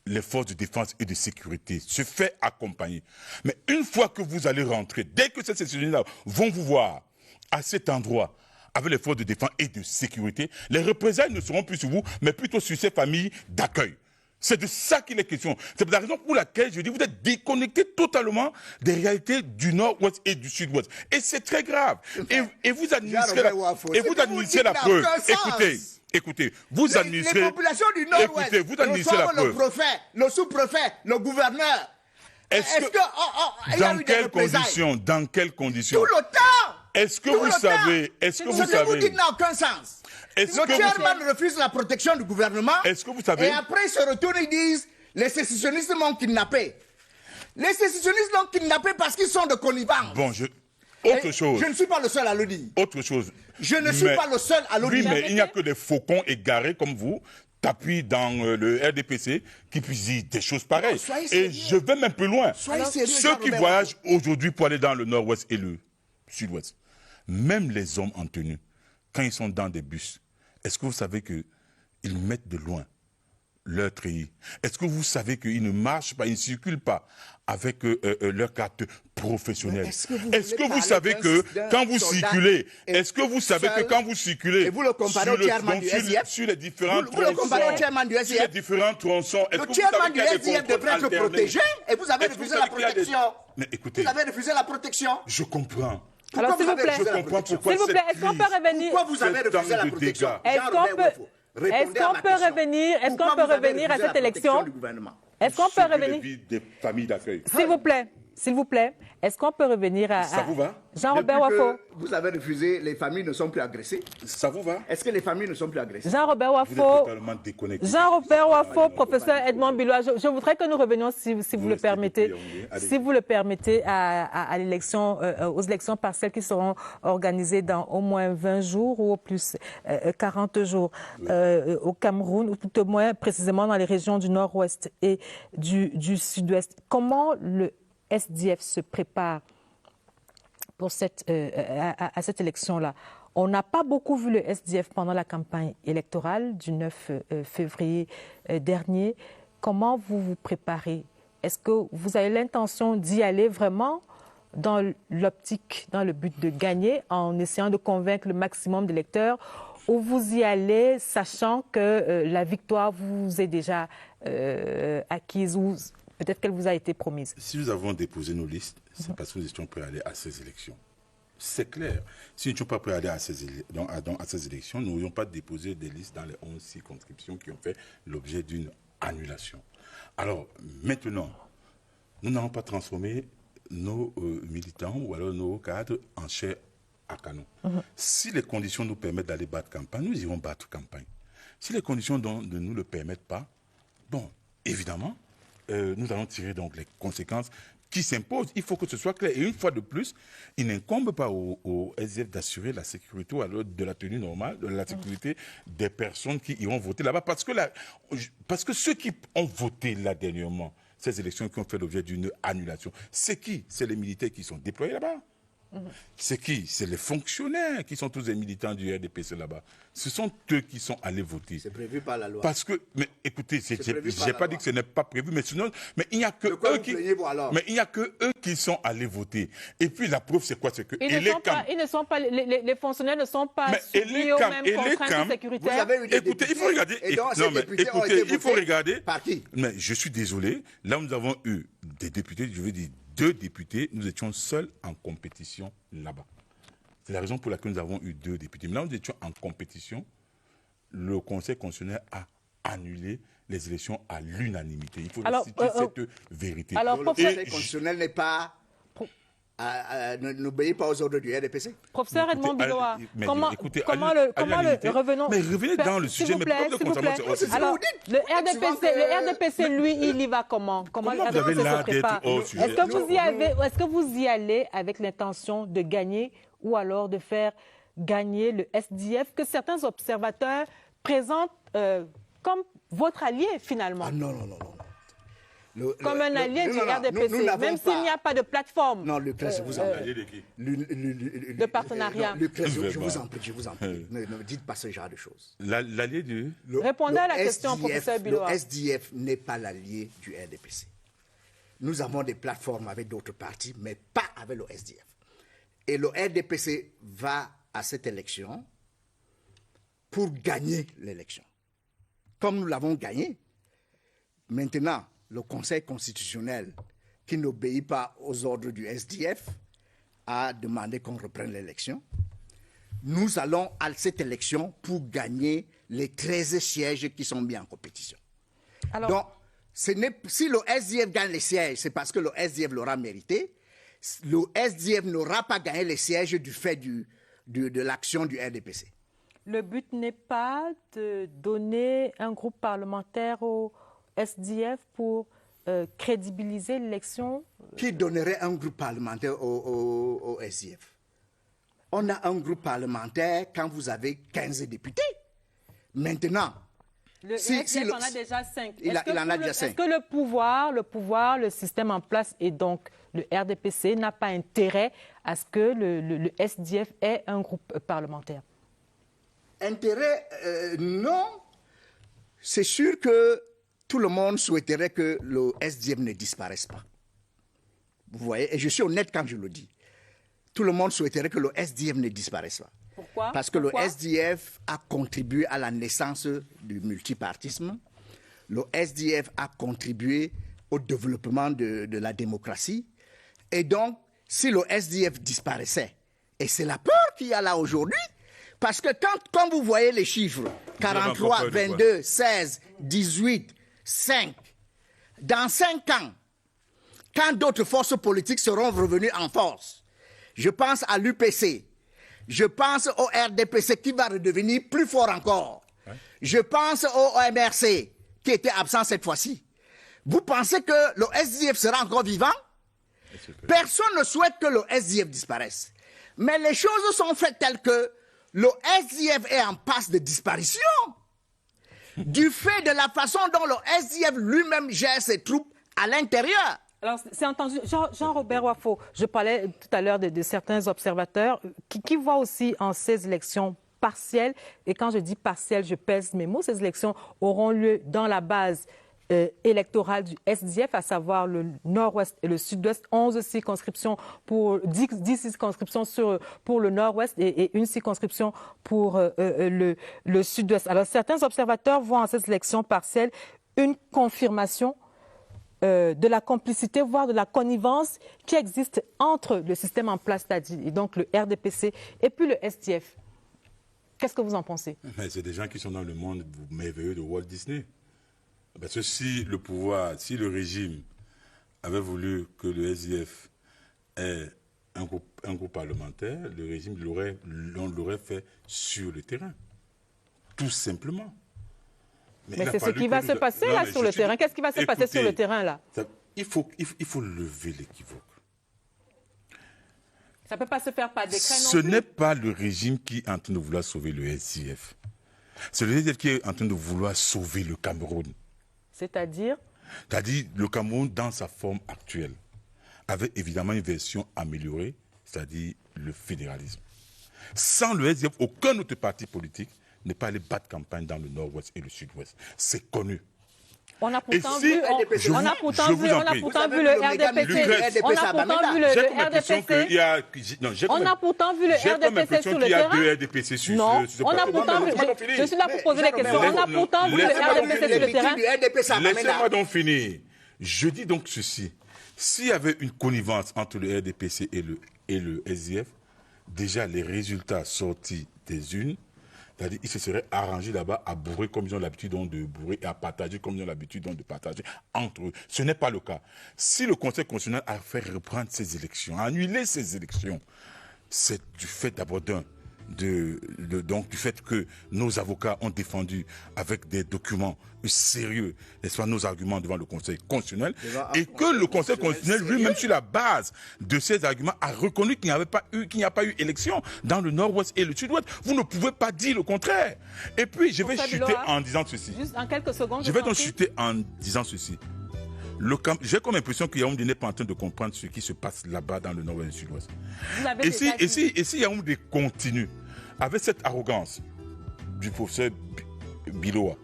les forces de défense et de sécurité, se fait accompagner. Mais une fois que vous allez rentrer, dès que ces sessions-là vont vous voir à cet endroit, avec les forces de défense et de sécurité, les représailles ne seront plus sur vous, mais plutôt sur ces familles d'accueil. C'est de ça qu'il est question. C'est la raison pour laquelle je dis vous êtes déconnectés totalement des réalités du nord-ouest et du sud-ouest. Et c'est très grave. Et vous administrez la preuve. Écoutez, vous administrez... Les populations du nord-ouest, écoutez, vous administrez la preuve. Le préfet, le sous-préfet, le gouverneur. Est-ce que dans quelles conditions? Tout le temps. Est-ce que vous savez... Ce que vous dites n'a aucun sens. Le chairman refuse la protection du gouvernement. Est-ce que vous savez? Et après, ils se retournent et disent les sécessionnistes m'ont kidnappé. Les sécessionnistes l'ont kidnappé parce qu'ils sont de connivence. Bon, autre chose. Je ne suis pas le seul à le dire. Autre chose. Je ne suis pas le seul à le dire. Oui, mais il n'y a que des faucons égarés comme vous, tapis dans le RDPC, qui puissent dire des choses pareilles. Et je vais même plus loin. Ceux qui voyagent aujourd'hui pour aller dans le nord-ouest et le sud-ouest, même les hommes en tenue, quand ils sont dans des bus, est-ce que vous savez qu'ils mettent de loin leur treillis? Est-ce que vous savez qu'ils ne marchent pas, ils ne circulent pas avec leur carte professionnelle? Est-ce que vous savez que quand vous circulez, et vous le comparez au chairman du SDF, sur les différents vous le comparez au chairman du SDF, sur les différents tronçons, le chairman du SDF devrait être protégé et vous avez refusé la protection. Mais écoutez, vous avez refusé la protection. Je comprends. Alors, s'il vous plaît, est-ce qu'on peut revenir? Pourquoi vous avez refusé la protection? Est-ce qu'on peut revenir à cette élection? Est-ce qu'on peut revenir? Des familles d'accueil. S'il vous plaît, est-ce qu'on peut revenir à... Ça vous va? Jean-Robert Wafo. Vous avez refusé, les familles ne sont plus agressées. Ça vous va? Est-ce que les familles ne sont plus agressées? Jean-Robert Wafo. Vous êtes totalement déconnecté. Jean-Robert Wafo, professeur Edmond Bilois, je voudrais que nous revenions, si vous le permettez, à l'élection, aux élections partielles qui seront organisées dans au moins 20 jours ou au plus 40 jours au Cameroun, ou tout au moins précisément dans les régions du nord-ouest et du sud-ouest. Comment le SDF se prépare pour à cette élection-là? On n'a pas beaucoup vu le SDF pendant la campagne électorale du 9 février dernier. Comment vous vous préparez? Est-ce que vous avez l'intention d'y aller vraiment dans l'optique, dans le but de gagner, en essayant de convaincre le maximum d'électeurs, ou vous y allez sachant que la victoire vous est déjà acquise ou peut-être qu'elle vous a été promise? Si nous avons déposé nos listes, c'est parce que nous étions prêts à aller à ces élections. C'est clair. Si nous n'étions pas prêts à aller à ces élections, nous n'aurions pas déposé des listes dans les 11 circonscriptions qui ont fait l'objet d'une annulation. Alors, maintenant, nous n'allons pas transformer nos militants ou alors nos cadres en chair à canon. Si les conditions nous permettent d'aller battre campagne, nous irons battre campagne. Si les conditions ne nous le permettent pas, bon, évidemment, nous allons tirer donc les conséquences qui s'imposent. Il faut que ce soit clair. Et une fois de plus, il n'incombe pas au SDF d'assurer la sécurité ou alors de la tenue normale, de la sécurité des personnes qui iront voter là-bas. Parce que ceux qui ont voté là dernièrement, ces élections qui ont fait l'objet d'une annulation, c'est qui? C'est les militaires qui sont déployés là-bas. C'est qui? C'est les fonctionnaires qui sont tous des militants du RDPC là-bas. Ce sont eux qui sont allés voter. C'est prévu par la loi. Parce que, mais écoutez, j'ai pas dit que ce n'est pas prévu, mais sinon, mais il n'y a que eux qui sont allés voter. Et puis la preuve, c'est quoi? C'est que les fonctionnaires ne sont pas soumis aux mêmes contraintes sécuritaires. Vous avez eu des députés, il faut regarder. Il faut regarder. Par qui? Mais je suis désolé. Là, nous avons eu des députés, je veux dire 2 députés, nous étions seuls en compétition là-bas. C'est la raison pour laquelle nous avons eu 2 députés. Mais là, nous étions en compétition. Le Conseil constitutionnel a annulé les élections à l'unanimité. Il faut citer cette vérité. Alors, le Conseil constitutionnel n'est pas... n'obéit pas aux ordres du RDPC. Professeur Edmond Biloa, revenons... Mais revenez dans le sujet, mais pourquoi le Alors, le RDPC, lui, il y va comment? Comment le RDPC se prépare? Est-ce que vous y allez avec l'intention de gagner ou alors de faire gagner le SDF que certains observateurs présentent comme votre allié, finalement? Ah non. Comme un allié du RDPC, même s'il n'y a pas de plateforme. Non, Leclerc, je vous en prie. De partenariat. Leclerc, je vous en prie. Ne dites pas ce genre de choses. L'allié du... Répondez à la question, professeur Biloa. Le SDF n'est pas l'allié du RDPC. Nous avons des plateformes avec d'autres partis, mais pas avec le SDF. Et le RDPC va à cette élection pour gagner l'élection. Comme nous l'avons gagné, maintenant, le Conseil constitutionnel, qui n'obéit pas aux ordres du SDF, a demandé qu'on reprenne l'élection. Nous allons à cette élection pour gagner les 13 sièges qui sont mis en compétition. Alors, donc, si le SDF gagne les sièges, c'est parce que le SDF l'aura mérité. Le SDF n'aura pas gagné les sièges du fait de l'action du RDPC. Le but n'est pas de donner un groupe parlementaire au SDF pour crédibiliser l'élection? Qui donnerait un groupe parlementaire au SDF? On a un groupe parlementaire quand vous avez 15 députés. Maintenant, le SDF en a déjà 5. Il en a déjà 5. Est-ce que le pouvoir, le système en place et donc le RDPC n'a pas intérêt à ce que le SDF ait un groupe parlementaire? Intérêt, non. C'est sûr que tout le monde souhaiterait que le SDF ne disparaisse pas. Vous voyez, et je suis honnête quand je le dis. Tout le monde souhaiterait que le SDF ne disparaisse pas. Pourquoi? Parce que le SDF a contribué à la naissance du multipartisme. Le SDF a contribué au développement de la démocratie. Et donc, si le SDF disparaissait, et c'est la peur qu'il y a là aujourd'hui, parce que quand vous voyez les chiffres, 43, 22, 16, 18, 5. Dans 5 ans, quand d'autres forces politiques seront revenues en force, je pense à l'UPC, je pense au RDPC qui va redevenir plus fort encore, je pense au MRC qui était absent cette fois-ci. Vous pensez que le SDF sera encore vivant? Personne ne souhaite que le SDF disparaisse. Mais les choses sont faites telles que le SDF est en passe de disparition. Du fait de la façon dont le SDF lui-même gère ses troupes à l'intérieur. Alors, c'est entendu. Jean-Robert Wafo, je parlais tout à l'heure de certains observateurs qui voient aussi en ces élections partielles, et quand je dis partielles, je pèse mes mots, ces élections auront lieu dans la base électorale du SDF, à savoir le nord-ouest et le sud-ouest, 11 circonscriptions pour 10 circonscriptions pour le nord-ouest et une circonscription pour le sud-ouest. Alors, certains observateurs voient en ces élections partielles une confirmation de la complicité, voire de la connivence qui existe entre le système en place, c'est-à-dire et donc le RDPC, et puis le SDF. Qu'est-ce que vous en pensez? Mais c'est des gens qui sont dans le monde merveilleux de Walt Disney. Parce que si le pouvoir, si le régime avait voulu que le SDF ait un groupe parlementaire, le régime l'aurait fait sur le terrain. Tout simplement. Mais c'est ce qui va se passer là sur le terrain. Qu'est-ce qui va se passer sur le terrain là? Il faut lever l'équivoque. Ça ne peut pas se faire par décret non Ce plus. n'est pas le régime qui est en train de vouloir sauver le SDF. C'est le SDF qui est en train de vouloir sauver le Cameroun. C'est-à-dire? C'est-à-dire le Cameroun dans sa forme actuelle, avec évidemment une version améliorée, c'est-à-dire le fédéralisme. Sans le SDF, aucun autre parti politique n'est pas allé battre campagne dans le nord-ouest et le sud-ouest. C'est connu. On a pourtant vu le RDPC. On a pourtant vu le RDPC. On a pourtant vu le RDPC sur le terrain. Non, on a pourtant vu. Je suis là pour poser les questions. On a pourtant vu le RDPC sur le terrain. Laissez-moi donc finir. Je dis donc ceci. S'il y avait une connivence entre le RDPC et le SDF, déjà les résultats sortis des urnes, c'est-à-dire ils se seraient arrangés là-bas à bourrer comme ils ont l'habitude de bourrer et à partager comme ils ont l'habitude de partager entre eux. Ce n'est pas le cas. Si le Conseil constitutionnel a fait reprendre ces élections, a annulé ces élections, c'est du fait d'abord donc du fait que nos avocats ont défendu avec des documents sérieux, n'est-ce pas, nos arguments devant le Conseil constitutionnel, et que le Conseil constitutionnel lui-même, sur la base de ces arguments, a reconnu qu'il n'y a pas eu élection dans le nord-ouest et le sud-ouest. Vous ne pouvez pas dire le contraire. Et puis, je vais chuter en disant ceci. Juste en quelques secondes. Je vais donc chuter en disant ceci. J'ai comme impression qu'il y a Yaoundé n'est pas en train de comprendre ce qui se passe là-bas dans le nord et le sud-ouest. Et si Yaoundé continue avec cette arrogance du professeur Biloa,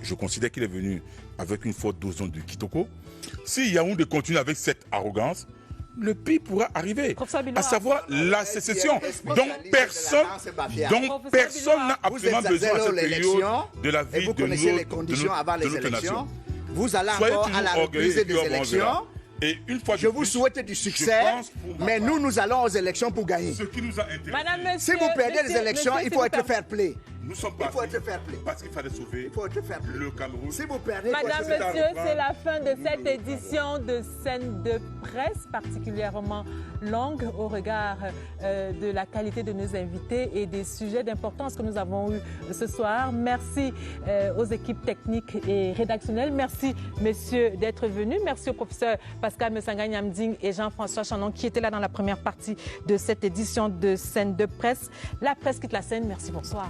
je considère qu'il est venu avec une forte dose de Kitoko. Si Yaoundé continue avec cette arrogance, le pire pourra arriver, à savoir la sécession. Donc personne n'a absolument besoin à cette période de la vie de notre nation. Vous allez encore à la reprise des élections. Et une fois je vous souhaite du succès, mais nous allons aux élections pour gagner. Ce qui nous a intéressé. Si vous perdez les élections, il faut être fair play. Nous sommes pas. Il faut être fair play. Parce qu'il fallait sauver le Cameroun. Si vous perdez, Madame, Monsieur, c'est la fin de cette édition de Scène de presse, particulièrement longue au regard de la qualité de nos invités et des sujets d'importance que nous avons eus ce soir. Merci aux équipes techniques et rédactionnelles. Merci, messieurs, d'être venus. Merci au professeur Pascal Mesanga-Nyamding et Jean-François Chanon qui étaient là dans la première partie de cette édition de Scène de presse. La presse quitte la scène. Merci, bonsoir.